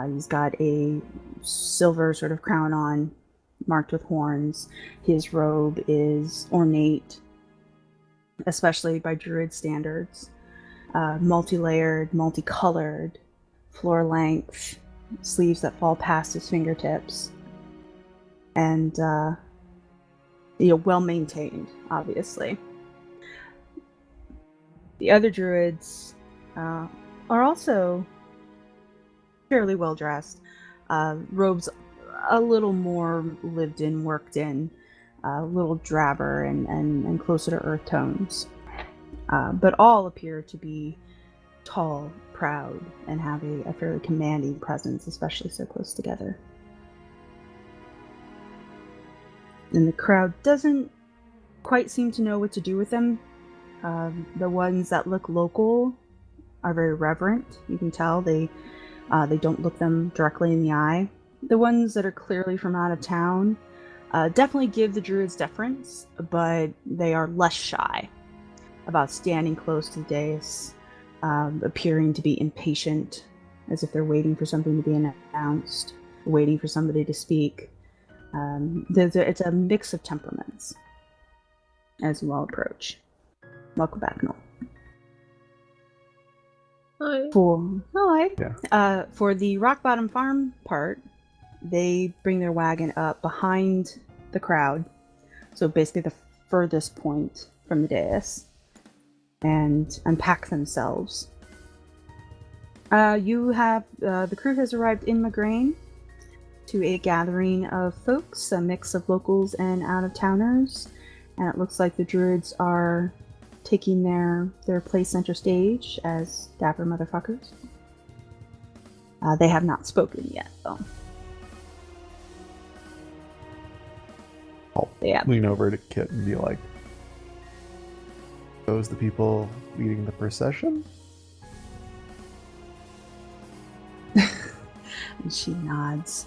He's got a silver sort of crown on, marked with horns. His robe is ornate, especially by druid standards. Multi-layered, multicolored, floor length, sleeves that fall past his fingertips, and well maintained, obviously. The other druids are also fairly well dressed. Robes a little more lived in, worked in, a little drabber and closer to earth tones. But all appear to be tall, proud, and have a fairly commanding presence, especially so close together. And the crowd doesn't quite seem to know what to do with them. The ones that look local are very reverent. You can tell they don't look them directly in the eye. The ones that are clearly from out of town definitely give the druids deference, but they are less shy about standing close to the dais, appearing to be impatient, as if they're waiting for something to be announced, waiting for somebody to speak. It's a mix of temperaments as you all approach. Welcome back, Noel. Hi. Yeah. For the Rock Bottom Farm part, they bring their wagon up behind the crowd, so basically the furthest point from the dais, and unpack themselves. The crew has arrived in Magrain to a gathering of folks, a mix of locals and out-of-towners, and it looks like the druids are taking their place center stage as dapper motherfuckers. They have not spoken yet, though. I'll lean over to Kit and be like, those the people leading the procession? And she nods.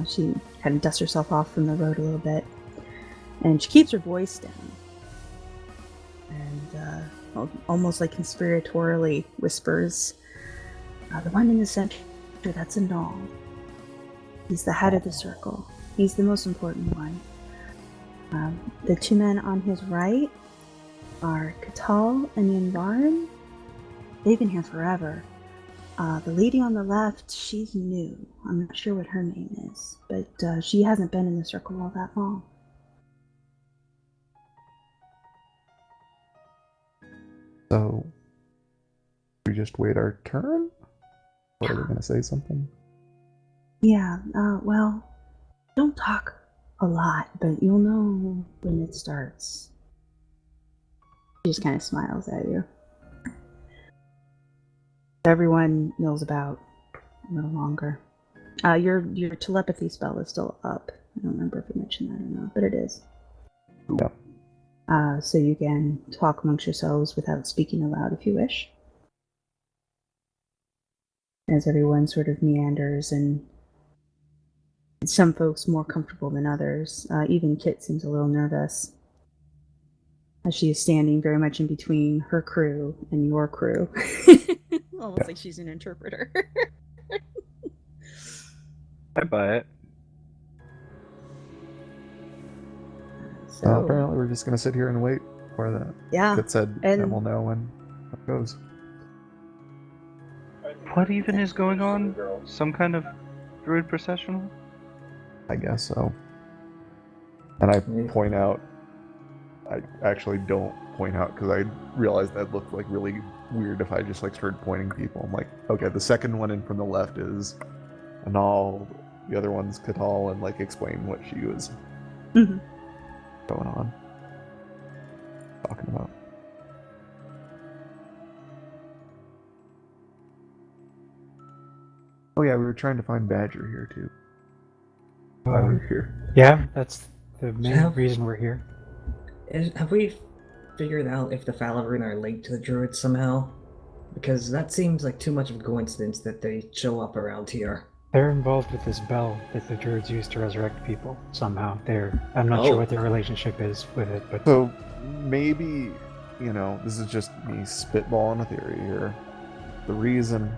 She kind of dusts herself off from the road a little bit. And she keeps her voice down. And almost like conspiratorially whispers, the one in the center, that's a Null. He's the head of the circle. He's the most important one. The 2 men on his right are Katal and Yanvarin. They've been here forever. The lady on the left, she's new. I'm not sure what her name is, but she hasn't been in the circle all that long. So, we just wait our turn? Or are they going to say something? Yeah, well, don't talk a lot, but you'll know when it starts. She just kind of smiles at you. Everyone knows about a little longer. Your telepathy spell is still up. I don't remember if I mentioned that or not, but it is. Yeah. So you can talk amongst yourselves without speaking aloud if you wish. As everyone sort of meanders, and some folks more comfortable than others. Even Kit seems a little nervous, as she is standing very much in between her crew and your crew. Almost like she's an interpreter. I buy it. So, apparently we're just gonna sit here and wait for that. yeah. Kit said, and we'll know when it goes. What even is going on? Some kind of druid processional? I guess so. And I point out, I actually don't point out because I realized that looked like really weird if I just like started pointing people. I'm like, okay, the second one in from the left is Anal, the other one's Katal, and like explain what she was going on, talking about. Oh yeah, we were trying to find Badger here too. Why we're here. Yeah, that's the main reason we're here. Have we figured out if the Falarin are linked to the druids somehow? Because that seems like too much of a coincidence that they show up around here. They're involved with this bell that the druids use to resurrect people somehow. I'm not sure what their relationship is with it, but so maybe, you know, this is just me spitballing a theory here. The reason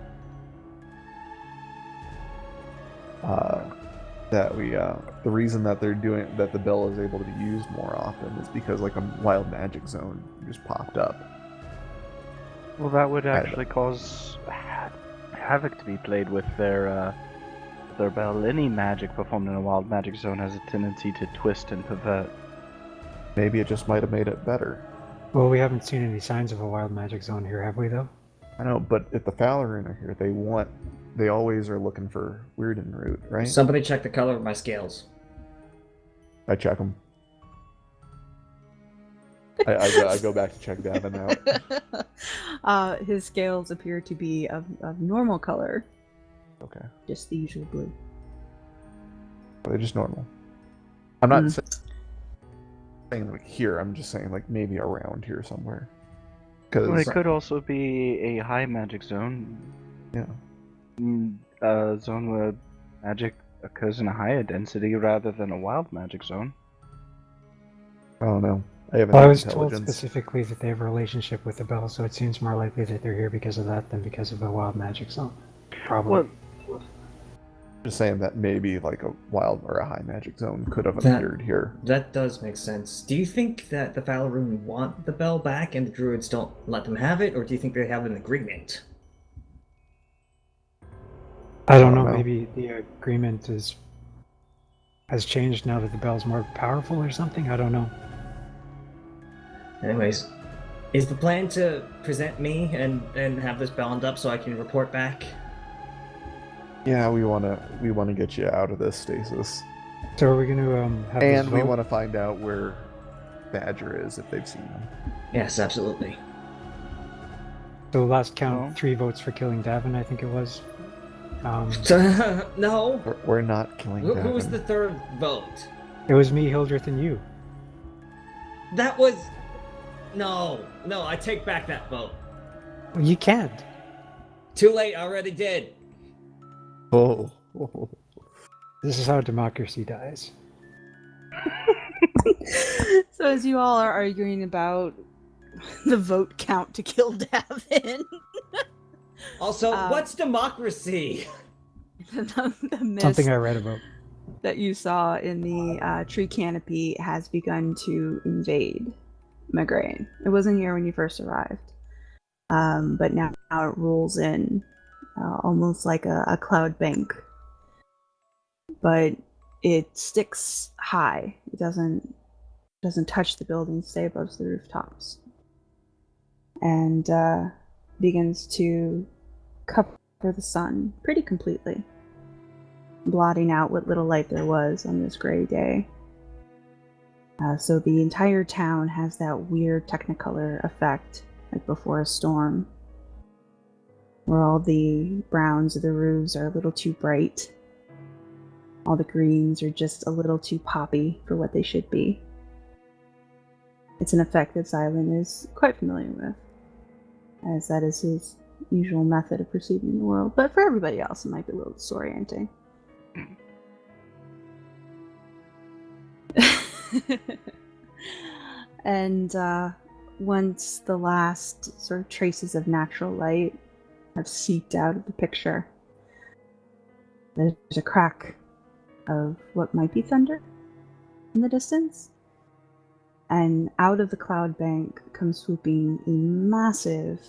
the reason that they're doing that, the bell is able to be used more often, is because like a wild magic zone just popped up. Well, that would actually cause havoc to be played with their bell. Any magic performed in a wild magic zone has a tendency to twist and pervert. Maybe it just might have made it better. Well, we haven't seen any signs of a wild magic zone here, have we, though? I know, but if the Falarin are here, they always are looking for Weirden Root, right? Somebody check the color of my scales. I check them. I go back to check Davynn out. His scales appear to be of normal color. Okay. Just the usual blue. They're just normal. I'm not saying like here, I'm just saying like maybe around here somewhere. Well, it could also be a high magic zone. Yeah. A zone where magic occurs in a higher density rather than a wild magic zone. I don't know. I was told specifically that they have a relationship with the bell, so it seems more likely that they're here because of that than because of a wild magic zone. Probably. Well, just saying that maybe like a wild or a high magic zone could have appeared here. That does make sense. Do you think that the Falarin want the bell back and the druids don't let them have it, or do you think they have an agreement? I don't know. Maybe the agreement has changed now that the bell's more powerful or something. I don't know. Anyways, is the plan to present me and have this bound up so I can report back? Yeah, we wanna get you out of this stasis. So are we gonna have and this we vote? want to find out where Badger is if they've seen him. Yes, absolutely. So last count, 3 votes for killing Davynn, I think it was. No. We're not killing Davynn. Who was the third vote? It was me, Hildreth, and you. That was... No, I take back that vote. Well, you can't. Too late, I already did. Oh. This is how democracy dies. So as you all are arguing about the vote count to kill Davynn. Also, what's democracy? The mist Something I read about. that you saw in the tree canopy has begun to invade Migraine. It wasn't here when you first arrived, but now it rolls in almost like a cloud bank. But it sticks high. It doesn't touch the buildings, stay above the rooftops, and begins to cover the sun pretty completely. blotting out what little light there was on this gray day. So the entire town has that weird technicolor effect, like before a storm, where all the browns of the roofs are a little too bright. All the greens are just a little too poppy for what they should be. It's an effect that Xylund is quite familiar with, as that is his usual method of perceiving the world. But for everybody else, it might be a little disorienting. And once the last sort of traces of natural light have seeped out of the picture, there's a crack of what might be thunder in the distance. And out of the cloud bank comes swooping a massive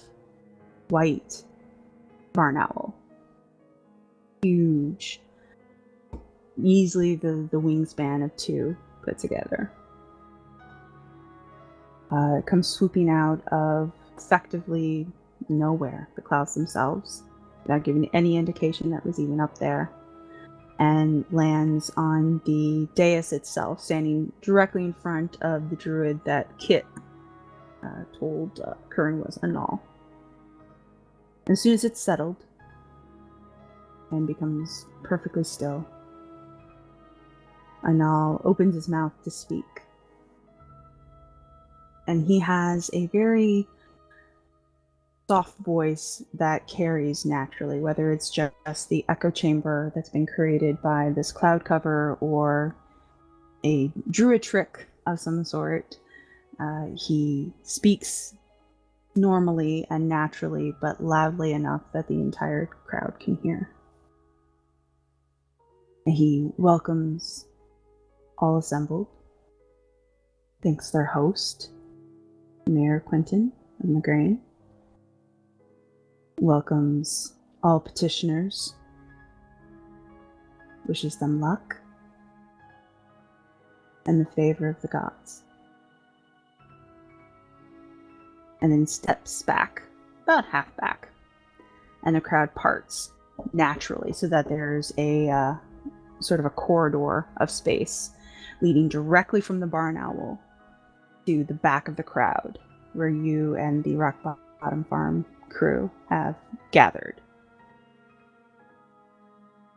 white barn owl. Huge. Easily the wingspan of two put together. It comes swooping out of effectively nowhere, the clouds themselves, without giving any indication that it was even up there, and lands on the dais itself, standing directly in front of the druid that Kit told Kern was a null. As soon as it's settled and becomes perfectly still, Anal opens his mouth to speak. And he has a very soft voice that carries naturally, whether it's just the echo chamber that's been created by this cloud cover or a druid trick of some sort. He speaks normally and naturally, but loudly enough that the entire crowd can hear. And he welcomes all assembled, thanks their host, Mayor Quentin of Migraine, welcomes all petitioners, wishes them luck, and the favor of the gods. And then steps back, about half back, and the crowd parts naturally so that there's a sort of a corridor of space leading directly from the barn owl to the back of the crowd, where you and the Rock Bottom Farm crew have gathered.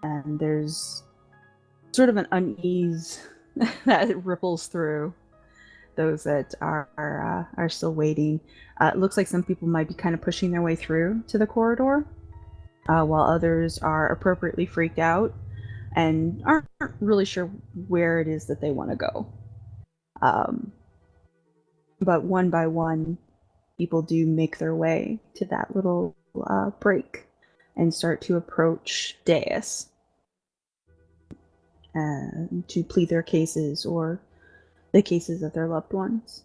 And there's sort of an unease that ripples through those that are still waiting. It looks like some people might be kind of pushing their way through to the corridor, while others are appropriately freaked out and aren't really sure where it is that they want to go. But one by one, people do make their way to that little break and start to approach dais to plead their cases or the cases of their loved ones.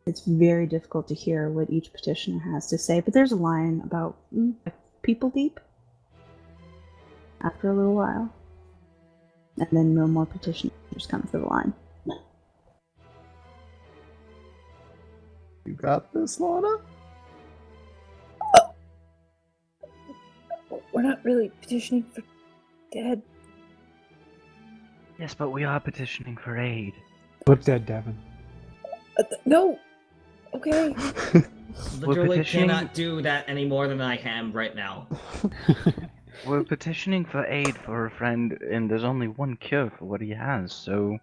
It's very difficult to hear what each petitioner has to say, but there's a line about people deep after a little while, and then no more petitioners come through the line. You got this, Lana? We're not really petitioning for dead. Yes, but we are petitioning for aid. Flip dead, Davynn. No! Okay. Literally petitioning- cannot do that any more than I am right now. We're petitioning for aid for a friend, and there's only one cure for what he has, so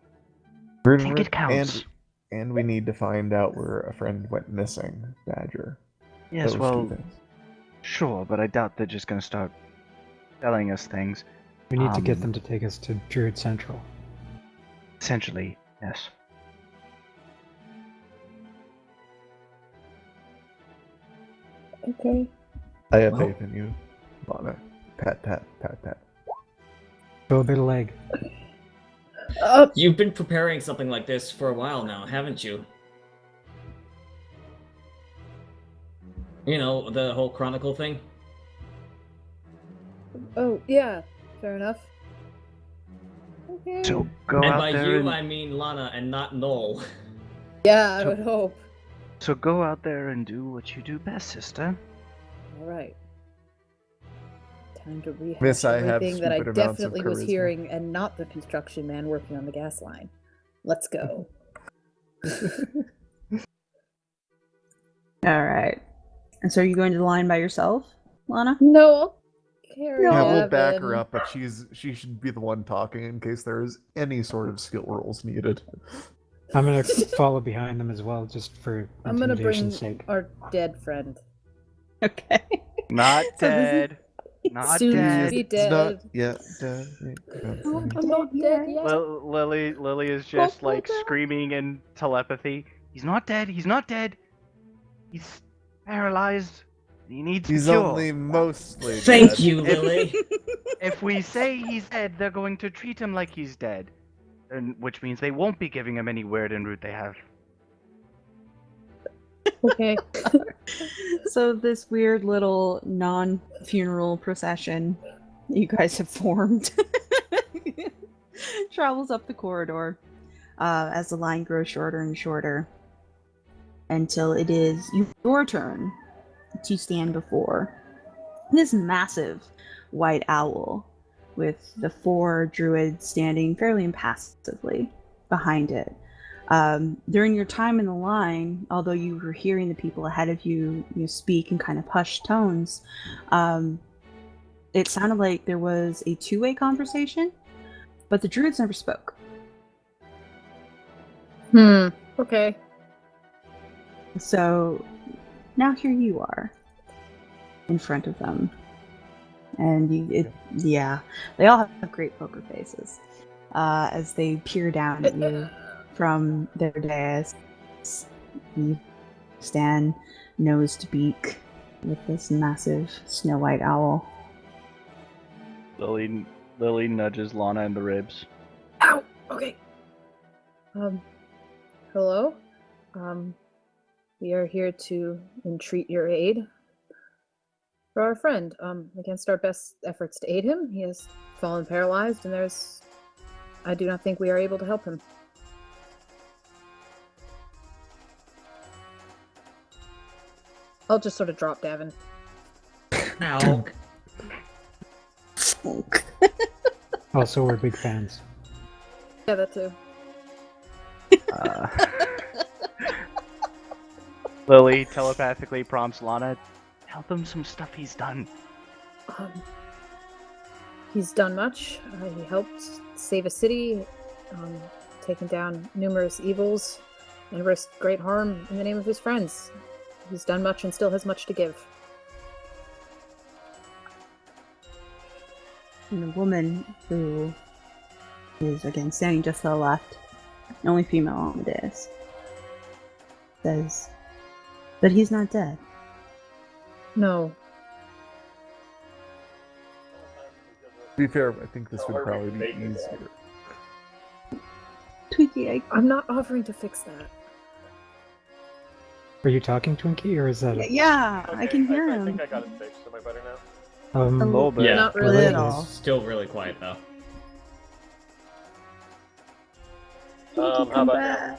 I think it counts. And we need to find out where a friend went missing, Badger. Yes, Those well, two things. sure, but I doubt they're just gonna start telling us things. We need to get them to take us to Druid Central. Essentially, yes. Okay. I have faith in you, Lana. Pat, pat, pat, pat. Go a bit of leg. You've been preparing something like this for a while now, haven't you? You know, the whole Chronicle thing? Oh, yeah. Fair enough. Okay. So go And out by there you, and... I mean Lana and not Noel. Yeah, I So- would hope. So go out there and do what you do best, sister. Alright. Time to rehash Miss, I have everything that I stupid amounts of definitely was charisma. hearing and not the construction man working on the gas line. Let's go. All right. And so are you going to the line by yourself, Lana? No, I'll carry Yeah, we'll back Davin. her up, but she should be the one talking in case there is any sort of skill rolls needed. I'm gonna follow behind them as well, just for I'm gonna bring intimidation's sake. our dead friend. Okay. Not So this is- dead. Not Soon to dead. be It's not dead. yet dead. I'm not dead yet. Lily is just like screaming in telepathy. He's not dead. He's not dead. He's paralyzed. He needs He's cure. only mostly Thank dead. you, Lily. If we say he's dead, they're going to treat him like he's dead, and which means they won't be giving him any word and root they have. Okay. So this weird little non-funeral procession you guys have formed travels up the corridor as the line grows shorter and shorter until it is your turn to stand before this massive white owl with the 4 druids standing fairly impassively behind it. During your time in the line, although you were hearing the people ahead of you speak in kind of hushed tones, it sounded like there was a two-way conversation, but the druids never spoke. Okay. So now here you are in front of them. And they all have great poker faces as they peer down at you from their dais. You stand nose to beak with this massive snow white owl. Lily nudges Lana in the ribs. Ow! Okay. Hello? We are here to entreat your aid for our friend. Against our best efforts to aid him, he has fallen paralyzed, and I do not think we are able to help him. I'll just sort of drop Davin. Ow. Also, we're big fans. Yeah, that too. Lily telepathically prompts Lana, tell them some stuff he's done. He's done much. He helped save a city, taken down numerous evils, and risked great harm in the name of his friends. He's done much and still has much to give. And the woman who is, again, standing just to the left, the only female on the dais, says that he's not dead. No. To be fair, I think this would probably be easier. Twinki, I'm not offering to fix that. Are you talking, Twinkie, or is that? Yeah, Okay, I can hear I him. think I got it fixed. Am I better now? A little bit. Yeah, Not really. Little. Still really quiet though. How Come about back. now?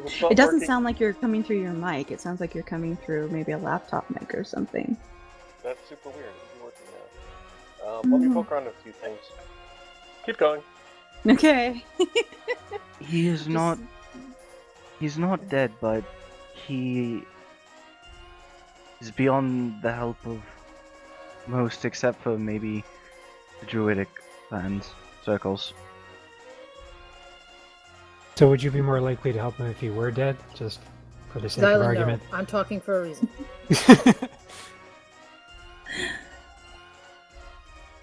Will stop It doesn't working. sound like you're coming through your mic. It sounds like you're coming through maybe a laptop mic or something. That's super weird. It's working now. Let me poke around a few things. Keep going. Okay. He is not. He's not dead, but he is beyond the help of most, except for maybe the druidic fans circles. So would you be more likely to help him if he were dead, just for the sake of Xylund, argument? no. I'm talking for a reason.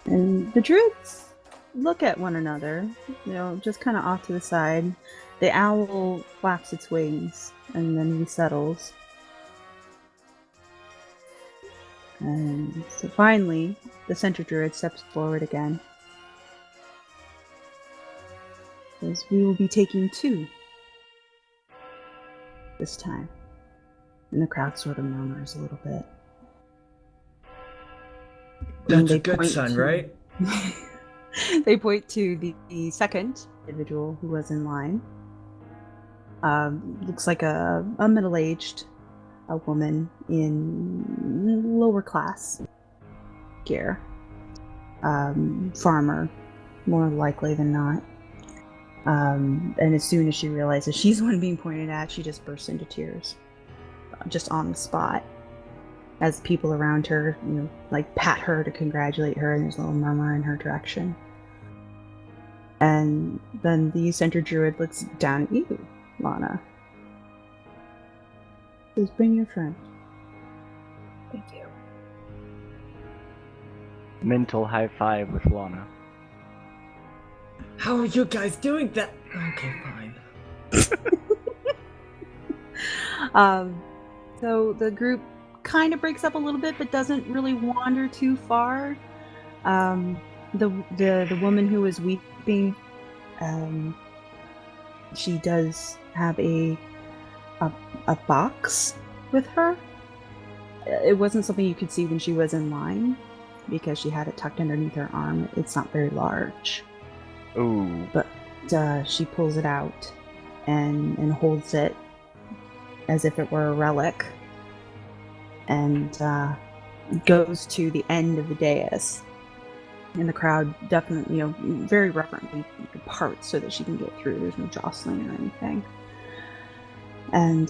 And the druids look at one another, just kind of off to the side. The owl flaps its wings and then resettles. And so finally, the center druid steps forward again. Says, we will be taking 2 this time. And the crowd sort of murmurs a little bit. And That's a they good point sign, to- right? They point to the second individual who was in line. Looks like a middle-aged woman in lower class. gear. Farmer, more likely than not. And as soon as she realizes she's the one being pointed at, she just bursts into tears, just on the spot. As people around her, like pat her to congratulate her, and there's a little murmur in her direction. And then the center druid looks down at you, Lana. Says, bring your friend. Thank you. Mental high five with Lana. How are you guys doing that? Okay, fine. So the group kind of breaks up a little bit, but doesn't really wander too far. The woman who was weeping, she does have a box with her. It wasn't something you could see when she was in line, because she had it tucked underneath her arm. It's not very large. Ooh. But she pulls it out and holds it as if it were a relic, and goes to the end of the dais. And the crowd definitely, very reverently parts so that she can get through. There's no jostling or anything. And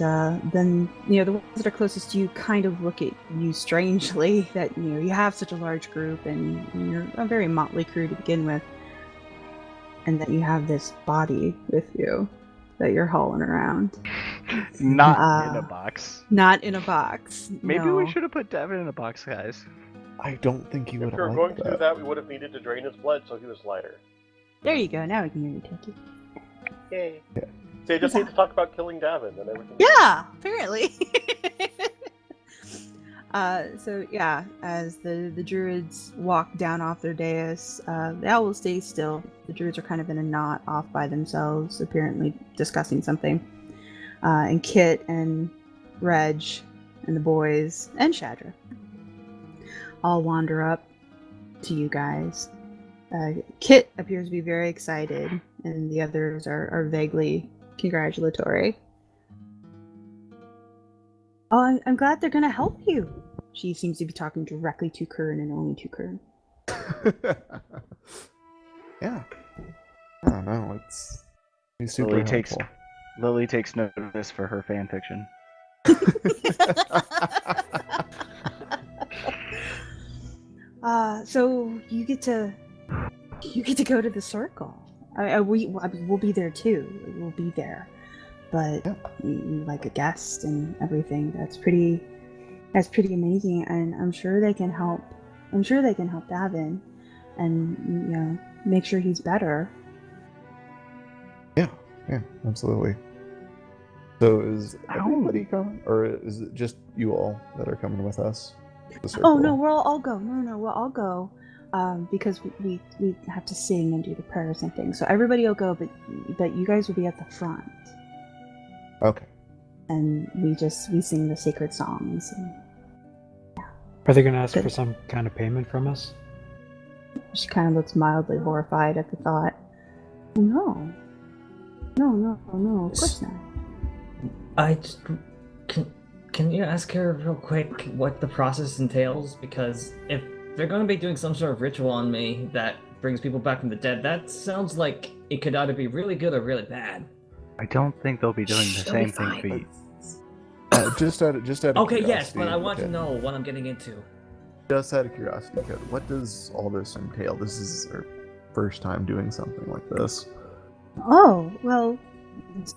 then, the ones that are closest to you kind of look at you strangely, that, you have such a large group and you're a very motley crew to begin with. And that you have this body with you that you're hauling around. Not in a box. Not in a box. Maybe no. we should have put Davynn in a box, guys. I don't think he would If have we were liked going to that. do that, we would have needed to drain his blood so he was lighter. There you go. Now we can hear you, Twinki. Yay. So you just need to talk about killing Davynn and everything. Yeah, apparently. As the druids walk down off their dais, the owl stays still. The druids are kind of in a knot off by themselves, apparently discussing something. And Kit and Reg and the boys and Shadra all wander up to you guys. Kit appears to be very excited, and the others are vaguely congratulatory. Oh, I'm glad they're gonna help you. She seems to be talking directly to Kern and only to Kern. Yeah. I don't know. He's super helpful. Lily takes notice for her fan fiction. So you get to go to the circle. We'll be there too. We'll be there, but you like a guest and everything. That's pretty amazing, and I'm sure they can help. I'm sure they can help Davynn, and make sure he's better. Yeah, absolutely. So is everybody coming, or is it just you all that are coming with us? Oh no, we'll all go. No, we'll all go. Because we have to sing and do the prayers and things. So everybody will go, but you guys will be at the front. Okay. And we sing the sacred songs. And, Are they going to ask for some kind of payment from us? She kind of looks mildly horrified at the thought. No, of course not. Can you ask her real quick what the process entails? Because if they're going to be doing some sort of ritual on me that brings people back from the dead, that sounds like it could either be really good or really bad. I don't think they'll be doing the same thing for you. Just out of Okay, curiosity, yes, but I want to know what I'm getting into. Just out of curiosity, what does all this entail? This is our first time doing something like this. Oh, well,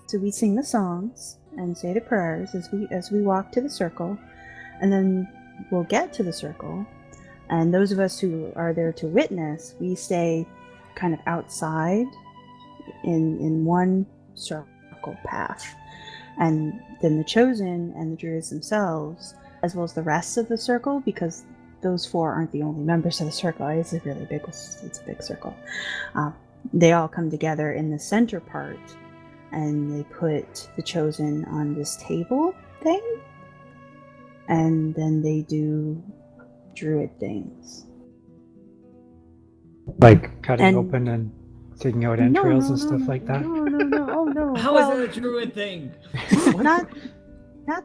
so we sing the songs and say the prayers as we walk to the circle, and then we'll get to the circle, and those of us who are there to witness, we stay kind of outside in one circle path, and then the chosen and the druids themselves, as well as the rest of the circle, because those four aren't the only members of the circle. It's a big circle. They all come together in the center part, and they put the chosen on this table thing, and then they do druid things. Like cutting open and taking out entrails and stuff like that? No. Oh, no. How is that a druid thing? Not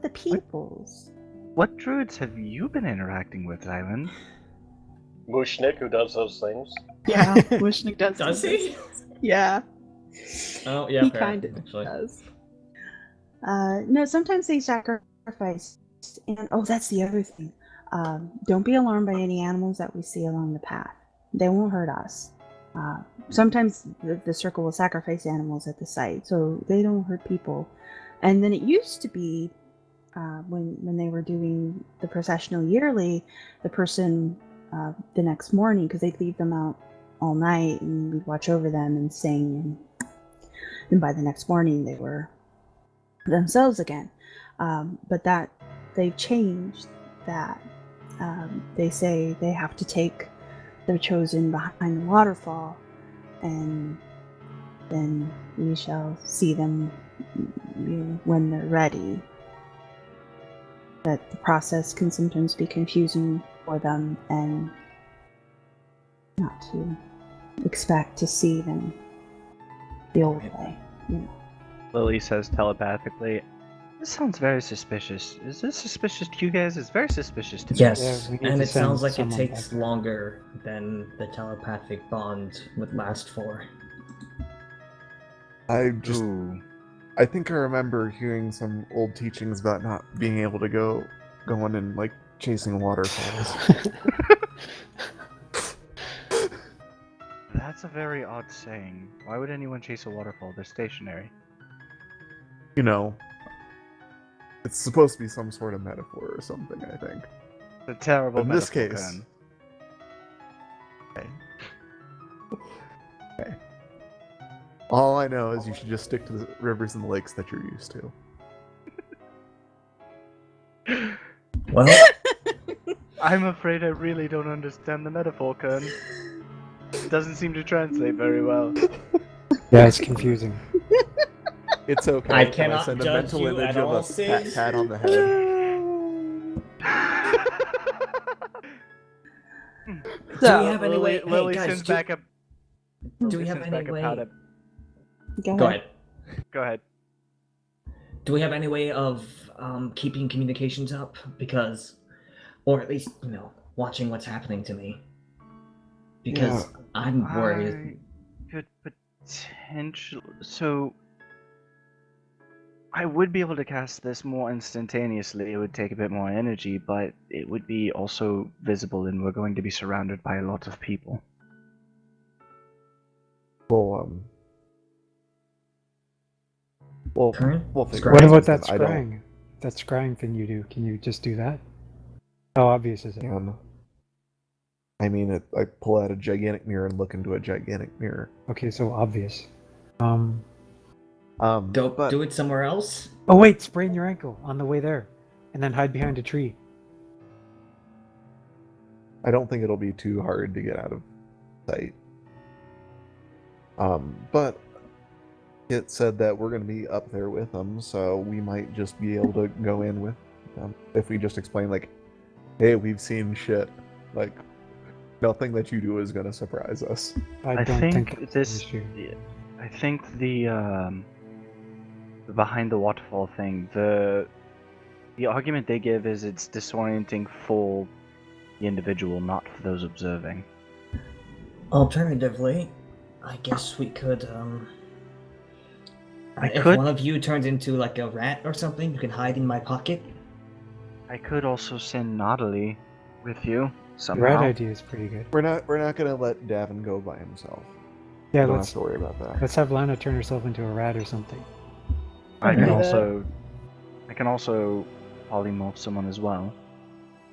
the peoples. What druids have you been interacting with, Xylund? Mushnik, who does those things. Yeah, Wishnik does. Does do he? this. Yeah. Oh, yeah, He fair, kind of actually. does. No, sometimes they sacrifice. And oh, that's the other thing. Don't be alarmed by any animals that we see along the path. They won't hurt us. Sometimes the circle will sacrifice animals at the site, so they don't hurt people. And then it used to be when they were doing the processional yearly, the person the next morning, because they'd leave them out all night and we'd watch over them and sing, and by the next morning they were themselves again. But that they've changed that. They say they have to take their chosen behind the waterfall, and then we shall see them when they're ready. That the process can sometimes be confusing for them, and not to expect to see them the old way, you know. Lily says telepathically, "This sounds very suspicious. Is this suspicious to you guys? It's very suspicious to me." Yes, Yeah, we need and to it sounds send like it someone takes back. longer than the telepathic bond would last for. Ooh. I think I remember hearing some old teachings about not being able to go in and like chasing waterfalls. That's a very odd saying. Why would anyone chase a waterfall? They're stationary. You know, it's supposed to be some sort of metaphor or something, I think. It's a terrible In this metaphor, case. Kern. Okay. All I know is you should just stick to the rivers and lakes that you're used to. Well, I'm afraid I really don't understand the metaphor, Kern. It doesn't seem to translate very well. Yeah, it's confusing. It's okay. I Can cannot send a judge mental you image at of all, a Sid. pat on the head. do we have any way? Lily Hey guys, sends back a. do we have sends any back a way? powder- Go ahead. Go ahead. Do we have any way of keeping communications up? Because, or at least watching what's happening to me. Because I'm worried. I could potentially. So. I would be able to cast this more instantaneously. It would take a bit more energy, but it would be also visible, and we're going to be surrounded by a lot of people. Well, Kern? we'll figure What out about that something. I don't- scrying? That scrying thing you do, can you just do that? How obvious is it? I mean, I pull out a gigantic mirror and look into a gigantic mirror. Okay, so obvious. Go but do it somewhere else. Oh wait, sprain your ankle on the way there, and then hide behind a tree. I don't think it'll be too hard to get out of sight. But it said that we're going to be up there with them, so we might just be able to go in with them if we just explain, like, hey, we've seen shit. Like, nothing that you do is going to surprise us. I don't think it's an this. issue. I think the behind the waterfall thing. The argument they give is it's disorienting for the individual, not for those observing. Alternatively, I guess we could if could- one of you turns into like a rat or something, you can hide in my pocket. I could also send Nautilus with you The somehow. rat idea is pretty good. We're not going to let Davynn go by himself. Yeah, You don't have let's to worry about that. have Lana turn herself into a rat or something. I can Okay. also polymorph someone as well.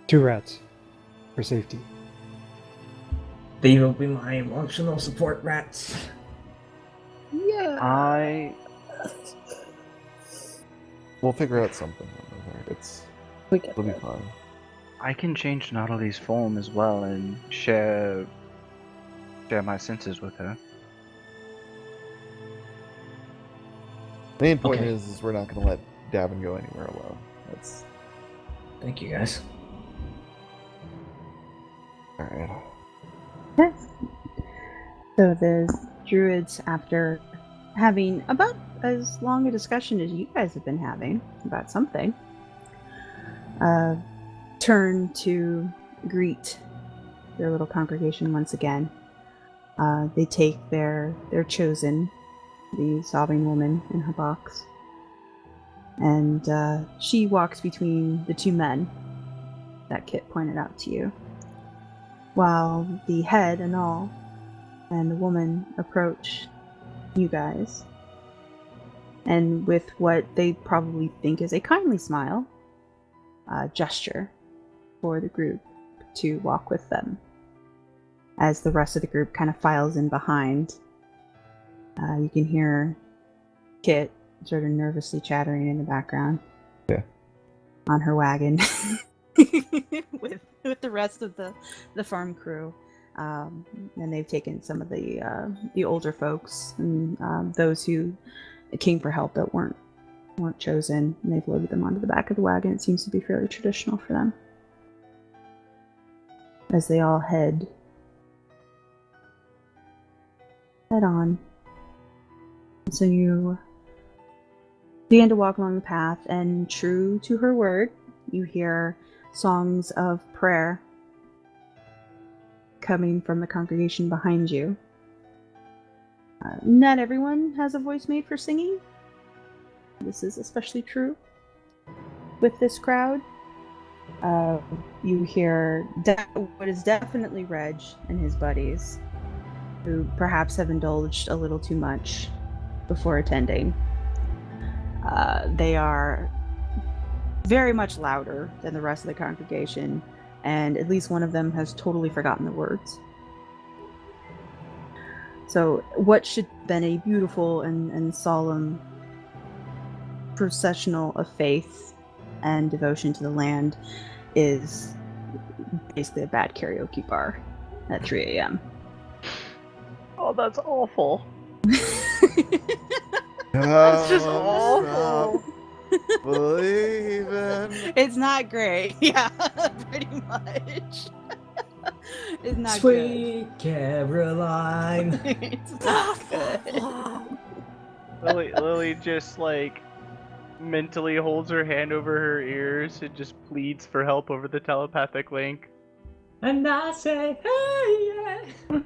2 rats for safety. They will be my emotional support rats. Yeah. We'll figure out something. It'll be fine. I can change Nautilus' form as well and share my senses with her. Main point Okay. is we're not going to let Davynn go anywhere alone. That's Thank you, guys. all right. Yes. So the druids, after having about as long a discussion as you guys have been having about something, turn to greet their little congregation once again. They take their chosen, the sobbing woman, in her box. And she walks between the two men that Kit pointed out to you, while the head and all and the woman approach you guys, and with what they probably think is a kindly smile, gesture for the group to walk with them, as the rest of the group kind of files in behind. You can hear Kit sort of nervously chattering in the background. Yeah. On her wagon. with the rest of the farm crew. And they've taken some of the older folks and those who came for help that weren't chosen, and they've loaded them onto the back of the wagon. It seems to be fairly traditional for them. As they all head on. So you begin to walk along the path, and true to her word, you hear songs of prayer coming from the congregation behind you. Not everyone has a voice made for singing. This is especially true with this crowd. You hear what is definitely Reg and his buddies, who perhaps have indulged a little too much before attending. They are very much louder than the rest of the congregation, and at least one of them has totally forgotten the words. So what should have been a beautiful and solemn processional of faith and devotion to the land is basically a bad karaoke bar at 3 a.m. Oh, that's awful. That's just awful. Believing. It's not great. Yeah, pretty much. It's not Sweet Caroline. good. It's not good. Lily just mentally holds her hand over her ears and just pleads for help over the telepathic link. And I say, hey, yeah.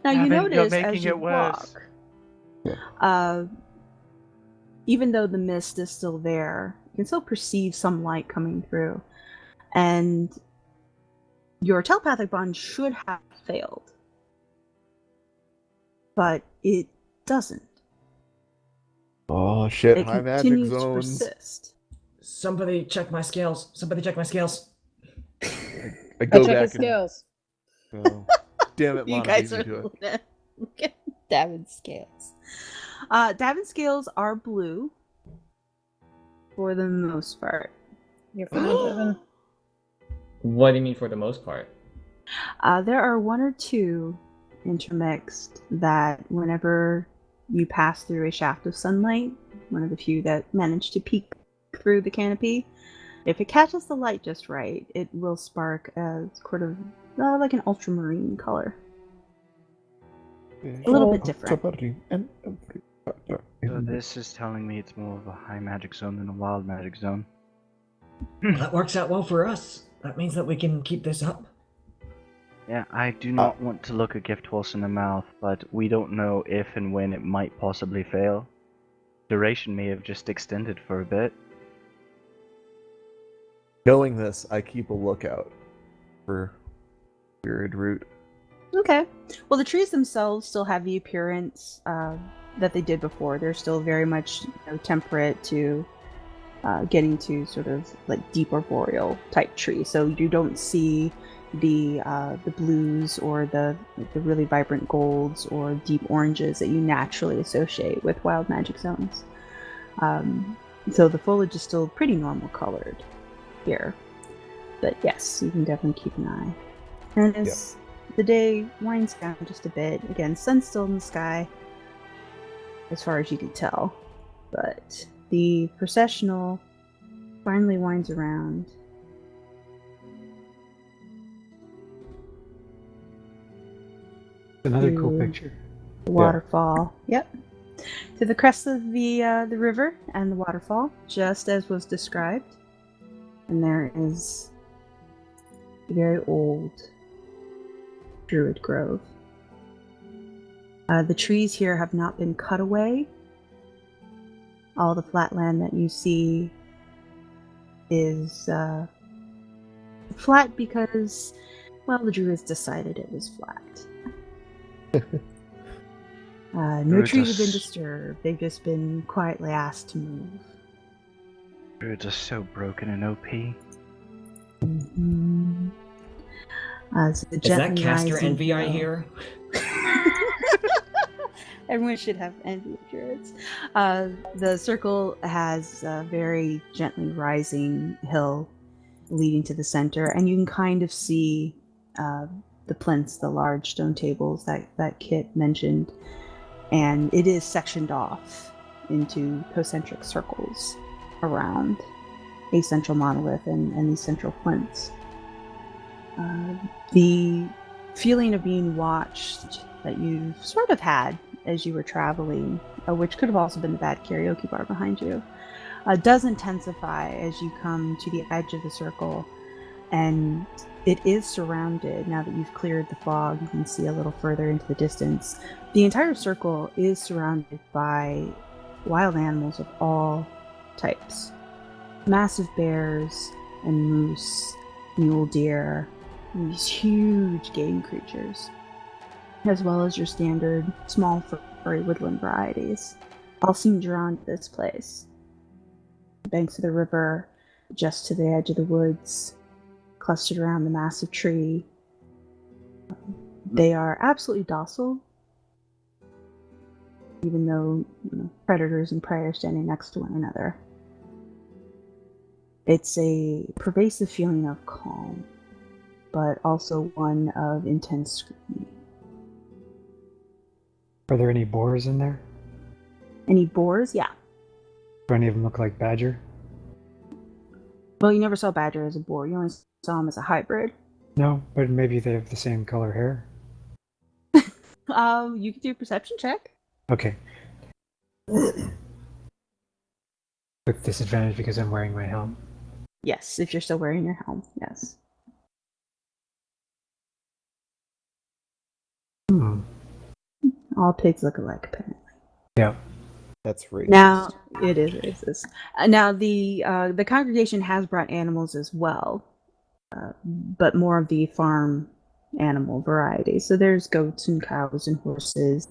Now you Davynn, you're notice making as you it worse. walk, even though the mist is still there, you can still perceive some light coming through. And your telepathic bond should have failed. But it doesn't. Oh shit, It high magic continues to zones. persist. Somebody check my scales. Somebody check my scales. I go Check back his scales. Oh, damn it, You Lana, guys beat are me to it. looking at Davynn's scales. Davynn's scales are blue for the most part. You're fine, Davynn. What do you mean for the most part? There are one or two intermixed that whenever you pass through a shaft of sunlight, one of the few that manage to peek through the canopy, if it catches the light just right, it will spark a sort of like an ultramarine color. A little bit different. So this is telling me it's more of a high magic zone than a wild magic zone. Well, that works out well for us. That means that we can keep this up. Yeah, I do not want to look a gift horse in the mouth, but we don't know if and when it might possibly fail. Duration may have just extended for a bit. Knowing this, I keep a lookout for weird root. Okay. Well, the trees themselves still have the appearance that they did before. They're still very much temperate to getting to sort of like deep arboreal type tree. So you don't see the blues or the really vibrant golds or deep oranges that you naturally associate with wild magic zones. So the foliage is still pretty normal colored here. But yes, you can definitely keep an eye. And as the day winds down just a bit, again, sun's still in the sky as far as you can tell. But the processional finally winds around. Another cool to picture. the waterfall. Yep. To the crest of the river and the waterfall, just as was described. And there is a very old Druid Grove. The trees here have not been cut away. All the flat land that you see is flat because, well, the druids decided it was flat. No trees have been disturbed. They've just been quietly asked to move. Druids are so broken and OP. Mm-hmm. So Is that caster envy I hear? Everyone should have envy of druids. The circle has a very gently rising hill leading to the center, and you can kind of see the plinths, the large stone tables that Kit mentioned, and it is sectioned off into concentric circles around a central monolith and these central plinths. The feeling of being watched that you sort of had as you were traveling, which could have also been the bad karaoke bar behind you, does intensify as you come to the edge of the circle, and it is surrounded. Now that you've cleared the fog, you can see a little further into the distance. The entire circle is surrounded by wild animals of all types. Massive bears and moose, mule deer, and these huge game creatures, as well as your standard small furry woodland varieties, all seem drawn to this place. The banks of the river, just to the edge of the woods, clustered around the massive tree. They are absolutely docile, even though predators and prey are standing next to one another. It's a pervasive feeling of calm, but also one of intense scrutiny. Are there any boars in there? Any boars? Yeah. Do any of them look like badger? Well, you never saw badger as a boar. You only saw him as a hybrid. No, but maybe they have the same color hair. You can do a perception check. Okay. With disadvantage because I'm wearing my helm. Yes, if you're still wearing your helm, yes. All pigs look alike, apparently. Yeah. That's racist. Now, it is racist. Now, the congregation has brought animals as well, but more of the farm animal variety. So there's goats and cows and horses,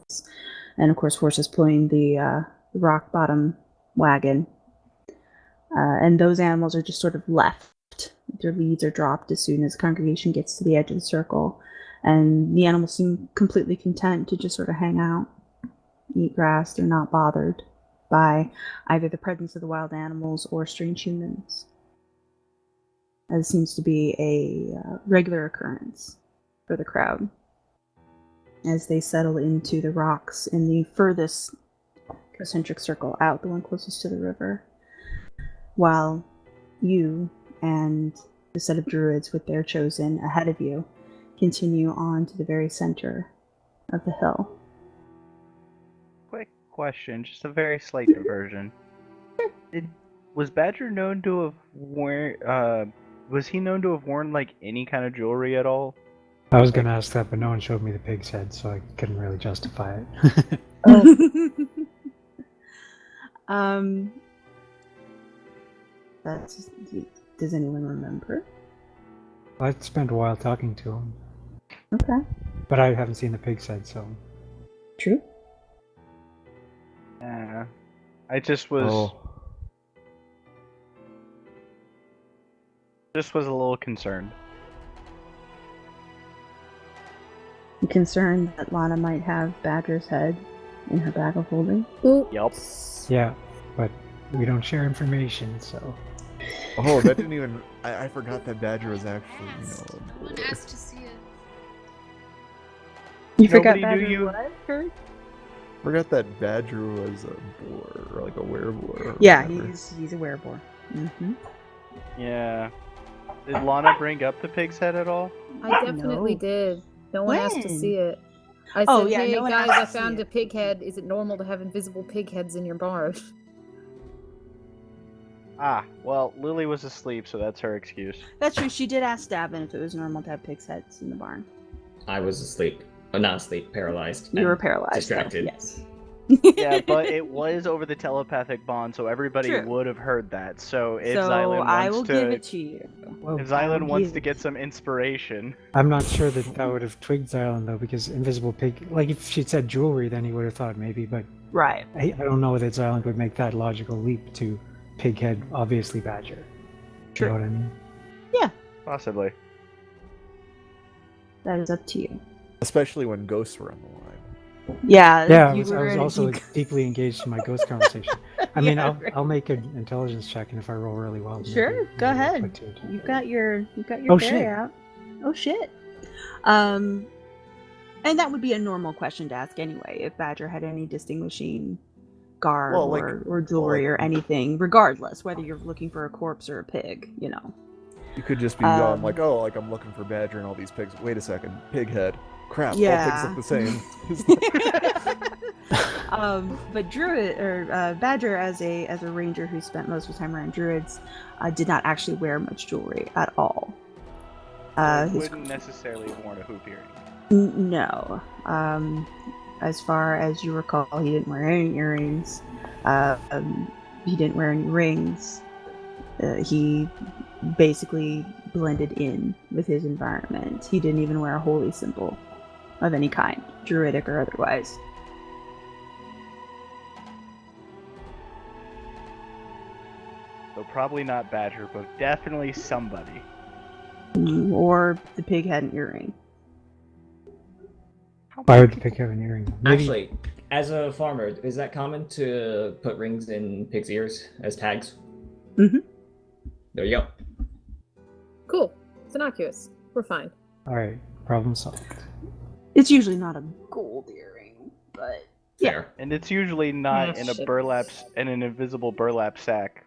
and of course horses pulling the rock bottom wagon. And those animals are just sort of left. Their leads are dropped as soon as the congregation gets to the edge of the circle. And the animals seem completely content to just sort of hang out, eat grass. They're not bothered by either the presence of the wild animals or strange humans. As seems to be a regular occurrence for the crowd as they settle into the rocks in the furthest concentric circle out, the one closest to the river, while you and the set of druids with their chosen ahead of you continue on to the very center of the hill. Quick question, just a very slight diversion. Was Badger known to have was he known to have worn like any kind of jewelry at all? I was going to ask that, but no one showed me the pig's head, so I couldn't really justify it. Does anyone remember? I spent a while talking to him. Okay. But I haven't seen the pig's head, so... True. Yeah. I just was... Just was a little concerned. You concerned that Lana might have Badger's head in her bag of holding? Yep. Yeah, but we don't share information, so... Oh, that didn't even... I forgot that Badger was actually, One has to see it. You forgot Nobody Badger knew what, Kurt? forgot that Badger was a boar, or like a wereboar. Or Yeah, whatever. he's a wereboar. Mm-hmm. Yeah. Did Lana bring up the pig's head at all? I definitely No. did. No one asked to When? see it. I said, Oh, yeah, hey no one guys, asked I to see found it. a pig head. Is it normal to have invisible pig heads in your barn? Ah, well, Lily was asleep, so that's her excuse. That's true. She did ask Davynn if it was normal to have pig's heads in the barn. I was asleep. Oh, not asleep, paralyzed. You and were paralyzed. Distracted. Yes. Yeah, but it was over the telepathic bond, so everybody True. would have heard that. So if So Xylund I will wants give to, it to you. Well, if Xylund I'll wants give to it get some inspiration, I'm not sure that would have twigged Xylund though, because invisible pig. Like if she'd said jewelry, then he would have thought maybe. But Right. I don't know that Xylund would make that logical leap to pighead, obviously badger. True. You know what I mean? possibly. That is up to you. Especially when ghosts were on the line. Yeah. Yeah, I you was were in a also deep- deeply engaged in my ghost conversation. I mean, Yeah, I'll make an intelligence check, and if I roll really well, maybe- Sure, go maybe I'll ahead. put two and two You've together. got your Oh, fairy shit. out. Oh shit. And that would be a normal question to ask anyway, if Badger had any distinguishing garb Well, like- or jewelry or anything, regardless whether you're looking for a corpse or a pig, you know. You could just be like, oh, like I'm looking for badger and all these pigs. Wait a second, pig head. Crap, all pigs look the same. But Druid or Badger, as a ranger who spent most of his time around druids, did not actually wear much jewelry at all. He His wouldn't necessarily have worn a hoop earring. No. As far as you recall, he didn't wear any earrings. He didn't wear any rings. He basically blended in with his environment. He didn't even wear a holy symbol of any kind, druidic or otherwise. So probably not Badger, but definitely somebody. Or the pig had an earring. Why would the pig have an earring? Maybe- Actually, as a farmer, is that common to put rings in pigs' ears as tags? Mhm. There you go. Cool. It's innocuous. We're fine. All right, problem solved. It's usually not a gold earring, but yeah. Fair. And it's usually not in a shit. in an invisible burlap sack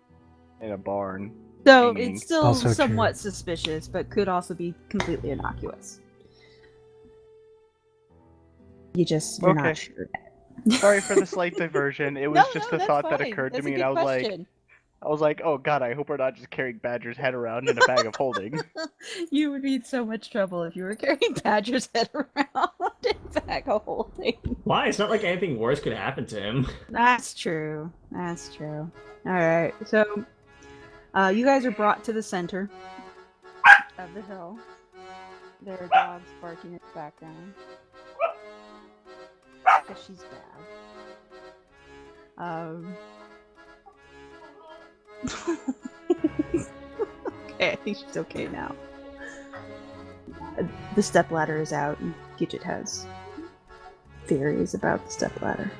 in a barn. So hanging. it's still Also somewhat true. suspicious, but could also be completely innocuous. You're Okay. not sure. Sorry for the slight diversion. It was just a that's thought that fine. occurred That's to a me, and good I was like, oh god, I hope we're not just carrying Badger's head around in a bag of holding. You would be in so much trouble if you were carrying Badger's head around in bag of holding. Why? It's not like anything worse could happen to him. That's true. That's true. All right. So, you guys are brought to the center of the hill. There are dogs barking in the background. Because she's bad. Okay, I think she's okay now. The stepladder is out, and Gidget has theories about the stepladder.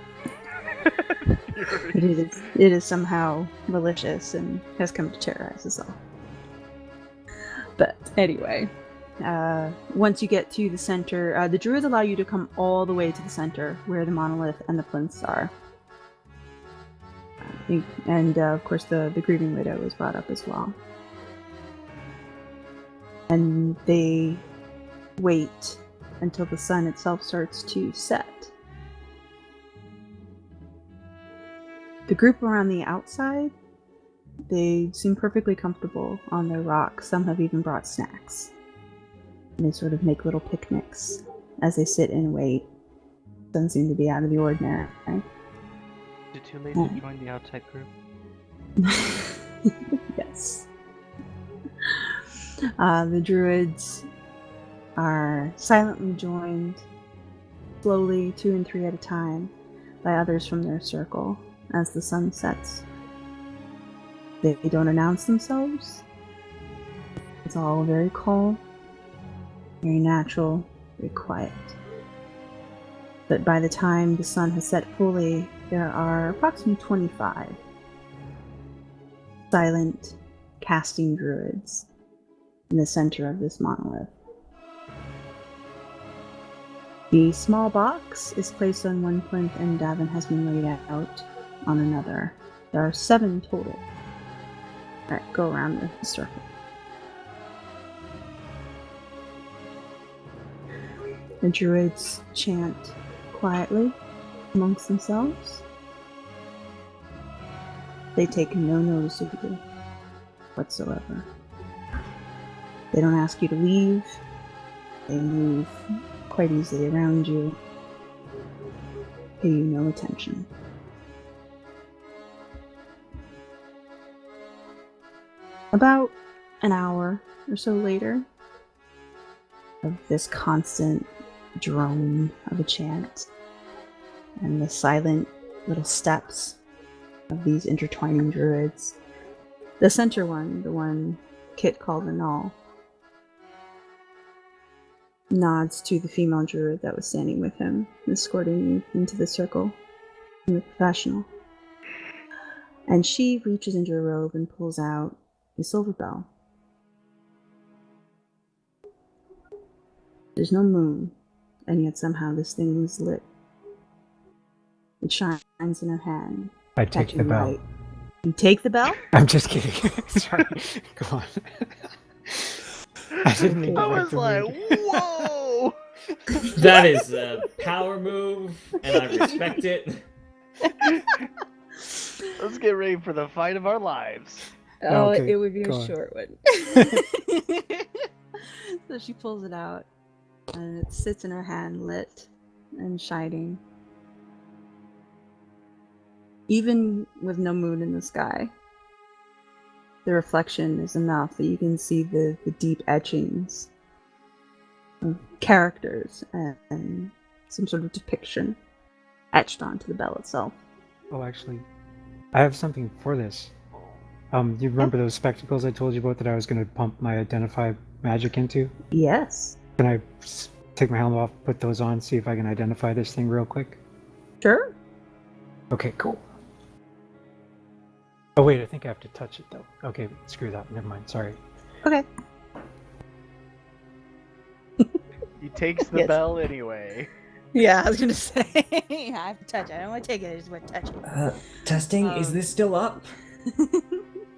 It is somehow malicious and has come to terrorize us all. But anyway, once you get to the center, the druids allow you to come all the way to the center where the monolith and the plinths are. And of course the grieving widow is brought up as well. And they wait until the sun itself starts to set. The group around the outside, they seem perfectly comfortable on their rock. Some have even brought snacks. And they sort of make little picnics as they sit and wait. Doesn't seem to be out of the ordinary. Right? Is it too late to join the outside group? Yes. The druids are silently joined, slowly, 2 and 3 at a time, by others from their circle as the sun sets. They don't announce themselves. It's all very calm, very natural, very quiet. But by the time the sun has set fully, there are approximately 25 silent casting druids in the center of this monolith. The small box is placed on one plinth and Davynn has been laid out on another. There are 7 total. Alright, go around the circle. The druids chant quietly amongst themselves. They take no notice of you whatsoever. They don't ask you to leave. They move quite easily around you pay you no attention. About an hour or so later of this constant drone of a chant and the silent little steps of these intertwining druids, the center one, the one Kit called the Null, nods to the female druid that was standing with him, escorting you into the circle in the professional. And she reaches into her robe and pulls out a silver bell. There's no moon, and yet somehow this thing was lit. It shines in her hand. I take the bell. Light. You take the bell? I'm just kidding. Sorry. Go on. I didn't mean to I break was the like, mood. whoa! That is a power move, and I respect it. Let's get ready for the fight of our lives. Oh, Okay, it would be go a on. short one. So she pulls it out, and it sits in her hand, lit and shining. Even with no moon in the sky, the reflection is enough that you can see the deep etchings of characters and some sort of depiction etched onto the bell itself. Oh, actually, I have something for this. You remember those spectacles I told you about that I was going to pump my identify magic into? Yes. Can I take my helmet off, put those on, see if I can identify this thing real quick? Sure. Okay, cool. Oh wait, I think I have to touch it though. Okay, screw that. Never mind. Sorry. Okay. He takes the Yes. bell anyway. Yeah, I was gonna say I have to touch it. I don't want to take it. I just want to touch it. Testing, is this still up?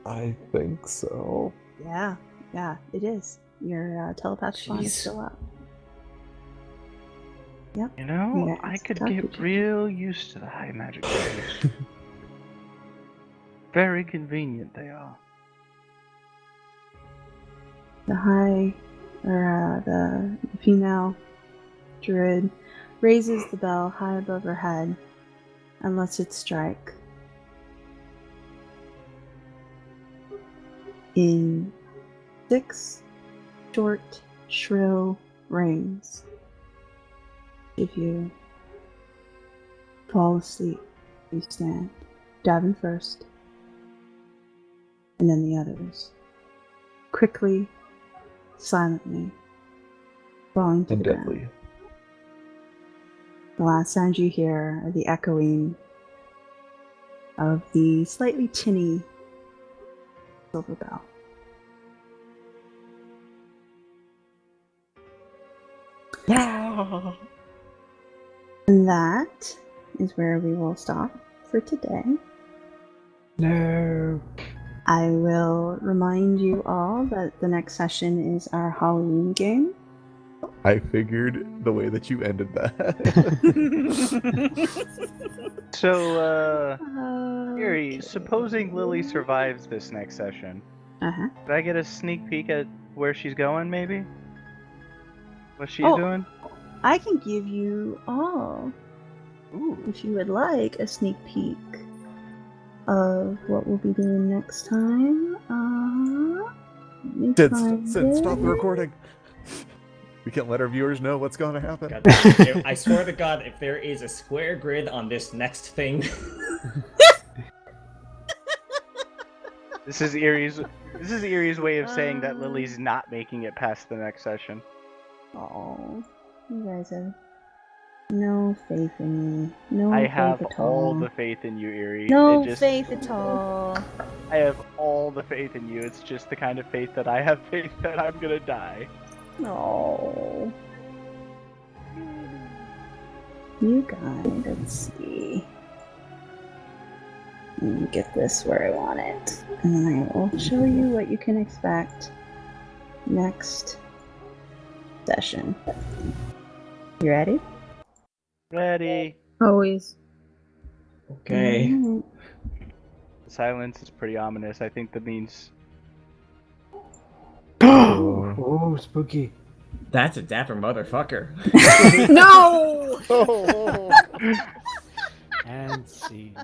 I think so. Yeah, it is. Your telepathic bond is Jeez. still up. You know, Yeah, I it's could tough to get do. real used to the high magic levels. Very convenient they are. The female druid raises the bell high above her head and lets it strike. In 6 short, shrill rings. If you fall asleep, you stand. Davynn first, and then the others. Quickly, silently, falling to And the ground. deadly. The last sound you hear are the echoing of the slightly tinny silver bell. And that is where we will stop for today. No. I will remind you all that the next session is our Halloween game. I figured the way that you ended that. So, Erie, supposing Lily Okay. survives this next session, Uh-huh. could I get a sneak peek at where she's going, maybe? What she's Oh. doing? I can give you all, Ooh. if you would like, a sneak peek of what we'll be doing next time. Let me find Sid, stop it. the recording. We can't let our viewers know what's going to happen. God damn it. I swear to God, if there is a square grid on this next thing, This is Erie's way of saying that Lily's not making it past the next session. Oh, you guys have no faith in me. No I faith have at all all. the faith in you, Erie. No It just- faith at all. I have all the faith in you. It's just the kind of faith that I have faith that I'm gonna die. No. You guys, let's see. Let me get this where I want it. And then I will show you what you can expect next session. You ready? Ready. Always. okay. Alright. The silence is pretty ominous. I think that means Oh, spooky. That's a dapper motherfucker. No! And scene.